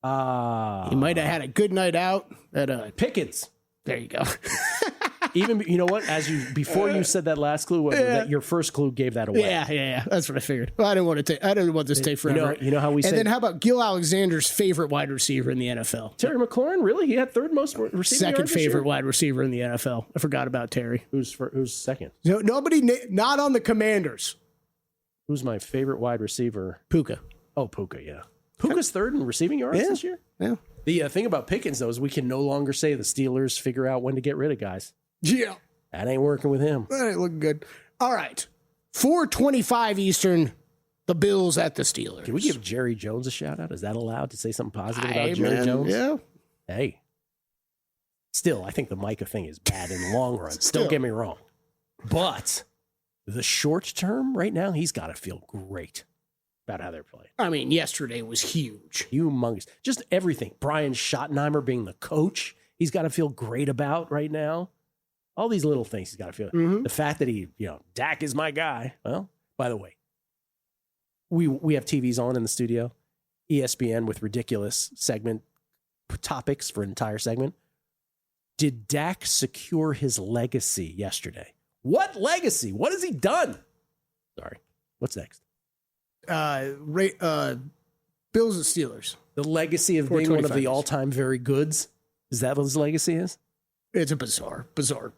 He might have had a good night out at Pickens. There you go. Even, you know what? Before you said that last clue, that your first clue gave that away. Yeah. That's what I figured. Well, I didn't want this to take forever. You know how we say. And then how about Gill Alexander's favorite wide receiver in the NFL? Terry McLaurin, really? He had third most receiving Second yards this favorite year? wide receiver in the NFL. I forgot about Terry. Who's second? No, nobody, not on the Commanders. Who's my favorite wide receiver? Puka. Oh, Puka, yeah. Puka's third in receiving yards this year? Yeah. The thing about Pickens, though, is we can no longer say the Steelers figure out when to get rid of guys. Yeah. That ain't working with him. That ain't looking good. All right. 4:25 Eastern, the Bills at the Steelers. Can we give Jerry Jones a shout out? Is that allowed to say something positive about Jerry Jones? Yeah. Hey. Still, I think the Micah thing is bad in the long run. Don't get me wrong. But the short term, right now, he's got to feel great about how they're playing. I mean, yesterday was huge. Humongous. Just everything. Brian Schottenheimer being the coach, he's got to feel great about right now. All these little things he's got to feel. The fact that Dak is my guy. Well, by the way, we have TVs on in the studio, ESPN with ridiculous segment topics for an entire segment. Did Dak secure his legacy yesterday? What legacy? What has he done? Sorry. What's next? Bills and Steelers. The legacy of being one of the all-time very goods? Is that what his legacy is? It's a bizarre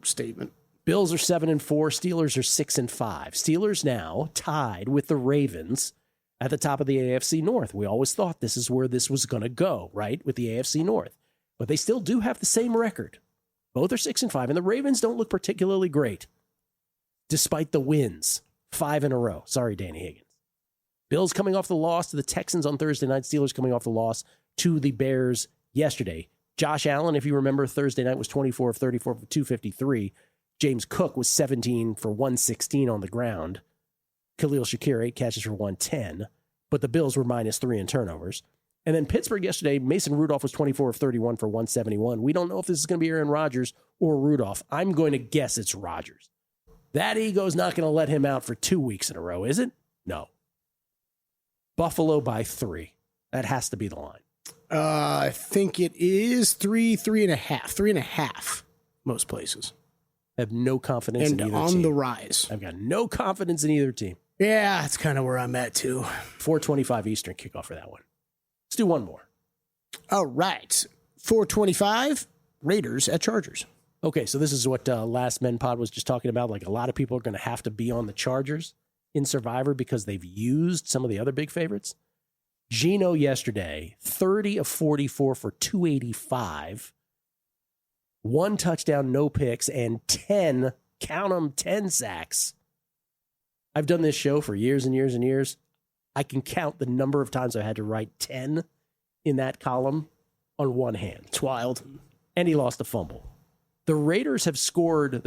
statement. Bills are 7-4. Steelers are 6-5. Steelers now tied with the Ravens at the top of the AFC North. We always thought this is where this was going to go, right? With the AFC North. But they still do have the same record. Both are 6-5, and the Ravens don't look particularly great, despite the wins. 5 in a row. Sorry, Danny Higgins. Bills coming off the loss to the Texans on Thursday night. Steelers coming off the loss to the Bears yesterday. Josh Allen, if you remember, Thursday night was 24 of 34 for 253. James Cook was 17 for 116 on the ground. Khalil Shakir, 8 catches for 110. But the Bills were -3 in turnovers. And then Pittsburgh yesterday, Mason Rudolph was 24 of 31 for 171. We don't know if this is going to be Aaron Rodgers or Rudolph. I'm going to guess it's Rodgers. That ego's not going to let him out for 2 weeks in a row, is it? No. Buffalo by 3. That has to be the line. I think it is 3.5. 3.5, most places. I have no confidence in either team. And on the rise. I've got no confidence in either team. Yeah, that's kind of where I'm at, too. 4:25 Eastern kickoff for that one. Let's do one more. All right. 425, Raiders at Chargers. Okay, so this is what Last Men Pod was just talking about. Like, a lot of people are going to have to be on the Chargers in Survivor because they've used some of the other big favorites. Geno yesterday, 30 of 44 for 285, 1 touchdown, no picks, and 10, count them, 10 sacks. I've done this show for years and years and years. I can count the number of times I had to write 10 in that column on one hand. It's wild. And he lost a fumble. The Raiders have scored.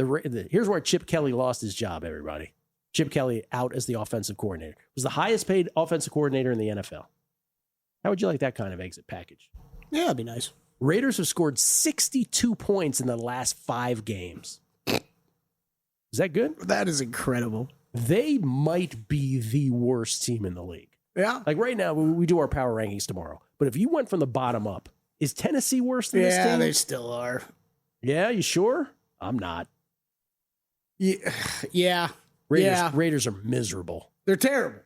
Here's where Chip Kelley lost his job, everybody. Chip Kelley out as the offensive coordinator. Was the highest paid offensive coordinator in the NFL. How would you like that kind of exit package? Yeah, that'd be nice. Raiders have scored 62 points in the last 5 games. Is that good? That is incredible. They might be the worst team in the league. Yeah. Like right now, we do our power rankings tomorrow. But if you went from the bottom up, is Tennessee worse than this team? Yeah, they still are. Yeah, you sure? I'm not. Yeah. Raiders are miserable. They're terrible.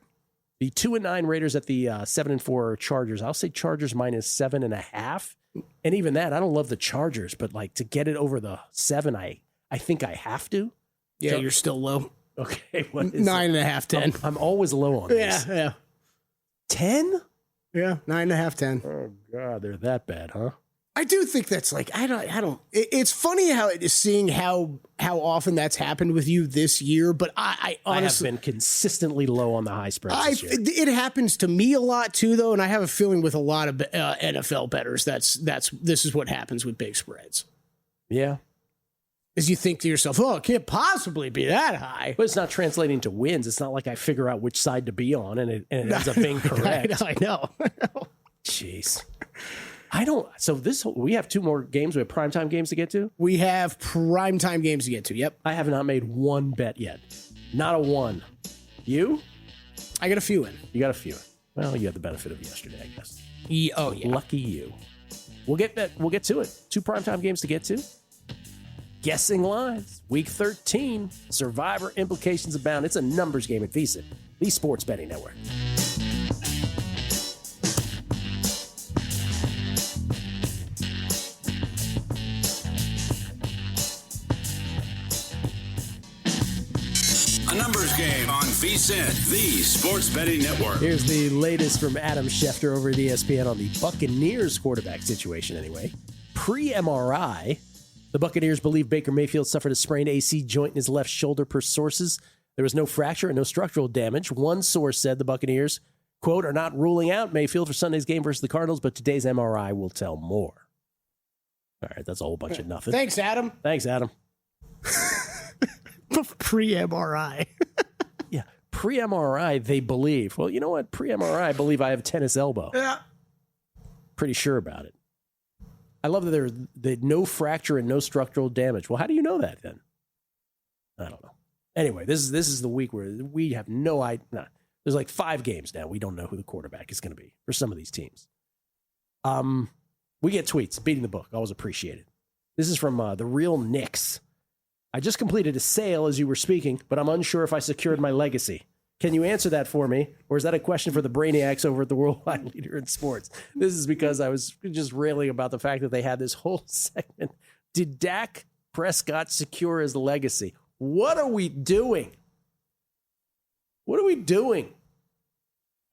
The 2-9 Raiders at the 7-4 Chargers. I'll say Chargers minus 7.5. And even that, I don't love the Chargers, but like to get it over the 7, I think I have to. Yeah, you're still low. Okay, what is 9.5, 10. I'm always low on these. Yeah. 10? Yeah, 9.5, 10. Oh God, they're that bad, huh? I do think that's like I don't. It's funny how it is seeing how often that's happened with you this year, but I honestly have been consistently low on the high spreads this year. It happens to me a lot too, though, and I have a feeling with a lot of NFL bettors this is what happens with big spreads. Yeah, is you think to yourself, oh, it can't possibly be that high, but it's not translating to wins. It's not like I figure out which side to be on, and it ends up being correct. I know. Jeez. We have 2 more games. We have primetime games to get to. We have primetime games to get to. Yep. I have not made one bet yet. Not a one. You? I got a few in. You got a few. Well, you had the benefit of yesterday, I guess. Yeah. Lucky you. We'll get to it. 2 primetime games to get to. Guessing lines. Week 13. Survivor implications abound. It's a numbers game at VSiN, the Sports Betting Network. A numbers game on VSiN, the Sports Betting Network. Here's the latest from Adam Schefter over at ESPN on the Buccaneers quarterback situation anyway. Pre-MRI, the Buccaneers believe Baker Mayfield suffered a sprained AC joint in his left shoulder per sources. There was no fracture and no structural damage. One source said the Buccaneers, quote, are not ruling out Mayfield for Sunday's game versus the Cardinals, but today's MRI will tell more. All right, that's a whole bunch of nothing. Thanks, Adam. Pre-MRI. Yeah, pre-MRI, they believe. Well, you know what? Pre-MRI, I believe I have tennis elbow. Yeah. Pretty sure about it. I love that there's no fracture and no structural damage. Well, how do you know that then? I don't know. Anyway, this is the week where we have no idea. Nah, there's like 5 games now. We don't know who the quarterback is going to be for some of these teams. We get tweets. Beating the book. Always appreciate it. This is from the Real Knicks. I just completed a sale as you were speaking, but I'm unsure if I secured my legacy. Can you answer that for me? Or is that a question for the brainiacs over at the Worldwide Leader in Sports? This is because I was just railing about the fact that they had this whole segment. Did Dak Prescott secure his legacy? What are we doing?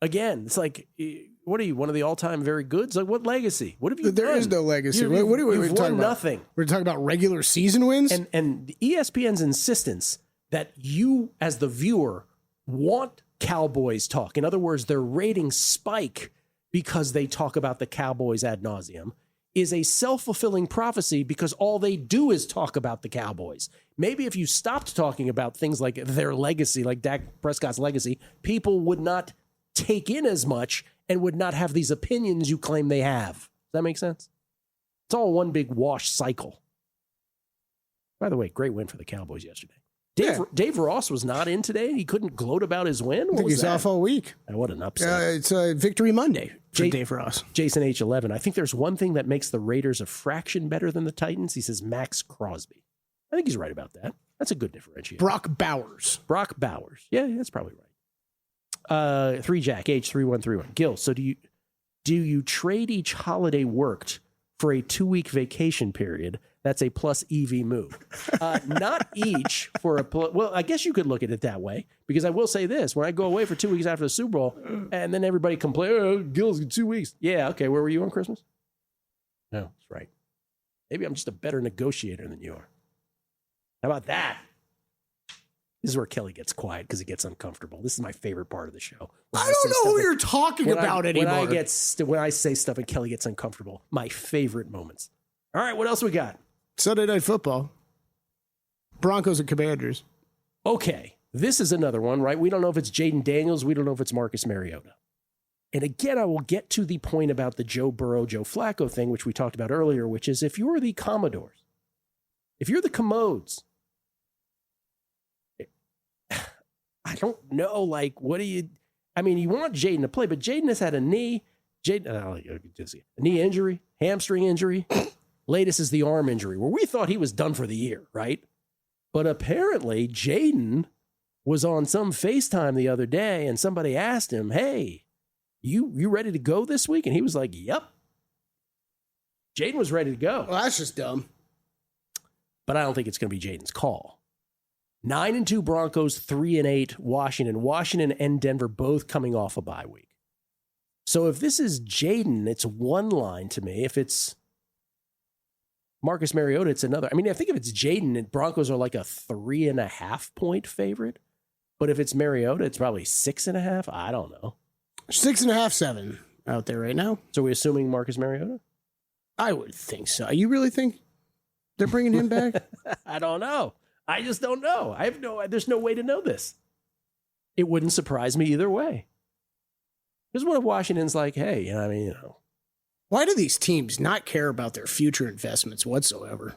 Again, it's like, what are you, one of the all-time very goods? Like, what legacy? What have you done? There is no legacy. What are we talking talking about? Nothing. We're talking about regular season wins? And ESPN's insistence that you, as the viewer, want Cowboys talk. In other words, their ratings spike because they talk about the Cowboys ad nauseum is a self-fulfilling prophecy because all they do is talk about the Cowboys. Maybe if you stopped talking about things like their legacy, like Dak Prescott's legacy, people would not take in as much and would not have these opinions you claim they have. Does that make sense? It's all one big wash cycle. By the way, great win for the Cowboys yesterday. Dave Ross was not in today. He couldn't gloat about his win. I think he's off all week. What an upset. It's a Victory Monday for Dave Ross. Jason H11. I think there's one thing that makes the Raiders a fraction better than the Titans. He says Max Crosby. I think he's right about that. That's a good differentiator. Brock Bowers. Yeah, that's probably right. 3 Jack H3131. Gill, so do Do you trade each holiday worked for a 2-week vacation period? That's a plus EV move. Not each for a well, I guess you could look at it that way, because I will say this. When I go away for 2 weeks after the Super Bowl and then everybody complains, oh, Gill's 2 weeks. Yeah, okay, where were you on Christmas? No, that's right. Maybe I'm just a better negotiator than you are. How about that? This is where Kelley gets quiet because he gets uncomfortable. This is my favorite part of the show. I don't know who you're talking about anymore. When I say stuff and Kelley gets uncomfortable, my favorite moments. All right, what else we got? Sunday Night Football. Broncos and Commanders. Okay, this is another one, right? We don't know if it's Jaden Daniels. We don't know if it's Marcus Mariota. And again, I will get to the point about the Joe Burrow, Joe Flacco thing, which we talked about earlier, which is if you're the Commodores, if you're the Commodes, I don't know, like, what do you... I mean, you want Jaden to play, but Jaden has had a knee injury, hamstring injury. Latest is the arm injury, where we thought he was done for the year, right? But apparently, Jaden was on some FaceTime the other day, and somebody asked him, hey, you ready to go this week? And he was like, yep. Jaden was ready to go. Well, that's just dumb. But I don't think it's going to be Jaden's call. 9-2 Broncos, 3-8 Washington. Washington and Denver both coming off a bye week. So if this is Jaden, it's one line to me. If it's Marcus Mariota, it's another. I mean, I think if it's Jaden, Broncos are like a 3.5 point favorite. But if it's Mariota, it's probably 6.5. I don't know. 6.5, 7 out there right now. So we're assuming Marcus Mariota? I would think so. You really think they're bringing him back? I don't know. I just don't know. There's no way to know this. It wouldn't surprise me either way. Because what if Washington's like, hey, why do these teams not care about their future investments whatsoever?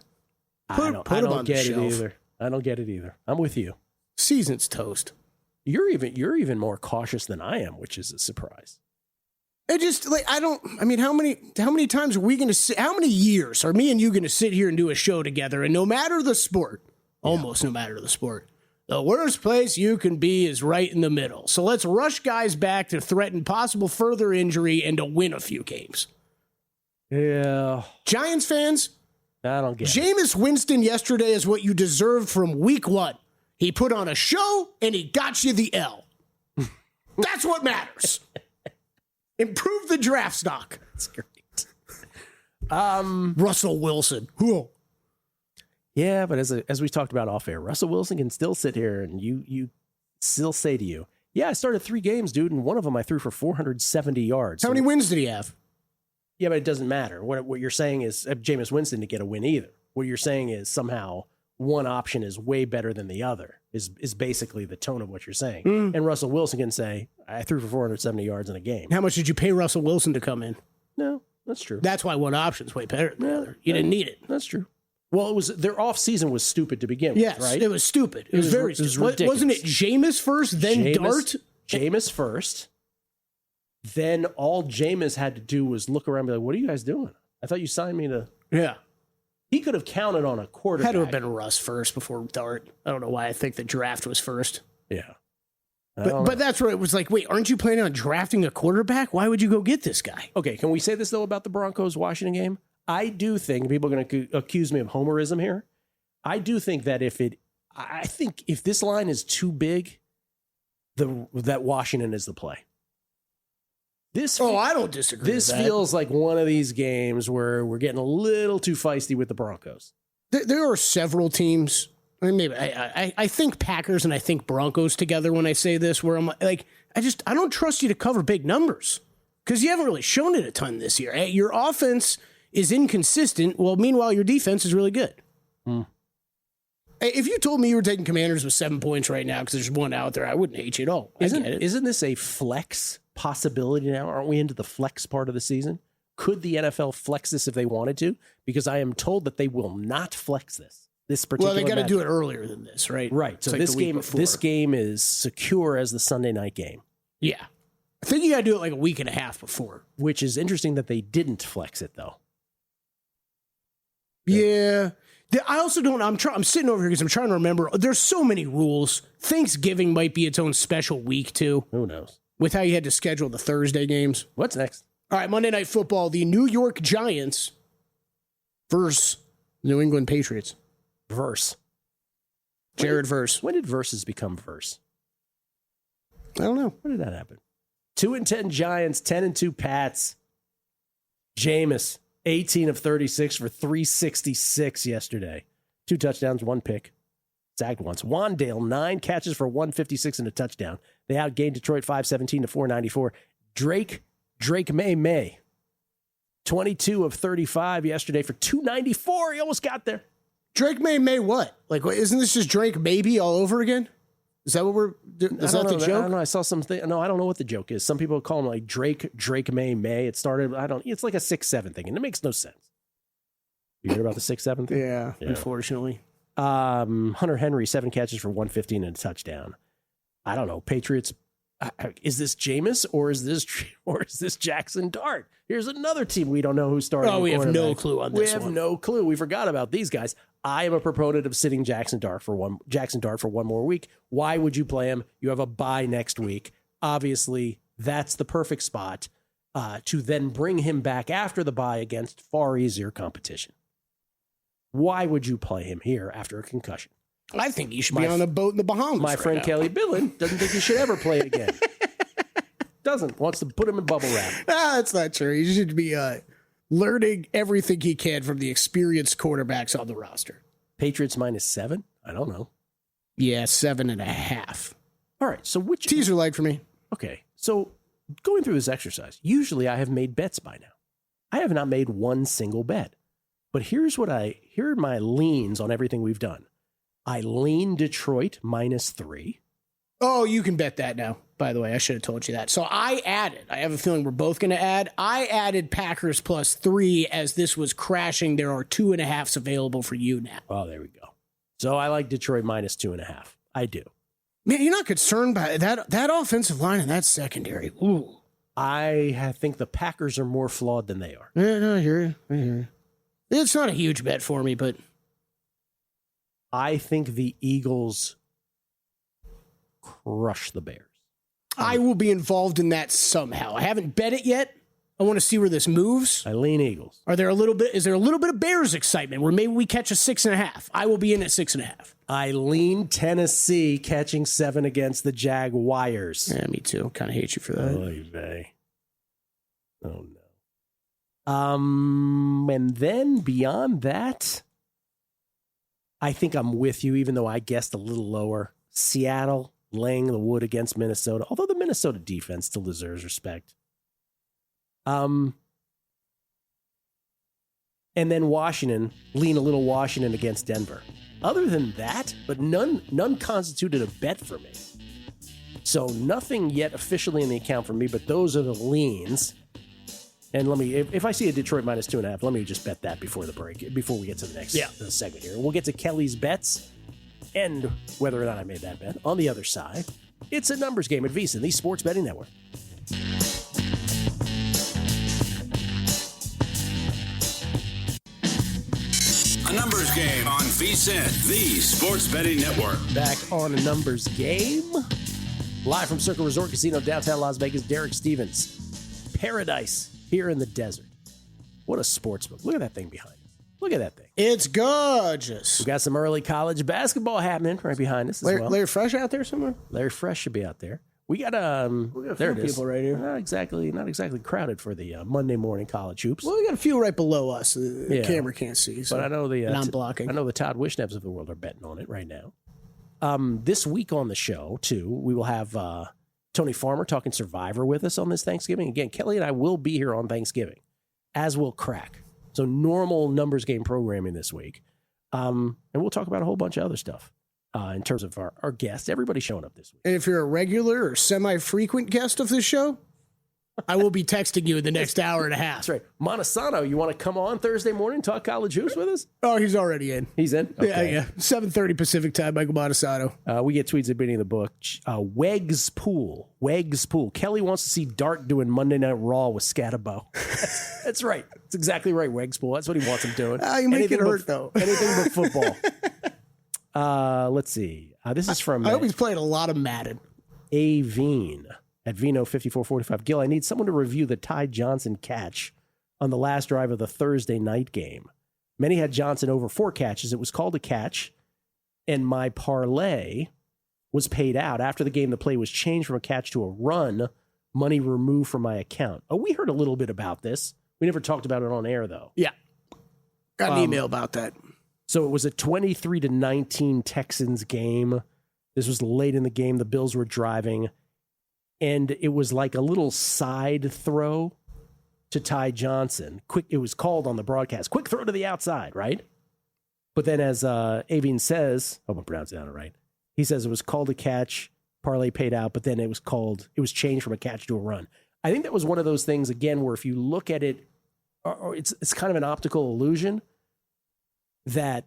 I don't get it either. I don't get it either. I'm with you. Season's toast. You're even more cautious than I am, which is a surprise. How many times are we going to sit, how many years are me and you going to sit here and do a show together, and no matter the sport, almost no matter the sport, the worst place you can be is right in the middle. So let's rush guys back to threaten possible further injury and to win a few games. Yeah. Giants fans, I don't get it. Jameis Winston yesterday is what you deserved from week 1. He put on a show and he got you the L. That's what matters. Improve the draft stock. That's great. Russell Wilson. Whoa. Yeah, but as we talked about off air, Russell Wilson can still sit here and you still say to you, yeah, I started 3 games, dude, and one of them I threw for 470 yards. How many wins did he have? Yeah, but it doesn't matter. What you're saying is Jameis Winston to get a win either. What you're saying is somehow one option is way better than the other is basically the tone of what you're saying. And Russell Wilson can say, I threw for 470 yards in a game. How much did you pay Russell Wilson to come in? No, that's true. That's why one option's way better than the other. You didn't need it. That's true. Well, their off season was stupid to begin with, right? It was stupid. It was very stupid. Ridiculous. Wasn't it Jameis first, then Dart? Jameis first. Then all Jameis had to do was look around and be like, what are you guys doing? I thought you signed me to... Yeah. He could have counted on a quarterback. Had to have been Russ first before Dart. I don't know why I think the draft was first. Yeah. But that's where it was like, wait, aren't you planning on drafting a quarterback? Why would you go get this guy? Okay, can we say this, though, about the Broncos-Washington game? I do think, people are going to accuse me of homerism here. I do think that if this line is too big, that Washington is the play. I don't disagree. This feels like one of these games where we're getting a little too feisty with the Broncos. There are several teams. I mean, maybe I think Packers and I think Broncos together when I say this, where I'm like, I don't trust you to cover big numbers because you haven't really shown it a ton this year. Your offense is inconsistent. Well, meanwhile, your defense is really good. If you told me you were taking Commanders with 7 points right now because there's one out there, I wouldn't hate you at all. Isn't this a flex possibility now? Aren't we into the flex part of the season? Could the NFL flex this if they wanted to? Because I am told that they will not flex this particular. Well, they got to do it earlier than this, right? Right. So this game is secure as the Sunday night game. Yeah. I think you got to do it like a week and a half before. Which is interesting that they didn't flex it, though. Yeah. I also don't. I'm sitting over here because I'm trying to remember. There's so many rules. Thanksgiving might be its own special week too. Who knows? With how you had to schedule the Thursday games. What's next? All right, Monday Night Football, the New York Giants versus New England Patriots. Verse. Jared Verse. When did verses become verse? I don't know. When did that happen? 2-10 Giants, 10-2 Pats. Jameis, 18 of 36 for 366 yesterday. 2 touchdowns, 1 pick. Sacked once. Wandale, 9 catches for 156 and a touchdown. They outgained Detroit 517 to 494. Drake May, 22 of 35 yesterday for 294. He almost got there. Drake May what? Like, isn't this just Drake Maybe all over again? Is that what we're doing? Is that the joke? I don't know. I saw something. No, I don't know what the joke is. Some people call him like Drake May. It started, it's like a 6-7 thing, and it makes no sense. You heard about the 6-7 thing? Yeah, unfortunately. Hunter Henry, 7 catches for 115 and a touchdown. I don't know. Patriots. Is this Jameis or is this Jackson Dart? Here's another team we don't know who's starting. Oh, we have no clue on this one. We have no clue. We forgot about these guys. I am a proponent of sitting Jackson Dart for one more week. Why would you play him? You have a bye next week. Obviously, that's the perfect spot to then bring him back after the bye against far easier competition. Why would you play him here after a concussion? I think you should be on a boat in the Bahamas. My friend now. Kelley Bydlon doesn't think he should ever play again. Wants to put him in bubble wrap. That's not true. He should be learning everything he can from the experienced quarterbacks on the roster. Patriots -7? I don't know. Yeah, 7.5. All right, so which teaser leg for me? Okay, so going through this exercise, usually I have made bets by now. I have not made one single bet. But here are my leans on everything we've done. I lean Detroit -3. Oh, you can bet that now. By the way, I should have told you that. So I have a feeling we're both going to add. I added Packers +3 as this was crashing. There are 2.5s available for you now. Oh, there we go. So I like Detroit -2.5. I do. Man, you're not concerned by that offensive line and that secondary. Ooh. I think the Packers are more flawed than they are. Yeah, no, I hear you. It's not a huge bet for me, but I think the Eagles crush the Bears. I will be involved in that somehow. I haven't bet it yet. I want to see where this moves. I lean Eagles. Is there a little bit of Bears excitement where maybe we catch a 6.5? I will be in at 6.5. I lean Tennessee catching 7 against the Jaguars. Yeah, me too. Kind of hate you for that. Oy vey. Oh no. And then beyond that, I think I'm with you, even though I guessed a little lower. Seattle laying the wood against Minnesota, although the Minnesota defense still deserves respect. And then Washington, lean a little Washington against Denver. Other than that, but none constituted a bet for me. So nothing yet officially in the account for me, but those are the leans. And if I see a Detroit -2.5, let me just bet that before the break, before we get to the next segment here. We'll get to Kelley's bets and whether or not I made that bet. On the other side, it's a numbers game at VSiN, the Sports Betting Network. A numbers game on VSiN, the Sports Betting Network. Back on a numbers game. Live from Circle Resort Casino, downtown Las Vegas, Derek Stevens. Paradise here in the desert. What a sportsbook. Look at that thing behind us. Look at that thing. It's gorgeous. We got some early college basketball happening right behind us as well. Larry Fresh out there somewhere? Larry Fresh should be out there. We got there it is. People right here. Not exactly crowded for the Monday morning college hoops. Well, we got a few right below us. The camera can't see. So. But I know and I'm blocking. I know the Todd Wishnebs of the world are betting on it right now. This week on the show, too, we will have Tony Farmer talking Survivor with us on this Thanksgiving. Again, Kelley and I will be here on Thanksgiving, as will Crack. So normal numbers game programming this week. And we'll talk about a whole bunch of other stuff in terms of our guests. Everybody showing up this week. And if you're a regular or semi-frequent guest of this show, I will be texting you in the next hour and a half. That's right. Montesano, you want to come on Thursday morning and talk college hoops with us? Oh, he's already in. He's in? Okay. Yeah. 7:30 Pacific time, Michael Montesano. We get tweets at the beginning of the book. Wegs Pool. Kelley wants to see Dart doing Monday Night Raw with Scatabo. That's right. That's exactly right, Wegs Pool. That's what he wants him doing. You make it hurt, though. Anything but football. Let's see. This is from... I hope he's playing a lot of Madden. Aveen. At Vino5445, Gill, I need someone to review the Ty Johnson catch on the last drive of the Thursday night game. Many had Johnson over 4 catches. It was called a catch, and my parlay was paid out. After the game, the play was changed from a catch to a run, money removed from my account. Oh, we heard a little bit about this. We never talked about it on air, though. Yeah. Got an email about that. So it was a 23-19 Texans game. This was late in the game. The Bills were driving, and it was like a little side throw to Ty Johnson. It was called on the broadcast. Quick throw to the outside, right? But then as Avin says, I hope I'm pronouncing that right. He says it was called a catch, parlay paid out, but then it was changed from a catch to a run. I think that was one of those things, again, where if you look at it, it's kind of an optical illusion that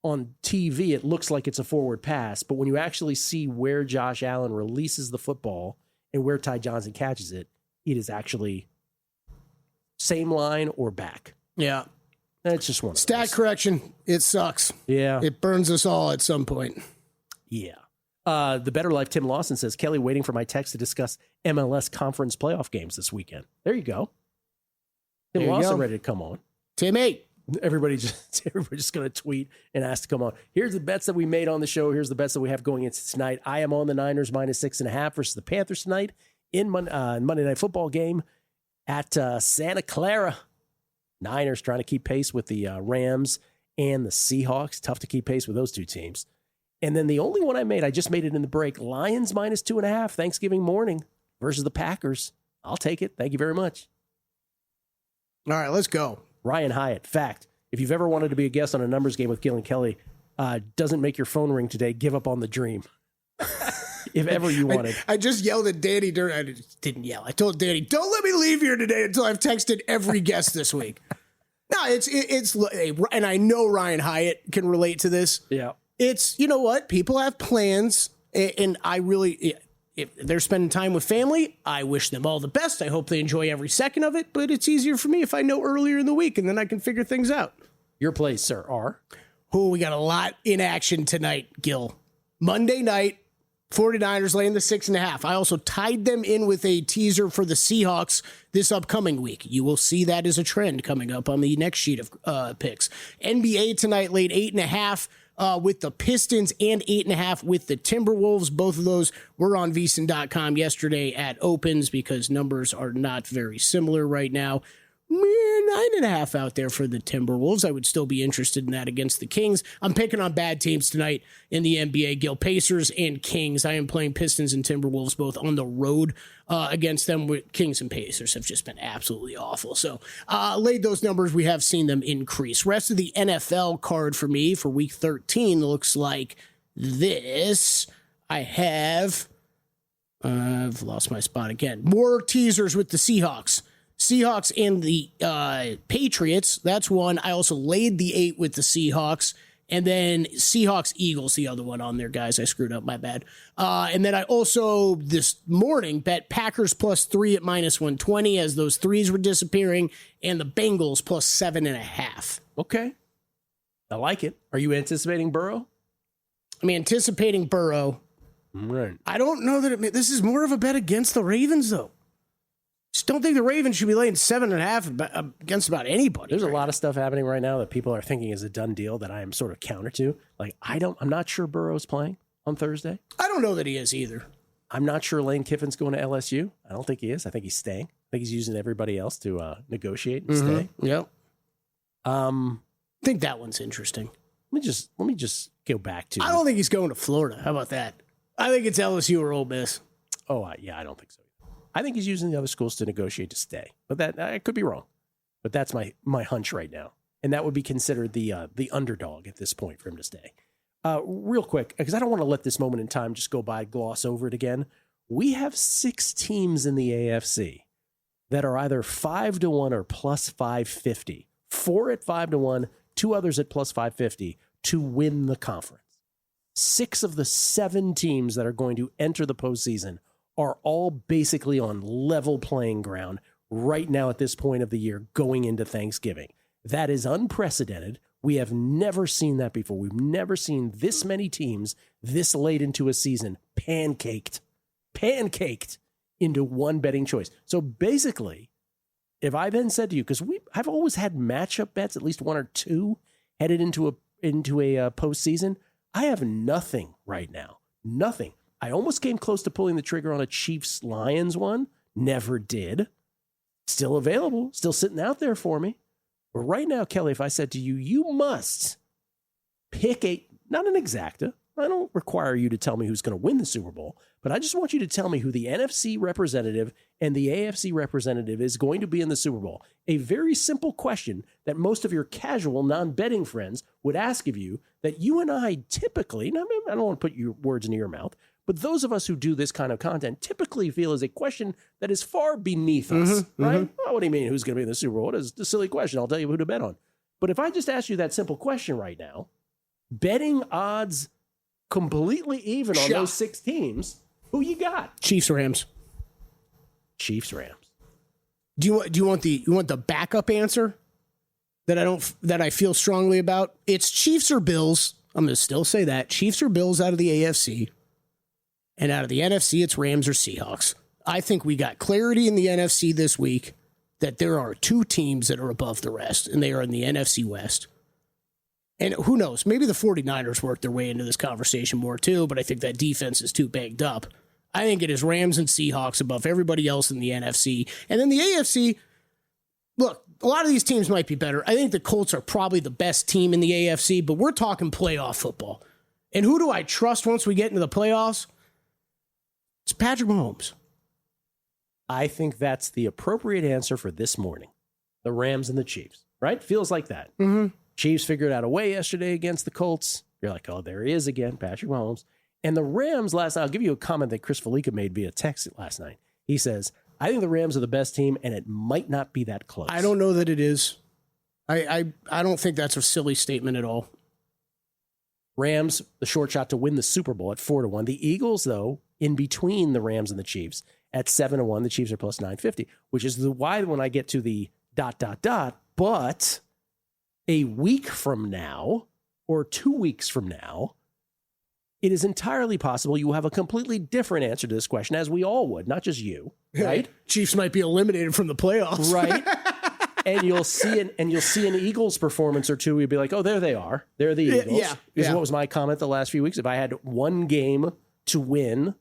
on TV it looks like it's a forward pass, but when you actually see where Josh Allen releases the football and where Ty Johnson catches it, it is actually same line or back. Yeah. It's just one. Stat correction. It sucks. Yeah. It burns us all at some point. Yeah. The Better Life, Tim Lawson says, Kelley waiting for my text to discuss MLS conference playoff games this weekend. There you go. Tim Lawson ready to come on. Tim 8. Everybody's just going to tweet and ask to come on. Here's the bets that we made on the show. Here's the bets that we have going into tonight. I am on the Niners -6.5 versus the Panthers tonight in Monday Night Football game at Santa Clara. Niners trying to keep pace with the Rams and the Seahawks. Tough to keep pace with those two teams. And then the only one I just made it in the break. Lions -2.5 Thanksgiving morning versus the Packers. I'll take it. Thank you very much. All right, let's go. Ryan Hyatt. Fact, if you've ever wanted to be a guest on a numbers game with Gill and Kelley, doesn't make your phone ring today, give up on the dream. If ever you wanted. I just yelled at Danny I didn't yell. I told Danny, don't let me leave here today until I've texted every guest this week. No, it's and I know Ryan Hyatt can relate to this. Yeah. It's, you know what? People have plans, and I really, if they're spending time with family, I wish them all the best. I hope they enjoy every second of it, but it's easier for me if I know earlier in the week, and then I can figure things out. Your plays, sir, are? Oh, we got a lot in action tonight, Gill. Monday night, 49ers laying the 6.5. I also tied them in with a teaser for the Seahawks this upcoming week. You will see that as a trend coming up on the next sheet of picks. NBA tonight laid 8.5 with the Pistons and 8.5 with the Timberwolves. Both of those were on VSiN.com yesterday at opens because numbers are not very similar right now. 9.5 out there for the Timberwolves. I would still be interested in that against the Kings. I'm picking on bad teams tonight in the NBA. Gill, Pacers and Kings. I am playing Pistons and Timberwolves both on the road against them. Kings and Pacers have just been absolutely awful. So laid those numbers. We have seen them increase. Rest of the NFL card for me for week 13 looks like this. I've lost my spot again. More teasers with the Seahawks and the Patriots. That's one. I also laid the 8 with the Seahawks. And then Seahawks-Eagles, the other one on there, guys. I screwed up, my bad. And then I also, this morning, bet Packers +3 at -120 as those threes were disappearing, and the Bengals +7.5. Okay. I like it. Are you anticipating Burrow? I'm anticipating Burrow. Right. I don't know that this is more of a bet against the Ravens, though. Just don't think the Ravens should be laying 7.5 against about anybody. There's a lot of stuff happening right now that people are thinking is a done deal that I am sort of counter to. Like, I'm not sure Burrow's playing on Thursday. I don't know that he is either. I'm not sure Lane Kiffin's going to LSU. I don't think he is. I think he's staying. I think he's using everybody else to negotiate and stay. Yep. I think that one's interesting. Let me just go back to. I don't think he's going to Florida. How about that? I think it's LSU or Ole Miss. Oh, yeah, I don't think so. I think he's using the other schools to negotiate to stay, but that I could be wrong. But that's my hunch right now, and that would be considered the underdog at this point for him to stay. Real quick, because I don't want to let this moment in time just go by, gloss over it again. We have 6 teams in the AFC that are either 5-1 or +550. 4 at 5-1, 2 others at +550 to win the conference. 6 of the 7 teams that are going to enter the postseason are all basically on level playing ground right now at this point of the year going into Thanksgiving. That is unprecedented. We have never seen that before. We've never seen this many teams this late into a season pancaked into one betting choice. So basically, if I then said to you, because I've always had matchup bets, at least one or two, headed into a postseason, I have nothing right now. Nothing. I almost came close to pulling the trigger on a Chiefs-Lions one. Never did. Still available. Still sitting out there for me. But right now, Kelley, if I said to you, you must pick not an exacta. I don't require you to tell me who's going to win the Super Bowl, but I just want you to tell me who the NFC representative and the AFC representative is going to be in the Super Bowl. A very simple question that most of your casual non-betting friends would ask of you that you and I typically, and I don't want to put your words into your mouth, but those of us who do this kind of content typically feel is a question that is far beneath us, right? Oh, what do you mean who's going to be in the Super Bowl? It's a silly question. I'll tell you who to bet on. But if I just ask you that simple question right now, betting odds completely even on those 6 teams, who you got? Chiefs Rams. Chiefs Rams. Do you want the backup answer that I feel strongly about? It's Chiefs or Bills. I'm going to still say that. Chiefs or Bills out of the AFC. And out of the NFC, it's Rams or Seahawks. I think we got clarity in the NFC this week that there are 2 teams that are above the rest, and they are in the NFC West. And who knows, maybe the 49ers work their way into this conversation more too, but I think that defense is too banged up. I think it is Rams and Seahawks above everybody else in the NFC. And then the AFC, look, a lot of these teams might be better. I think the Colts are probably the best team in the AFC, but we're talking playoff football. And who do I trust once we get into the playoffs? It's Patrick Mahomes. I think that's the appropriate answer for this morning. The Rams and the Chiefs, right? Feels like that. Mm-hmm. Chiefs figured out a way yesterday against the Colts. You're like, oh, there he is again, Patrick Mahomes. And the Rams last night, I'll give you a comment that Chris Felica made via text last night. He says, I think the Rams are the best team, and it might not be that close. I don't know that it is. I don't think that's a silly statement at all. Rams, the short shot to win the Super Bowl at 4-1. The Eagles, though, in between the Rams and the Chiefs at 7-1. The Chiefs are plus 950, which is why when I get to the ... but a week from now or 2 weeks from now, it is entirely possible you will have a completely different answer to this question, as we all would, not just you, right? Chiefs might be eliminated from the playoffs. Right. And you'll see an Eagles performance or two. You'll be like, oh, there they are. They're the Eagles. Yeah. What was my comment the last few weeks? If I had one game to win,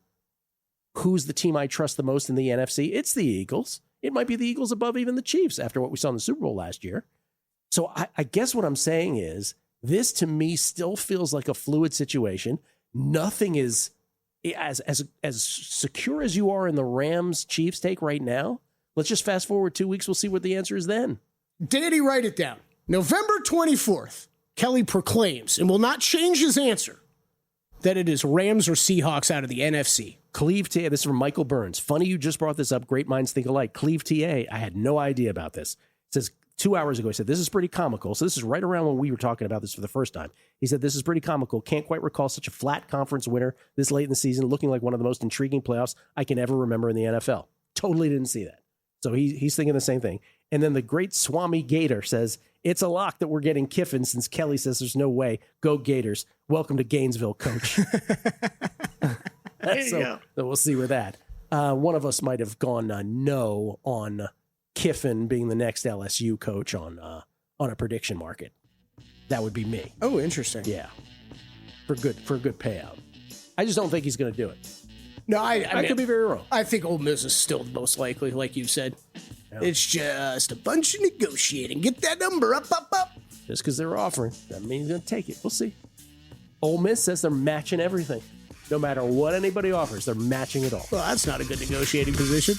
who's the team I trust the most in the NFC? It's the Eagles. It might be the Eagles above even the Chiefs after what we saw in the Super Bowl last year. So I guess what I'm saying is this to me still feels like a fluid situation. Nothing is as secure as you are in the Rams-Chiefs take right now. Let's just fast forward 2 weeks. We'll see what the answer is then. Did he write it down? November 24th, Kelley proclaims, and will not change his answer, that it is Rams or Seahawks out of the NFC. Cleve TA, this is from Michael Burns. Funny you just brought this up. Great minds think alike. Cleve TA, I had no idea about this. It says 2 hours ago, he said, this is pretty comical. So this is right around when we were talking about this for the first time. He said, this is pretty comical. Can't quite recall such a flat conference winner this late in the season, looking like one of the most intriguing playoffs I can ever remember in the NFL. Totally didn't see that. So he's thinking the same thing. And then the great Swami Gator says, it's a lock that we're getting Kiffin since Kelley says there's no way. Go Gators. Welcome to Gainesville, coach. So we'll see with that. One of us might have gone no on Kiffin being the next LSU coach on a prediction market. That would be me. Oh, interesting. Yeah. For a good payout. I just don't think he's going to do it. No, I mean, could be very wrong. I think Ole Miss is still the most likely, like you said. Yeah. It's just a bunch of negotiating. Get that number up. Just because they're offering, that means he's going to take it. We'll see. Ole Miss says they're matching everything. No matter what anybody offers, they're matching it all. Well, that's not a good negotiating position.